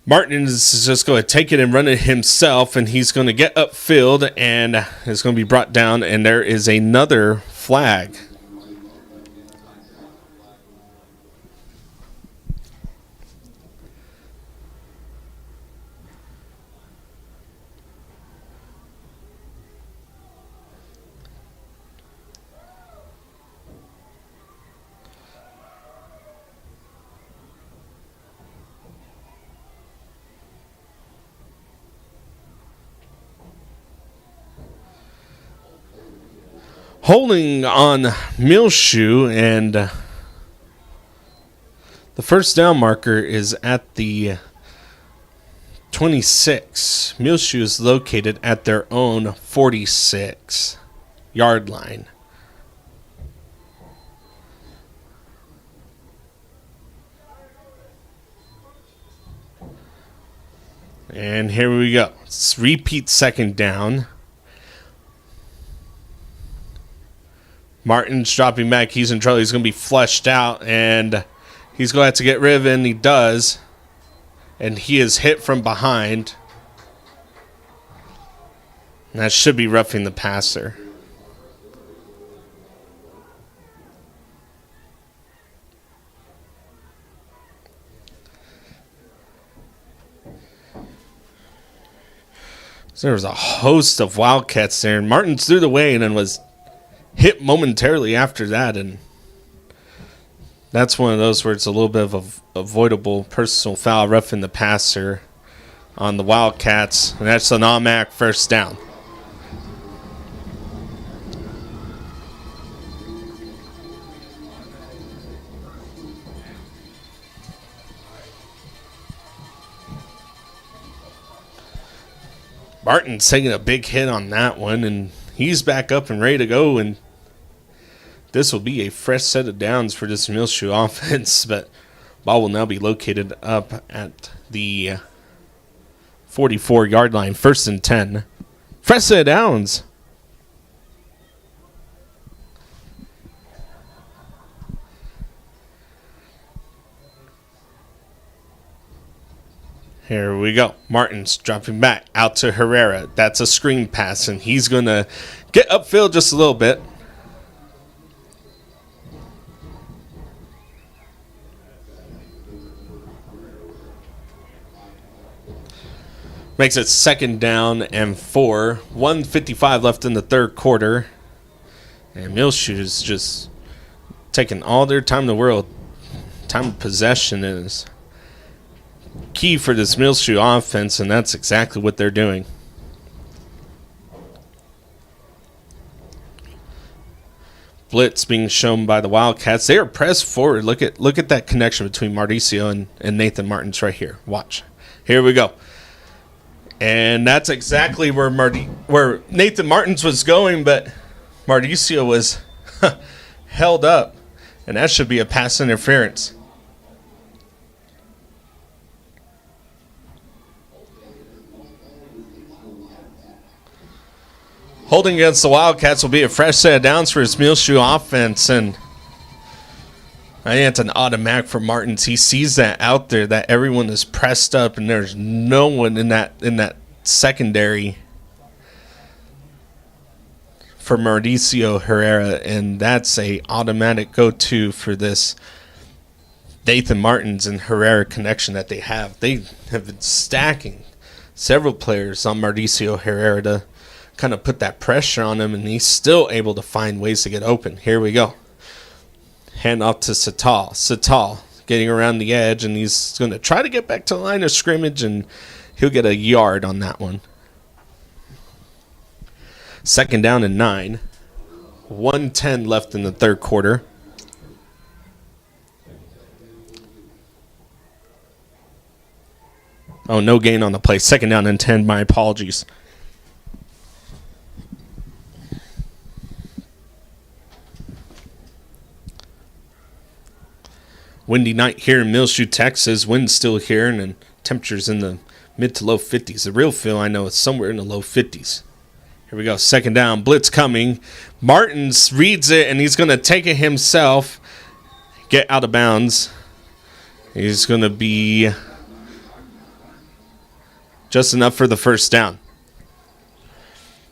Martins is just going to take it and run it himself, and he's going to get upfield, and it's going to be brought down, and there is another flag. Holding on Muleshoe, and the first down marker is at the 26. Muleshoe is located at their own 46-yard line. And here we go. Let's repeat second down. Martin's dropping back. He's in trouble. He's going to be flushed out, and he's going to have to get rid of it, and he does. And he is hit from behind. And that should be roughing the passer. So there was a host of Wildcats there, and Martin's threw the way and then was hit momentarily after that, and that's one of those where it's a little bit of a avoidable personal foul, roughing the passer on the Wildcats, and that's an automatic first down. Barton's taking a big hit on that one, and he's back up and ready to go, and this will be a fresh set of downs for this Muleshoe offense, but ball will now be located up at the 44-yard line, 1st and 10. Fresh set of downs. Here we go. Martin's dropping back out to Herrera. That's a screen pass, and he's going to get upfield just a little bit. Makes it 2nd down and 4. 1:55 left in the third quarter. And Muleshoe is just taking all their time in the world. Time of possession is key for this Muleshoe offense, and that's exactly what they're doing. Blitz being shown by the Wildcats. They are pressed forward. Look at that connection between Mauricio and Nathan Martins right here. Watch. Here we go. And that's exactly where Nathan Martins was going, but Mauricio was held up, and that should be a pass interference. Holding against the Wildcats will be a fresh set of downs for his Muleshoe offense, and I think it's an automatic for Martins. He sees that out there, that everyone is pressed up, and there's no one in that secondary for Mauricio Herrera, and that's a automatic go-to for this Nathan Martins and Herrera connection that they have. They have been stacking several players on Mauricio Herrera to kind of put that pressure on him, and he's still able to find ways to get open. Here we go. Hand off to Sital. Sital getting around the edge, and he's going to try to get back to the line of scrimmage, and he'll get a yard on that one. 2nd down and 9. 1:10 left in the third quarter. Oh, no gain on the play. 2nd down and 10. My apologies. Windy night here in Muleshoe, Texas. Wind's still here, and temperatures in the mid to low 50s. The real feel, I know, it's somewhere in the low 50s. Here we go. 2nd down. Blitz coming. Martins reads it, and he's going to take it himself. Get out of bounds. He's going to be just enough for the 1st down.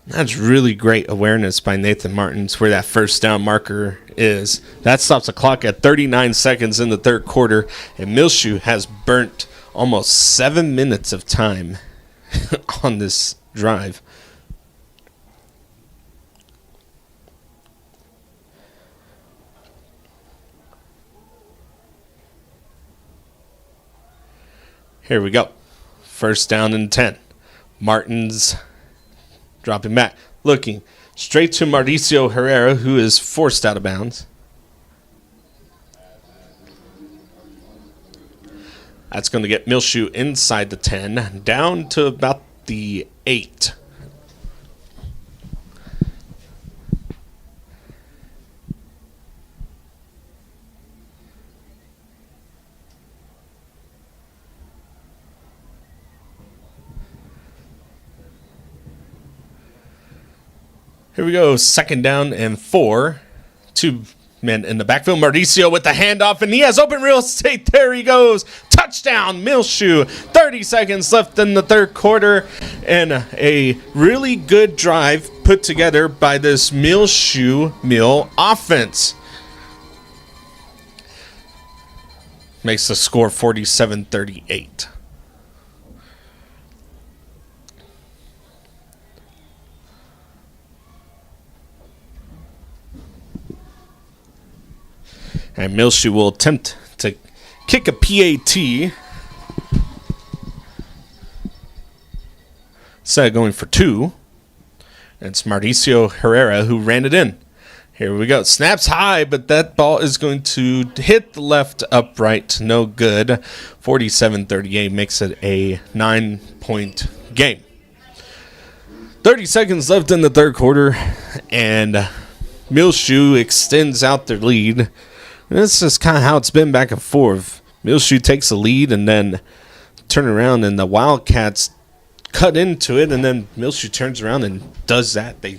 That's really great awareness by Nathan Martins where that 1st down marker is. That stops the clock at 39 seconds in the third quarter, and Muleshoe has burnt almost 7 minutes of time on this drive. Here we go. 1st down and 10. Martins dropping back. Looking straight to Mauricio Herrera, who is forced out of bounds. That's going to get Muleshoe inside the 10, down to about the 8. Here we go, 2nd down and 4. 2 men in the backfield. Mauricio with the handoff, and he has open real estate. There he goes. Touchdown, Muleshoe. 30 seconds left in the third quarter, and a really good drive put together by this Muleshoe Mule offense. Makes the score 47-38. And Muleshoe will attempt to kick a PAT. Instead of going for 2. It's Mauricio Herrera who ran it in. Here we go. Snaps high, but that ball is going to hit the left upright. No good. 47-38 makes it a 9-point game. 30 seconds left in the third quarter, and Muleshoe extends out their lead. This is kind of how it's been back and forth. Muleshoe takes the lead and then turn around, and the Wildcats cut into it, and then Muleshoe turns around and does that. They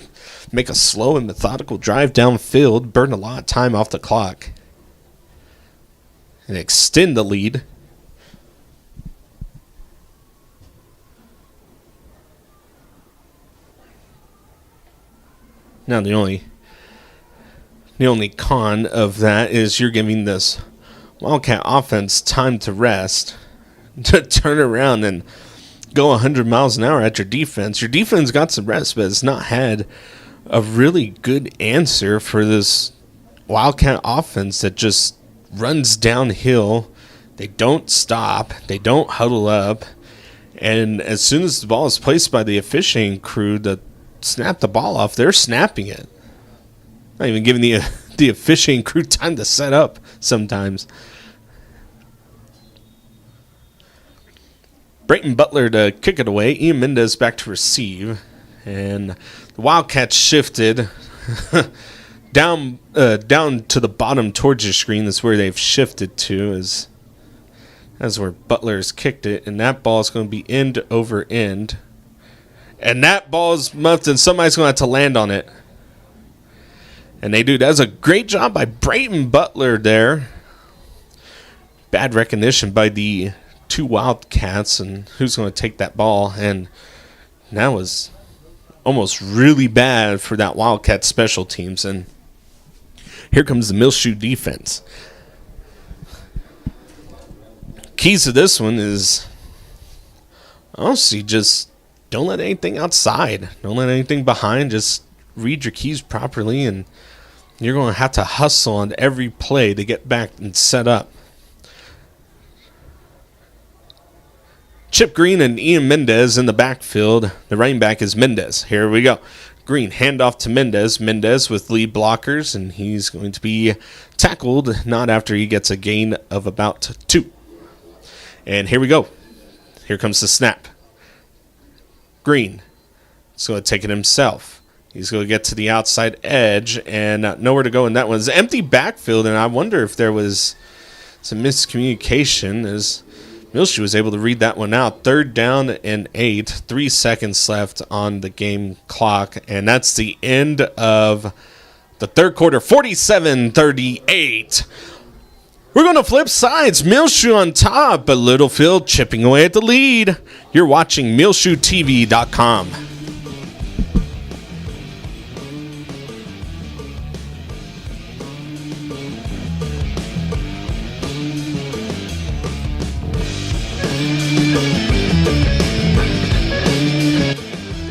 make a slow and methodical drive downfield, burn a lot of time off the clock, and extend the lead. Now the only con of that is you're giving this Wildcat offense time to rest, to turn around and go 100 miles an hour at your defense. Your defense got some rest, but it's not had a really good answer for this Wildcat offense that just runs downhill. They don't stop. They don't huddle up. And as soon as the ball is placed by the officiating crew to snap the ball off, they're snapping it. Not even giving the officiating crew time to set up sometimes. Brayton Butler to kick it away. Ian Mendez back to receive. And the Wildcats shifted down to the bottom towards your screen. That's where they've shifted to. That's where Butler's kicked it. And that ball is going to be end over end. And that ball is muffed, and somebody's going to have to land on it. And they do. That's a great job by Brayton Butler there. Bad recognition by the 2 Wildcats, and who's going to take that ball. And that was almost really bad for that Wildcat special teams. And here comes the Muleshoe defense. Keys to this one is, honestly, just don't let anything outside. Don't let anything behind. Just read your keys properly, and you're going to have to hustle on every play to get back and set up. Chip Green and Ian Mendez in the backfield. The running back is Mendez. Here we go. Green, handoff to Mendez. Mendez with lead blockers, and he's going to be tackled, not after he gets a gain of about 2. And here we go. Here comes the snap. Green is going to take it himself. He's going to get to the outside edge, and nowhere to go in that one. It's an empty backfield, and I wonder if there was some miscommunication as Muleshoe was able to read that one out. 3rd down and 8. 3 seconds left on the game clock. And that's the end of the third quarter. 47-38. We're going to flip sides. Muleshoe on top, but Littlefield chipping away at the lead. You're watching MuleshoeTV.com.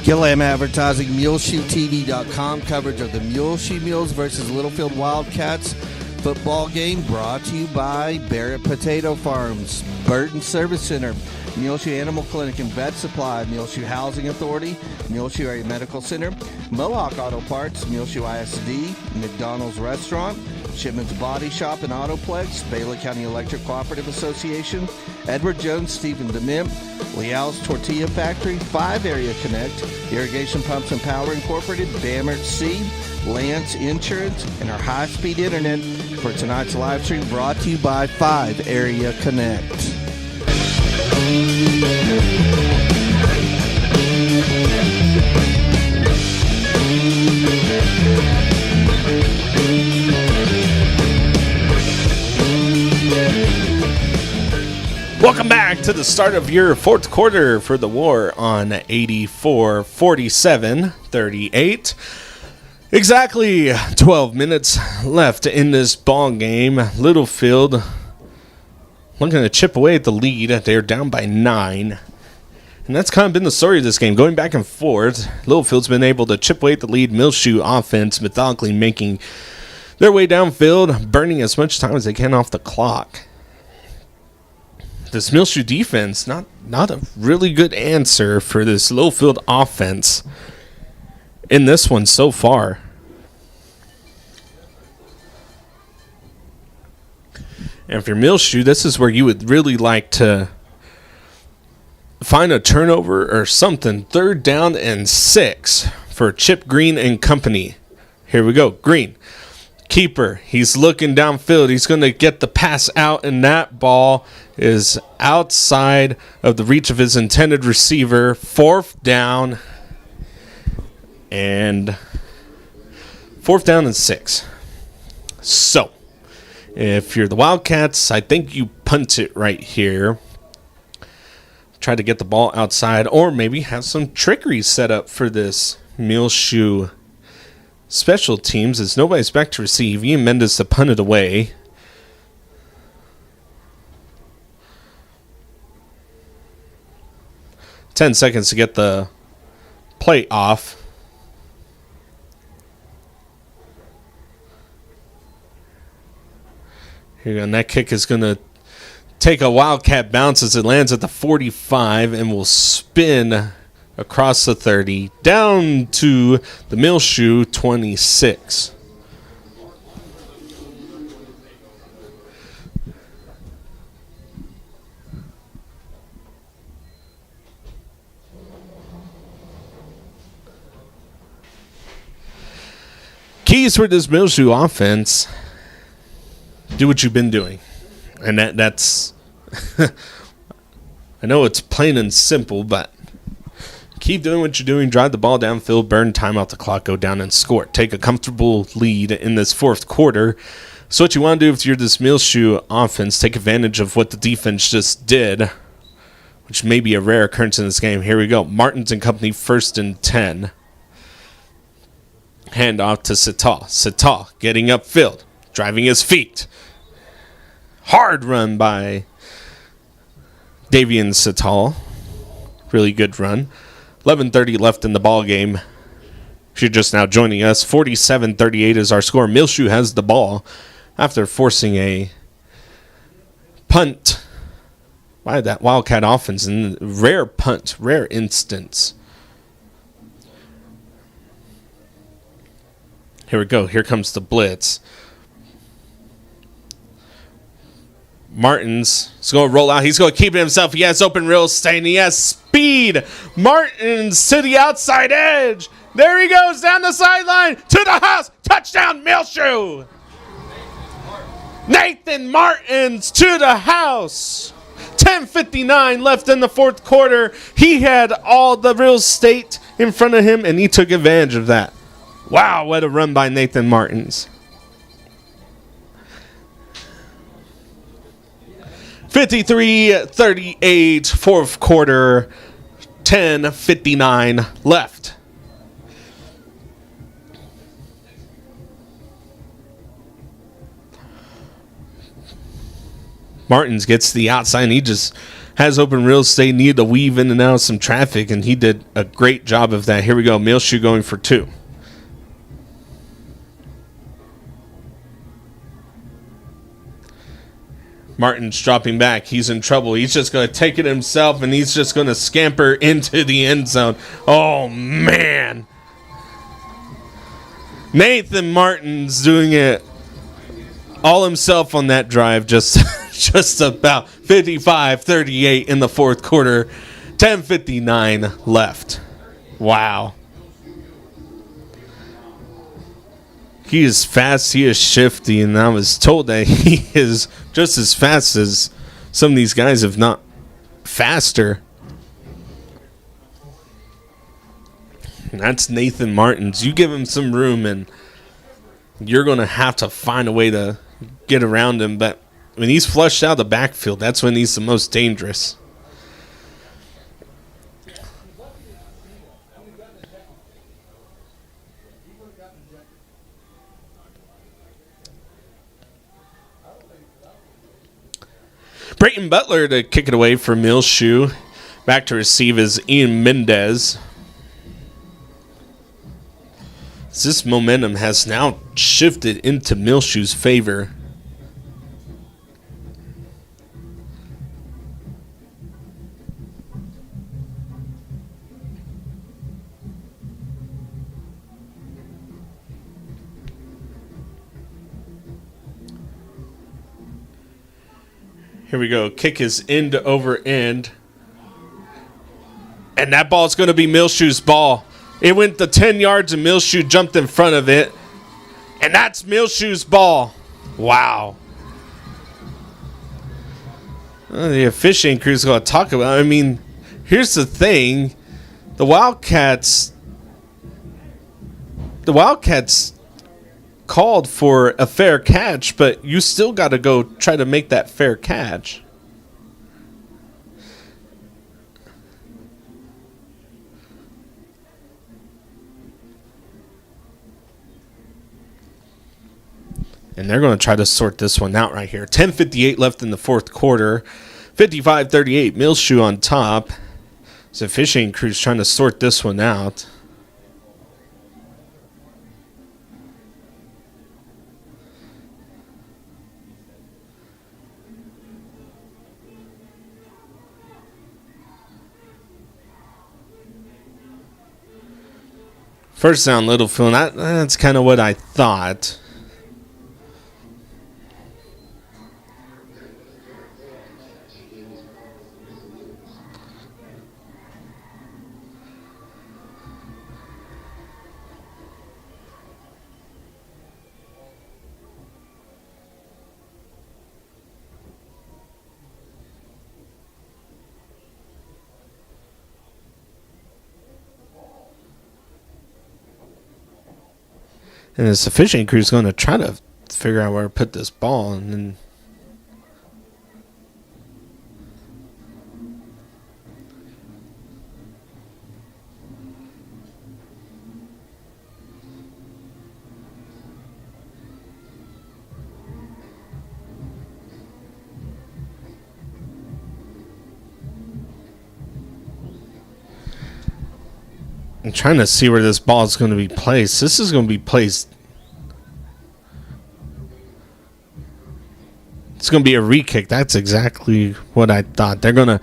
Gillam Advertising, MuleshoeTV.com coverage of the Muleshoe Mules versus Littlefield Wildcats football game brought to you by Barrett Potato Farms, Burton Service Center, Muleshoe Animal Clinic and Vet Supply, Muleshoe Housing Authority, Muleshoe Area Medical Center, Mohawk Auto Parts, Muleshoe ISD, McDonald's Restaurant, Shipman's Body Shop and Autoplex, Bailey County Electric Cooperative Association, Edward Jones, Stephen Dement, Leal's Tortilla Factory, 5 Area Connect, Irrigation Pumps and Power Incorporated, Bamert Seed, Lance Insurance, and our high-speed internet for tonight's live stream brought to you by 5 Area Connect. Welcome back to the start of your fourth quarter for the War on 84-47-38. Exactly 12 minutes left in this ball game. Littlefield looking to chip away at the lead. They're down by 9. And that's kind of been the story of this game. Going back and forth, Littlefield's been able to chip away at the lead. Muleshoe offense methodically making their way downfield, burning as much time as they can off the clock. This Muleshoe defense, not a really good answer for this Littlefield offense in this one so far. And for Muleshoe, this is where you would really like to find a turnover or something. 3rd down and 6 for Chip Green and company. Here we go. Green, keeper. He's looking downfield. He's going to get the pass out, and that ball is outside of the reach of his intended receiver. 4th down and 6. So, if you're the Wildcats, I think you punt it right here. Try to get the ball outside, or maybe have some trickery set up for this Muleshoe special teams, as nobody's back to receive. Ian Mendez to punt it away. Ten seconds to get the play off. Here you go. And that kick is going to take a Wildcat bounce as it lands at the 45 and will spin across the 30 down to the Muleshoe 26. Keys for this Muleshoe offense: do what you've been doing. And that's I know it's plain and simple, but keep doing what you're doing. Drive the ball downfield, burn time out the clock, go down and score. Take a comfortable lead in this fourth quarter. So what you want to do if you're this Muleshoe offense, take advantage of what the defense just did, which may be a rare occurrence in this game. Here we go. Martins and company 1st and 10. Hand off to Sita. Sita getting upfield, driving his feet. Hard run by Davian Sita. Really good run. 11:30 left in the ball game. If you're just now joining us, 47-38 is our score. Muleshoe has the ball after forcing a punt. by that Wildcat offense. And rare punt, rare instance. Here we go. Here comes the blitz. Martins is going to roll out. He's going to keep it himself. He has open real estate, and he has speed. Martins to the outside edge. There he goes down the sideline to the house. Touchdown, Muleshoe. Nathan Martins to the house. 10:59 left in the fourth quarter. He had all the real estate in front of him, and he took advantage of that. Wow, what a run by Nathan Martins. 53-38, fourth quarter, 10:59 left. Martins gets the outside, and he just has open real estate, needed to weave in and out of some traffic, and he did a great job of that. Here we go, Muleshoe going for 2. Martin's dropping back. He's in trouble. He's just going to take it himself, and he's just going to scamper into the end zone. Oh, man. Nathan Martin's doing it all himself on that drive. Just about 55-38 in the fourth quarter. 10:59 left. Wow. He is fast, he is shifty, and I was told that he is just as fast as some of these guys, if not faster. And that's Nathan Martins. You give him some room, and you're going to have to find a way to get around him. But when he's flushed out of the backfield, that's when he's the most dangerous. Brayton Butler to kick it away for Muleshoe. Back to receive is Ian Mendez. This momentum has now shifted into Muleshoe's favor. Here we go. Kick is end over end. And that ball's going to be Muleshoe's ball. It went the 10 yards and Muleshoe jumped in front of it. And that's Muleshoe's ball. Wow. The officiating crew's going to talk about it. I mean, here's the thing. The Wildcats called for a fair catch, but you still got to go try to make that fair catch. And they're going to try to sort this one out right here. 10:58 left in the fourth quarter. 55-38, Muleshoe on top. The officiating crew's trying to sort this one out. First down, Littlefield. That's kind of what I thought. And this officiating crew is going to try to figure out where to put this ball. And then I'm trying to see where this ball is going to be placed. This is going to be placed It's going to be a re-kick. That's exactly what I thought. They're going to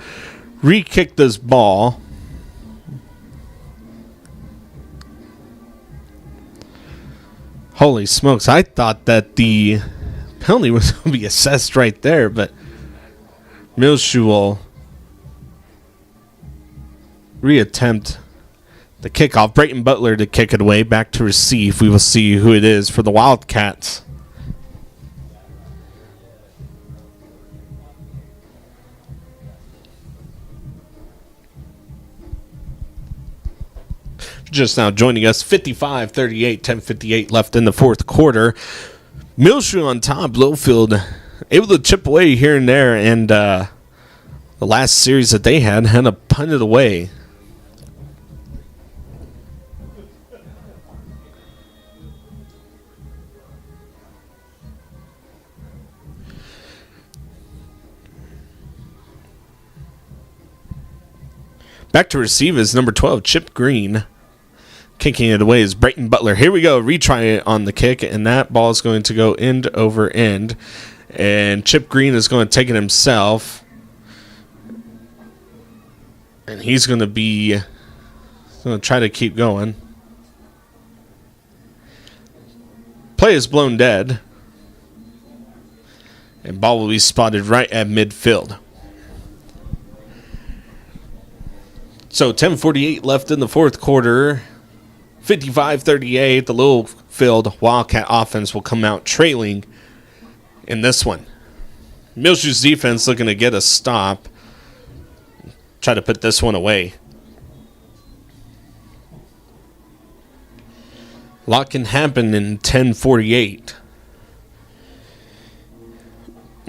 re-kick this ball. Holy smokes. I thought that the penalty was going to be assessed right there, but Muleshoe will reattempt the kickoff. Brayton Butler to kick it away. Back to receive. We will see who it is for the Wildcats. Just now joining us, 55-38, 10:58 left in the fourth quarter. Muleshoe on top, Littlefield able to chip away here and there, and the last series that they had to punt it away. Back to receive is number 12, Chip Green. Kicking it away is Brayton Butler. Here we go. Retry it on the kick, and that ball is going to go end over end. And Chip Green is going to take it himself. And he's going to try to keep going. Play is blown dead. And ball will be spotted right at midfield. So 10:48 left in the fourth quarter. 55-38, the Littlefield Wildcat offense will come out trailing in this one. Muleshoe's defense looking to get a stop. Try to put this one away. A lot can happen in 10:48.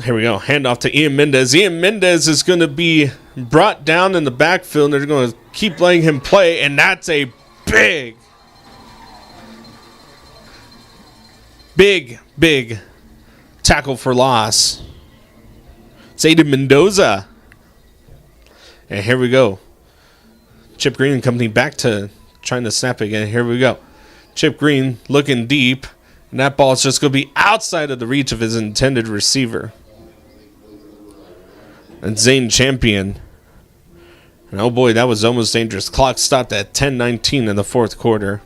Here we go. Handoff to Ian Mendez. Ian Mendez is going to be brought down in the backfield. They're going to keep letting him play, and that's a big tackle for loss. It's Aiden Mendoza. And here we go. Chip Green and company back to trying to snap again. Here we go. Chip Green looking deep. And that ball is just going to be outside of the reach of his intended receiver. And Zane Champion. And oh boy, that was almost dangerous. Clock stopped at 10:19 in the fourth quarter.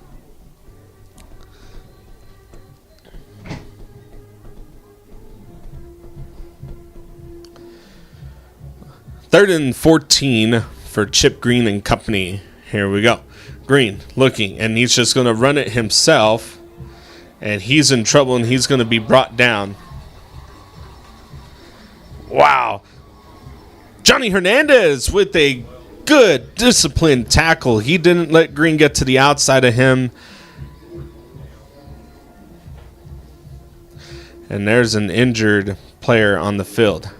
Third and 14 for Chip Green and company. Here we go. Green looking, and he's just going to run it himself. And he's in trouble, and he's going to be brought down. Wow. Johnny Hernandez with a good, disciplined tackle. He didn't let Green get to the outside of him. And there's an injured player on the field.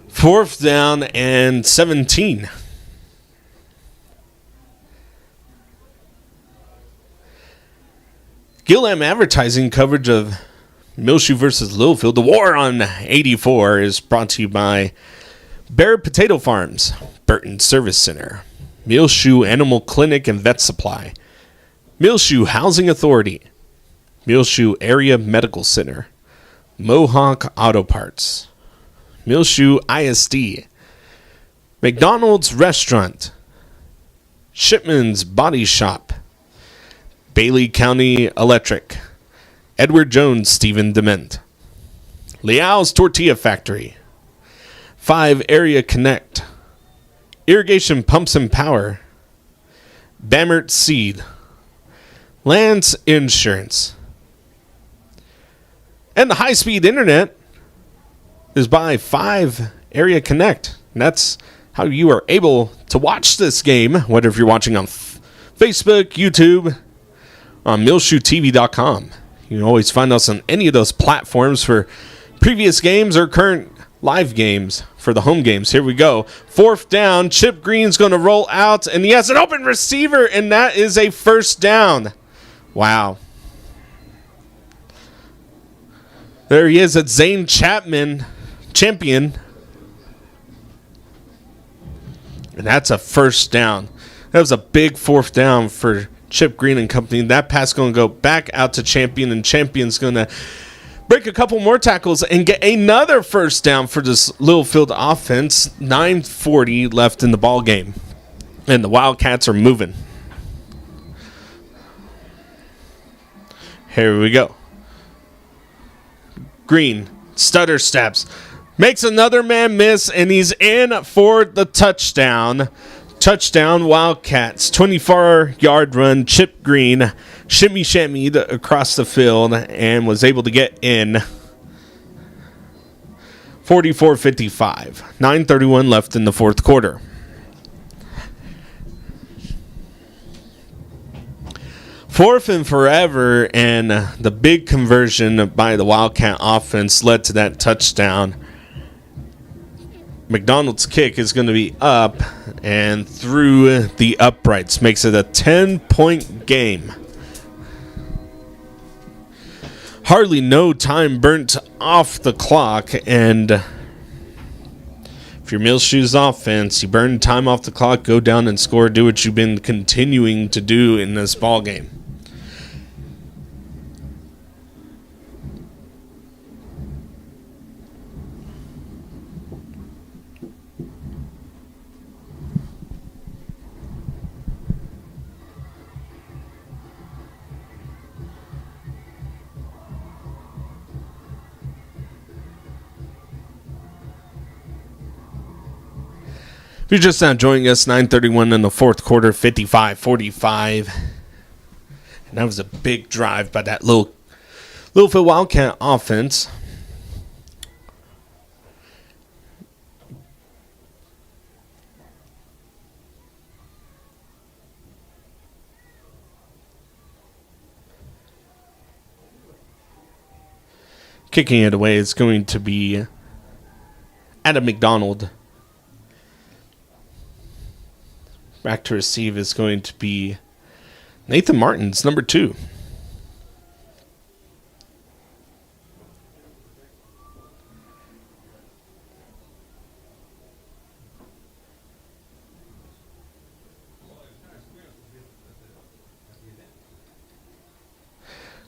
Fourth down and 17. Gillam Advertising coverage of Muleshoe versus Littlefield. The War on 84 is brought to you by Barrett Potato Farms, Burton Service Center, Muleshoe Animal Clinic and Vet Supply, Muleshoe Housing Authority, Muleshoe Area Medical Center, Mohawk Auto Parts, Muleshoe ISD, McDonald's Restaurant, Shipman's Body Shop, Bailey County Electric, Edward Jones Stephen Dement, Leal's Tortilla Factory, 5 Area Connect, Irrigation Pumps and Power, Bamert Seed, Lance Insurance, and the high-speed internet is by 5 Area Connect. And that's how you are able to watch this game, whether if you're watching on Facebook, YouTube, on MuleshoeTV.com. You can always find us on any of those platforms for previous games or current live games for the home games. Here we go. Fourth down. Chip Green's going to roll out, and he has an open receiver, and that is a first down. Wow. There he is at Zane Champion. And that's a first down. That was a big fourth down for Chip Green and company. That pass going to go back out to Champion, and Champion's going to break a couple more tackles, and get another first down for this Littlefield offense. 9:40 left in the ball game, and the Wildcats are moving. Here we go. Green, stutter steps, makes another man miss, and he's in for the touchdown. Touchdown, Wildcats. 24-yard run. Chip Green shimmy-shammied across the field and was able to get in. 44-55. 9:31 left in the fourth quarter. Fourth and forever, and the big conversion by the Wildcat offense led to that touchdown. McDonald's kick is going to be up and through the uprights. Makes it a 10-point game. Hardly no time burnt off the clock, and if you're Muleshoe's offense, you burn time off the clock, go down and score, do what you've been continuing to do in this ball game. If you're just now joining us, 9:31 in the fourth quarter, 55-45. And that was a big drive by that Littlefield Wildcat offense. Kicking it away is going to be Adam McDonald. Back to receive is going to be Nathan Martins, number 2.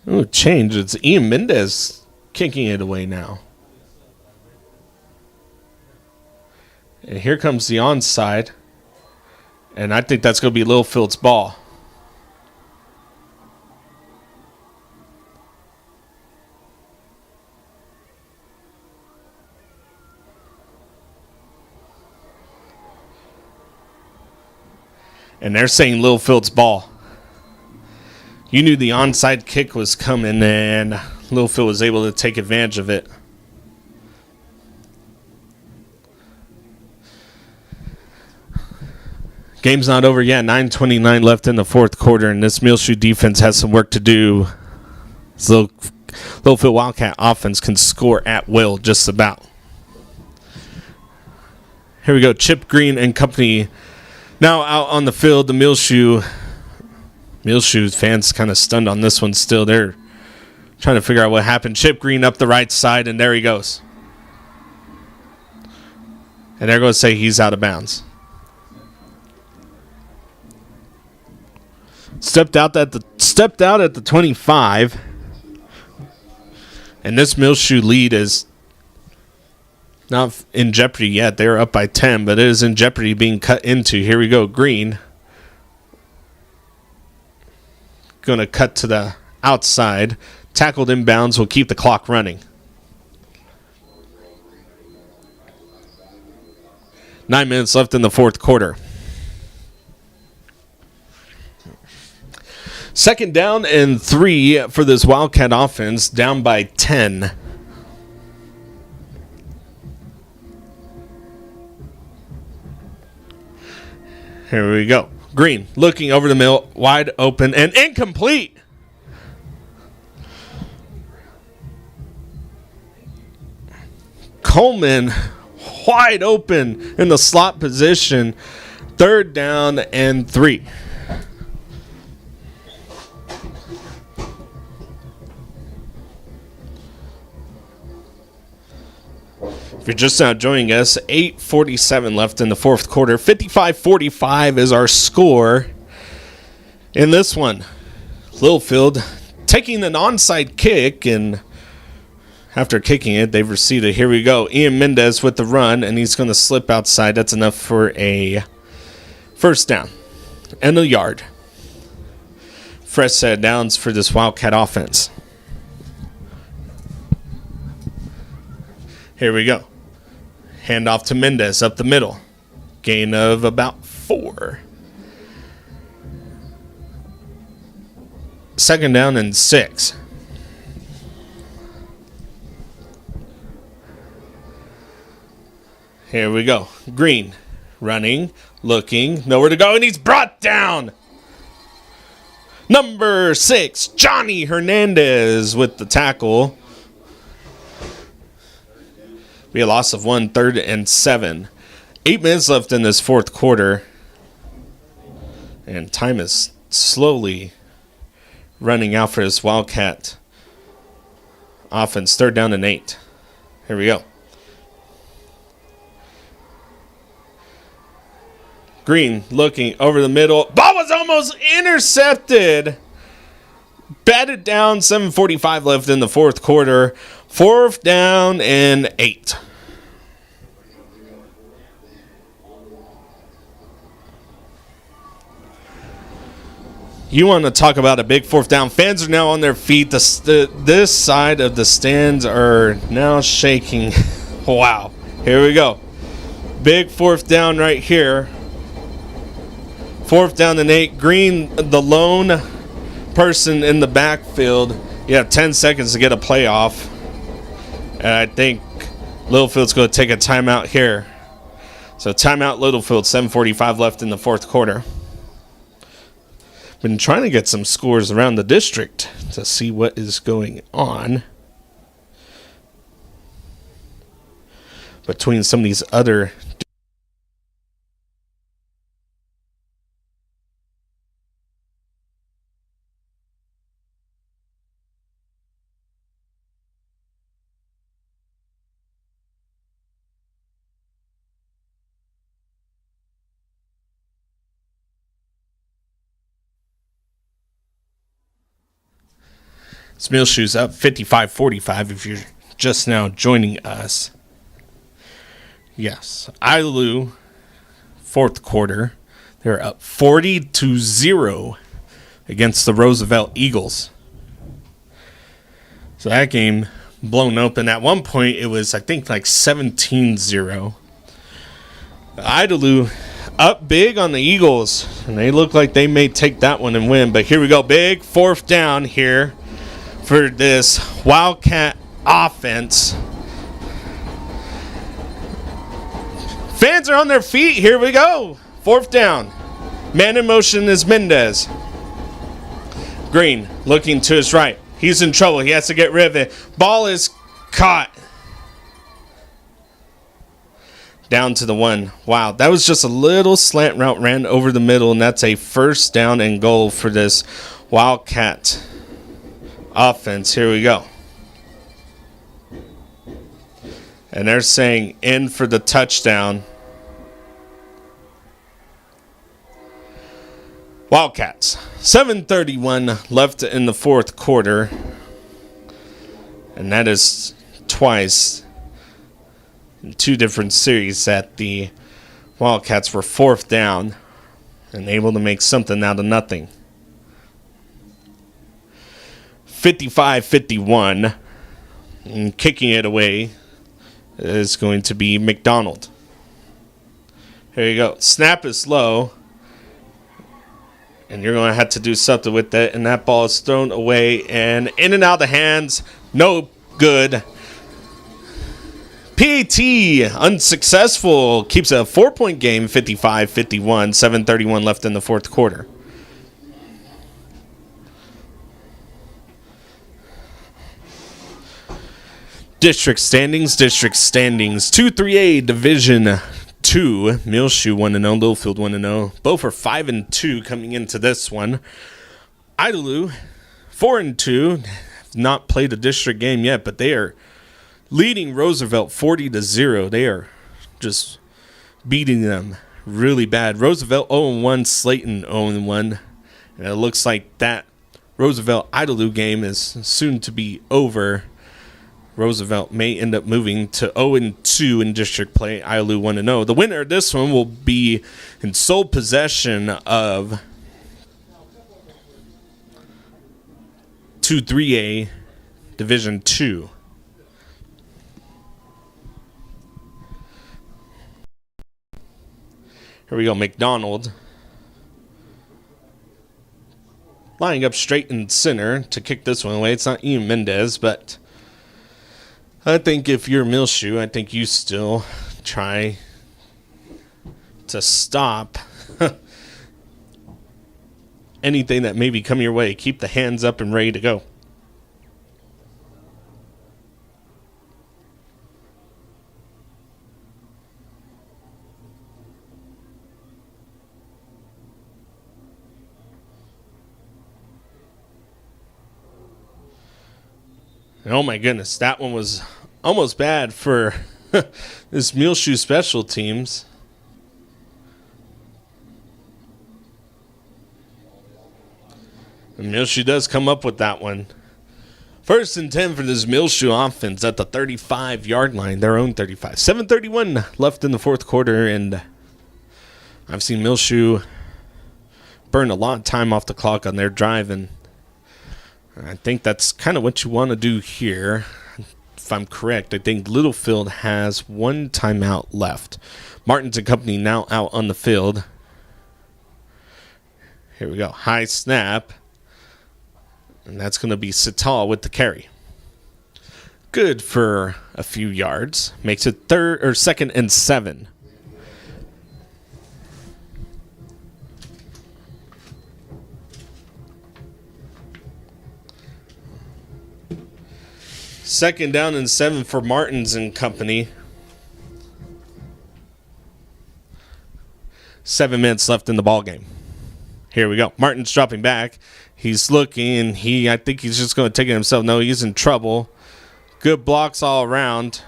Oh, change. It's Ian Mendez kicking it away now. And here comes the onside. And I think that's going to be Littlefield's ball. And they're saying Littlefield's ball. You knew the onside kick was coming, and Littlefield was able to take advantage of it. Game's not over yet. 9:29 left in the fourth quarter, and this Muleshoe defense has some work to do. So Littlefield Wildcat offense can score at will, just about. Here we go. Chip Green and company now out on the field. The Muleshoe fans kind of stunned on this one still. They're trying to figure out what happened. Chip Green up the right side, and there he goes. And they're going to say he's out of bounds. Stepped out at the 25, and this Muleshoe lead is not in jeopardy yet. They're up by 10, but it is in jeopardy being cut into. Here we go. Green going to cut to the outside. Tackled inbounds will keep the clock running. 9 minutes left in the fourth quarter. Second down and 3 for this Wildcat offense, down by 10. Here we go. Green looking over the middle, wide open and incomplete. Coleman wide open in the slot position. Third down and 3. If you're just now joining us, 8:47 left in the fourth quarter. 55-45 is our score in this one. Littlefield taking an onside kick, and After kicking it, they've received it. Here we go. Ian Mendez with the run, and he's going to slip outside. That's enough for a first down and a yard. Fresh set of downs for this Wildcat offense. Here we go. Hand off to Mendez up the middle. Gain of about 4. Second down and 6. Here we go. Green running, looking, nowhere to go, and he's brought down. Number 6, Johnny Hernandez with the tackle. Be a loss of 1, 3rd and 7. 8 minutes left in this fourth quarter. And time is slowly running out for this Wildcat offense. 3rd down and 8. Here we go. Green looking over the middle. Ball was almost intercepted. Batted down. 7:45 left in the fourth quarter. 4th down and 8. You want to talk about a big 4th down. Fans are now on their feet. This side of the stands are now shaking. Wow. Here we go. Big 4th down right here. 4th down and 8. Green, the lone person in the backfield. You have 10 seconds to get a playoff. And I think Littlefield's going to take a timeout here. So timeout Littlefield, 7:45 left in the fourth quarter. Been trying to get some scores around the district to see what is going on between some of these other Muleshoe's up 55-45 if you're just now joining us. Yes, Ilou, fourth quarter, they're up 40-0 against the Roosevelt Eagles. So that game blown open. At one point, it was, I think, like 17-0. Idalou up big on the Eagles, and they look like they may take that one and win. But here we go, big 4th down here for this Wildcat offense. Fans are on their feet. Here we go. 4th down. Man in motion is Mendez. Green looking to his right. He's in trouble. He has to get rid of it. Ball is caught. Down to the 1. Wow, that was just a little slant route ran over the middle, and that's a 1st down and goal for this Wildcat offense. Here we go. And they're saying in for the touchdown. Wildcats. 7:31 left in the fourth quarter. And that is twice in 2 different series that the Wildcats were 4th down and able to make something out of nothing. 55-51. And kicking it away is going to be McDonald. Here you go. Snap is low. And you're going to have to do something with that. And that ball is thrown away and in and out of the hands. No good. PAT unsuccessful. Keeps a 4-point game, 55-51. 7:31 left in the fourth quarter. District standings. 2-3A Division 2. Muleshoe 1-0. Littlefield 1-0. Both are 5-2 coming into this one. Idalou 4-2. Not played a district game yet, but they are leading Roosevelt 40-0. They are just beating them really bad. Roosevelt 0-1. Slayton 0-1. And it looks like that Roosevelt Idalou game is soon to be over. Roosevelt may end up moving to 0-2 in district play. Iolu 1-0. The winner of this one will be in sole possession of 2-3A Division 2. Here we go, McDonald. Lining up straight in center to kick this one away. It's not Ian Mendez, but I think if you're Muleshoe, I think you still try to stop anything that may be coming your way. Keep the hands up and ready to go. Oh my goodness, that one was almost bad for this Muleshoe special teams. And Muleshoe does come up with that one. 1st and 10 for this Muleshoe offense at the 35-yard line, their own 35. 7:31 left in the fourth quarter, and I've seen Muleshoe burn a lot of time off the clock on their drive, and I think that's kind of what you want to do here. If I'm correct, I think Littlefield has one timeout left. Martins and company now out on the field. Here we go. High snap. And that's going to be Sital with the carry. Good for a few yards. Makes it 2nd and 7. Second down and 7 for Martins and company. 7 minutes left in the ball game. Here we go. Martins dropping back. He's looking. I think he's just going to take it himself. No, he's in trouble. Good blocks all around.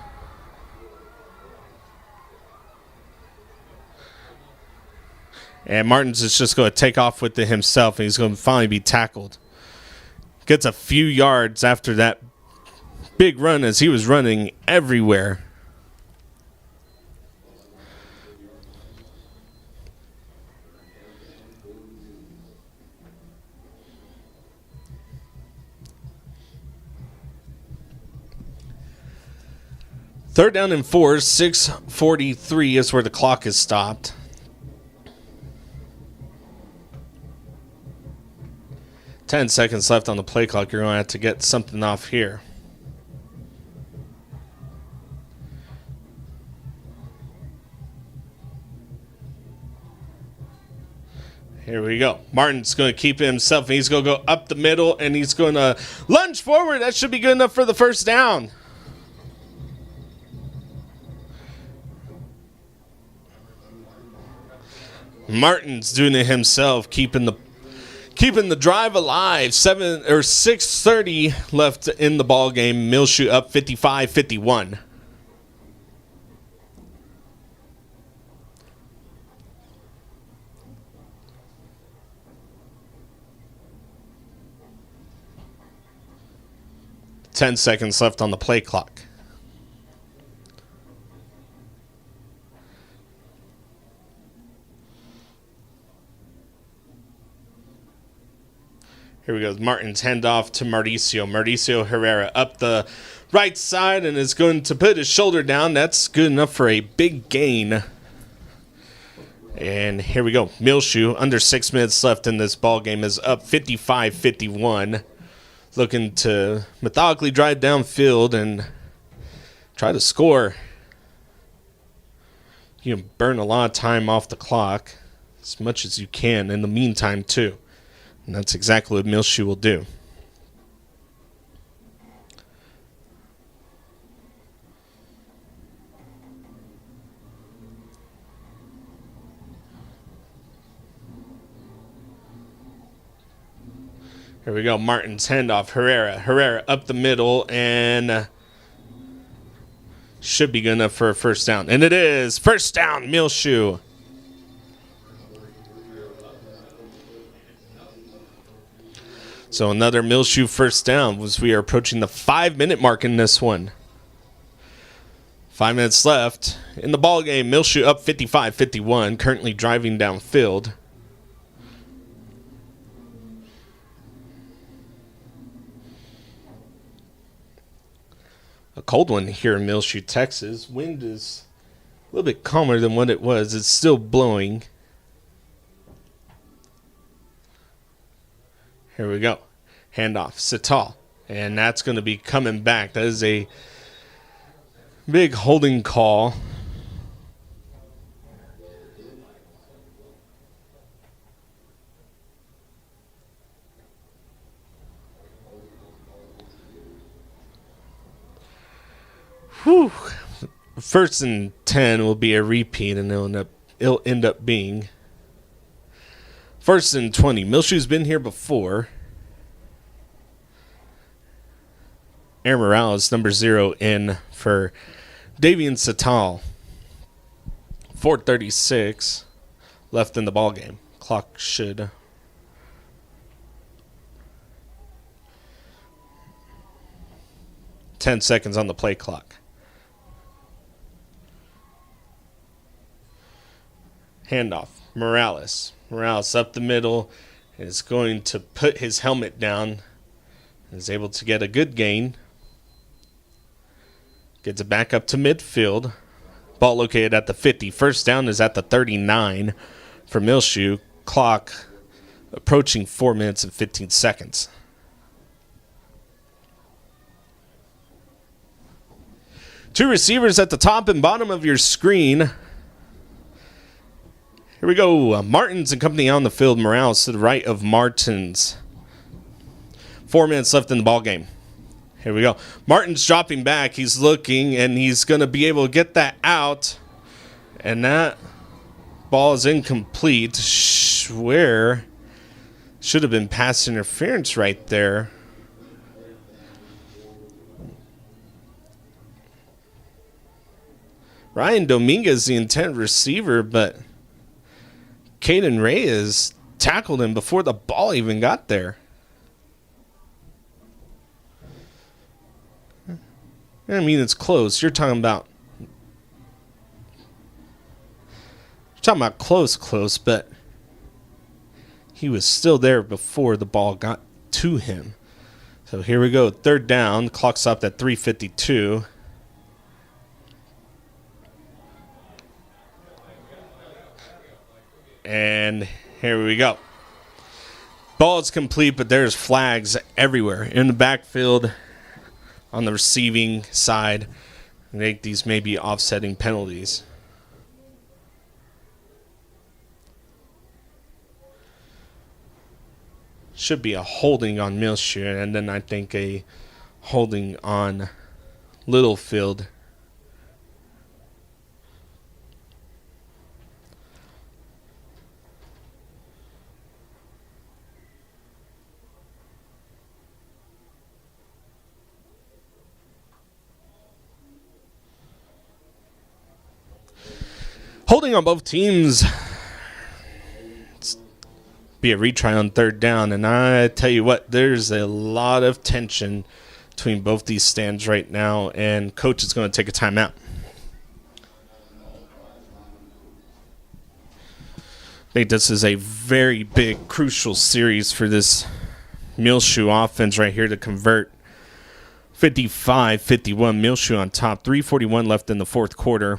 And Martins is just going to take off with it himself, and he's going to finally be tackled. Gets a few yards after that big run as he was running everywhere. Third down and 4, 6:43 is where the clock is stopped. Ten seconds left on the play clock. You're going to have to get something off here. Here we go. Martin's going to keep it himself, and he's going to go up the middle, and he's going to lunge forward. That should be good enough for the first down. Martin's doing it himself, keeping the drive alive. 6:30 left in the ball game. Muleshoe up 55-51. Ten seconds left on the play clock. Here we go. Martin's handoff to Mauricio. Mauricio Herrera up the right side and is going to put his shoulder down. That's good enough for a big gain. And here we go. Muleshoe, under 6 minutes left in this ball game, is up 55-51. Looking to methodically drive downfield and try to score. You can burn a lot of time off the clock as much as you can in the meantime, too. And that's exactly what Muleshoe will do. Here we go. Martin's handoff. Herrera up the middle and should be good enough for a first down. And it is. First down, Muleshoe. So another Muleshoe first down as we are approaching the 5-minute mark in this one. 5 minutes left in the ball game. Muleshoe up 55-51, currently driving downfield. A cold one here in Muleshoe, Texas. Wind is a little bit calmer than what it was. It's still blowing. Here we go. Handoff. Sital. And that's going to be coming back. That is a big holding call. Whew. First and 10 will be a repeat, and it'll end up being first and 20. Muleshoe's been here before. Aaron Morales, number 0, in for Davian Sital. 4:36 left in the ball game. Clock should 10 seconds on the play clock. Handoff. Morales up the middle is going to put his helmet down. Is able to get a good gain. Gets it back up to midfield. Ball located at the 50. First down is at the 39 for Muleshoe. Clock approaching 4 minutes and 15 seconds. Two receivers at the top and bottom of your screen. Here we go. Martins and company on the field. Morales to the right of Martins. 4 minutes left in the ball game. Here we go. Martin's dropping back. He's looking, and he's going to be able to get that out. And that ball is incomplete. Where should have been pass interference right there. Ryan Dominguez, the intent receiver, but Caden Reyes tackled him before the ball even got there. I mean, it's close. You're talking about close, but he was still there before the ball got to him. So here we go. Third down. Clock stopped at 3:52. And here we go. Ball is complete, but there's flags everywhere. In the backfield, on the receiving side. I think these may be offsetting penalties. Should be a holding on Muleshoe, and then I think a holding on Littlefield. Holding on both teams. It's be a retry on third down, and I tell you what, there's a lot of tension between both these stands right now, and coach is going to take a timeout. I think this is a very big, crucial series for this Muleshoe offense right here to convert. 55-51, Muleshoe on top. 3:41 left in the fourth quarter.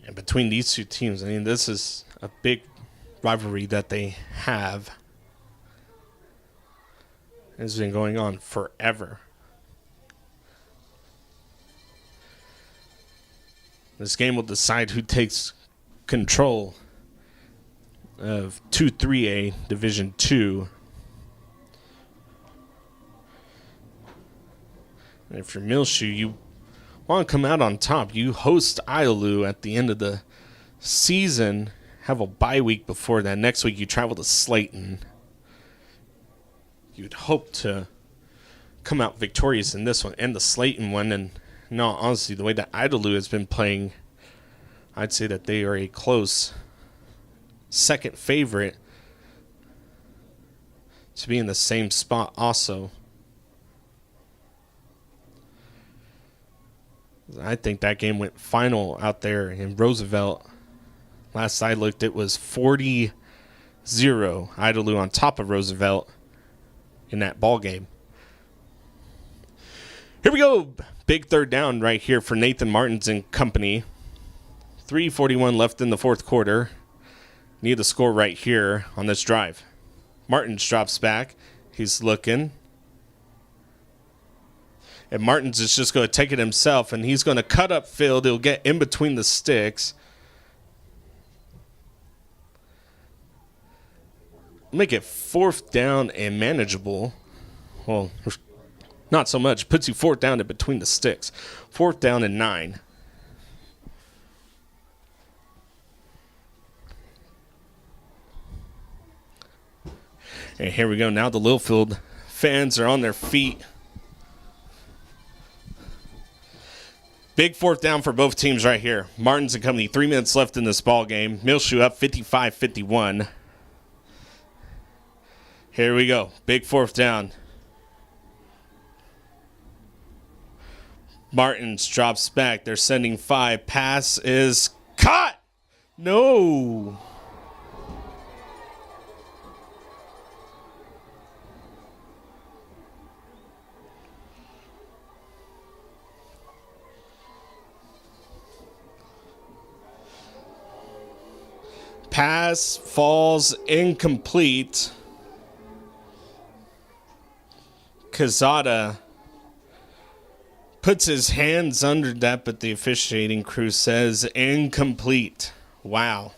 And between these two teams, I mean, this is a big rivalry that they have. It's been going on forever. This game will decide who takes control of 2-3A Division 2. And if you're Muleshoe, you want to come out on top. You host Iolu at the end of the season, have a bye week before that. Next week you travel to Slayton. You'd hope to come out victorious in this one and the Slayton one, and No, honestly, the way that Idalou has been playing, I'd say that they are a close second favorite to be in the same spot also. I think that game went final out there in Roosevelt. Last I looked, it was 40-0. Idalou on top of Roosevelt in that ball game. Here we go. Big third down right here for Nathan Martins and company. 3:41 left in the fourth quarter. Need the score right here on this drive. Martins drops back. He's looking. And Martins is just going to take it himself, and he's going to cut up field. He'll get in between the sticks. Make it fourth down and manageable. Well, not so much. Puts you fourth down in between the sticks. Fourth down and 9. And here we go. Now the Littlefield fans are on their feet. Big fourth down for both teams right here. Martins and company, 3 minutes left in this ball game. Muleshoe up 55-51. Here we go. Big fourth down. Martins drops back. They're sending 5. Pass is caught. No. Pass falls incomplete. Quezada puts his hands under that, but the officiating crew says incomplete. Wow.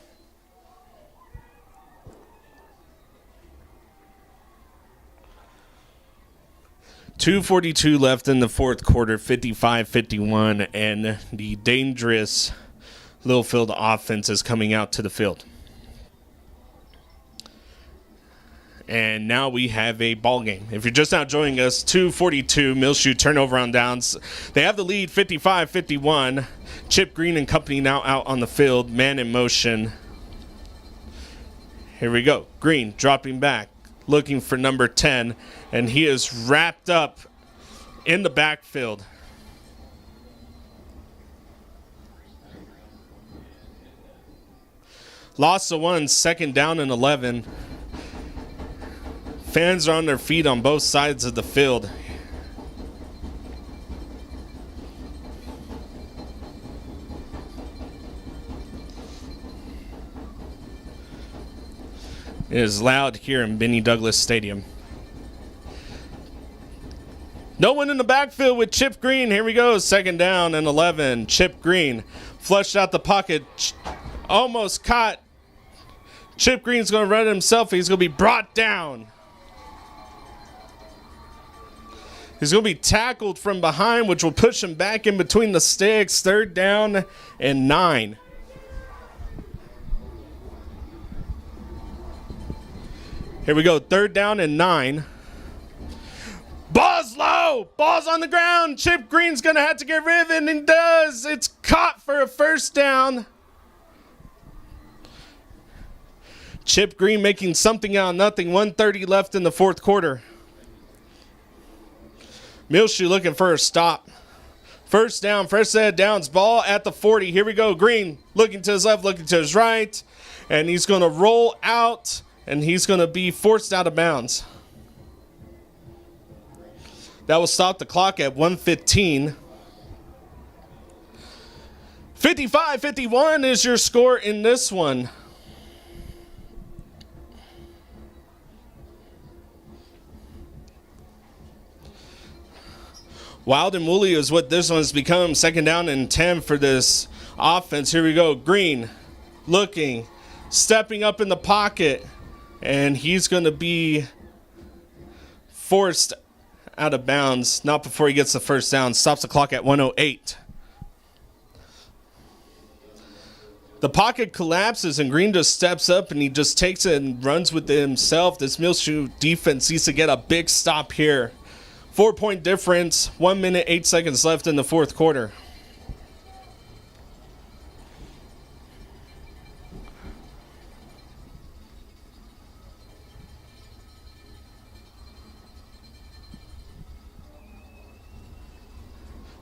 .242 left in the fourth quarter, 55-51, and the dangerous Littlefield offense is coming out to the field. And now we have a ball game. If you're just now joining us, 2:42, Muleshoe turnover on downs. They have the lead, 55-51. Chip Green and company now out on the field, man in motion. Here we go. Green dropping back, looking for number 10, and he is wrapped up in the backfield. Loss of 1, second down and 11. Fans are on their feet on both sides of the field. It is loud here in Benny Douglas Stadium. No one in the backfield with Chip Green. Here we go. Second down and 11. Chip Green flushed out the pocket. Almost caught. Chip Green's going to run it himself. He's going to be brought down. He's going to be tackled from behind, which will push him back in between the sticks. Third down and 9. Here we go. Third down and 9. Ball's low. Ball's on the ground. Chip Green's going to have to get rid of it, and he does. It's caught for a first down. Chip Green making something out of nothing. 1:30 left in the fourth quarter. Muleshoe looking for a stop. First down, first set of downs. Ball at the 40. Here we go. Green looking to his left, looking to his right. And he's going to roll out, and he's going to be forced out of bounds. That will stop the clock at 1:15. 55-51 is your score in this one. Wild and woolly is what this one's become. Second down and 10 for this offense. Here we go. Green looking, stepping up in the pocket, and he's going to be forced out of bounds. Not before he gets the first down. Stops the clock at 1:08. The pocket collapses, and Green just steps up, and he just takes it and runs with it himself. This Muleshoe defense needs to get a big stop here. 4-point difference, 1 minute, 8 seconds left in the fourth quarter.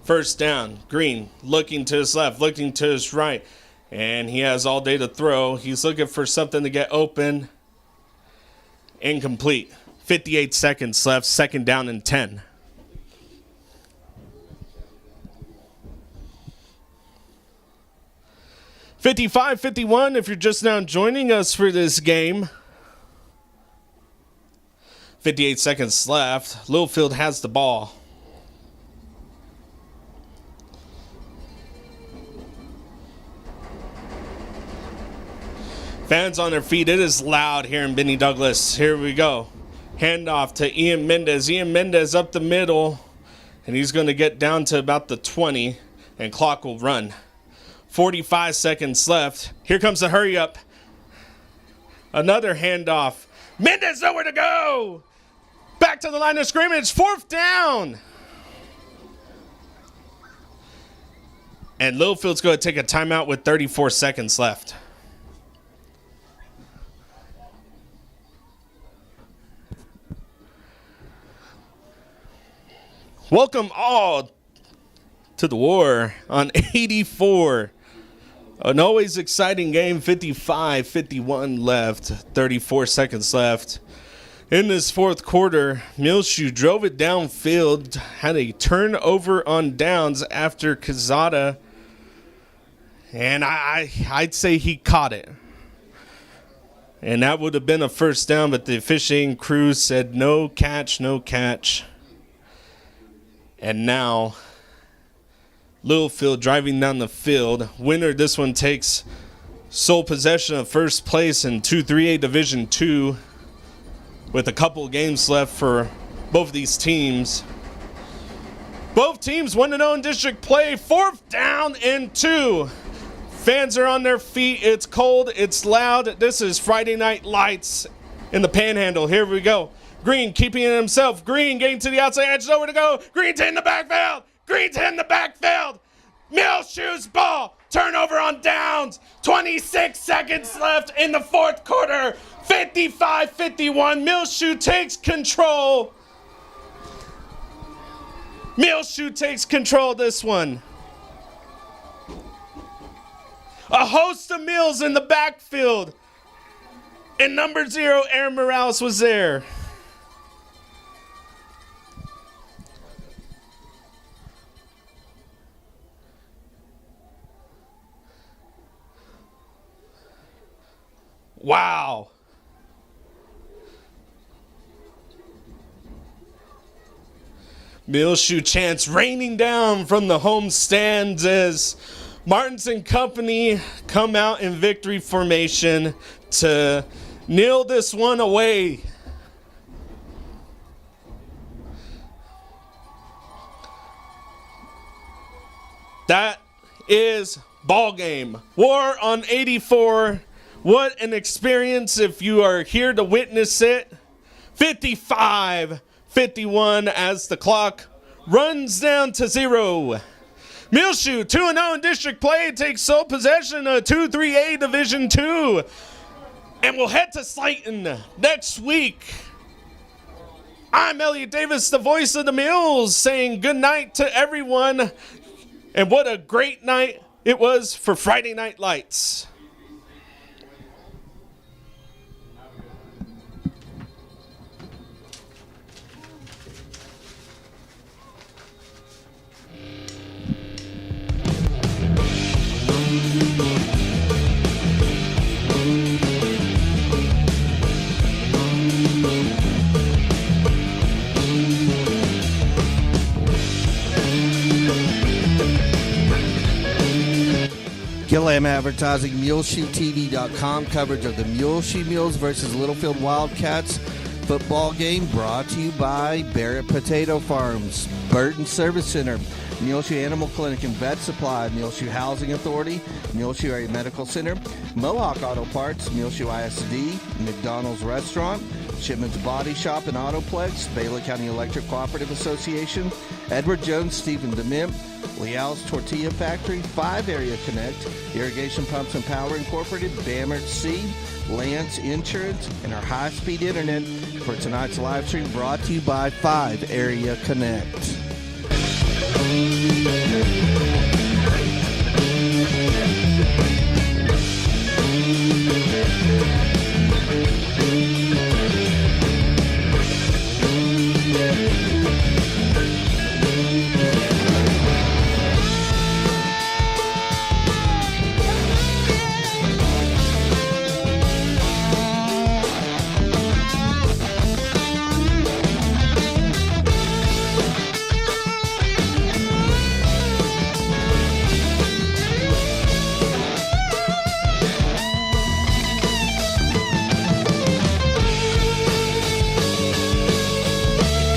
First down, Green looking to his left, looking to his right, and he has all day to throw. He's looking for something to get open. Incomplete. 58 seconds left, second down and 10. (55-51) if you're just now joining us for this game. 58 seconds left. Littlefield has the ball. Fans on their feet. It is loud here in Benny Douglas. Here we go. Handoff to Ian Mendez. Ian Mendez up the middle. And he's going to get down to about the 20. And clock will run. 45 seconds left. Here comes the hurry up. Another handoff. Mendez nowhere to go. Back to the line of scrimmage. Fourth down. And Littlefield's going to take a timeout with 34 seconds left. Welcome all to the war on 84. An always exciting game, 55-51 left, 34 seconds left. In this fourth quarter, Muleshoe drove it downfield, had a turnover on downs after Quezada, and I'd say he caught it. And that would have been a first down, but the officiating crew said no catch, no catch. And now, Littlefield driving down the field. Winner, this one takes sole possession of first place in 2-3A Division II with a couple of games left for both of these teams. Both teams 1-0 in district play. Fourth down and 2. Fans are on their feet. It's cold. It's loud. This is Friday Night Lights in the Panhandle. Here we go. Green keeping it himself. Green getting to the outside edge. Nowhere to go. Green's in the backfield. Green's in the backfield. Muleshoe's ball. Turnover on downs. 26 seconds left in the fourth quarter. 55-51. Muleshoe takes control. Muleshoe takes control of this one. A host of Mills in the backfield. And number 0, Aaron Morales, was there. Wow. Muleshoe chants raining down from the home stands as Martins and company come out in victory formation to kneel this one away. That is ball game. War on 84. What an experience if you are here to witness it. 55-51 as the clock runs down to 0. Muleshoe 2-0 in district play takes sole possession of 2-3A Division II. And we'll head to Slayton next week. I'm Elliott Davis, the voice of the Mills, saying good night to everyone. And what a great night it was for Friday Night Lights. Gillam Advertising, MuleshoeTV.com coverage of the Muleshoe Mules versus Littlefield Wildcats football game brought to you by Barrett Potato Farms, Burton Service Center, Muleshoe Animal Clinic and Vet Supply, Muleshoe Housing Authority, Muleshoe Area Medical Center, Mohawk Auto Parts, Muleshoe ISD, McDonald's Restaurant, Shipman's Body Shop and Autoplex, Baylor County Electric Cooperative Association, Edward Jones, Stephen Dement, Leal's Tortilla Factory, 5 Area Connect, Irrigation Pumps and Power Incorporated, Bamert Seed, Lance Insurance, and our high-speed internet for tonight's live stream brought to you by 5 Area Connect.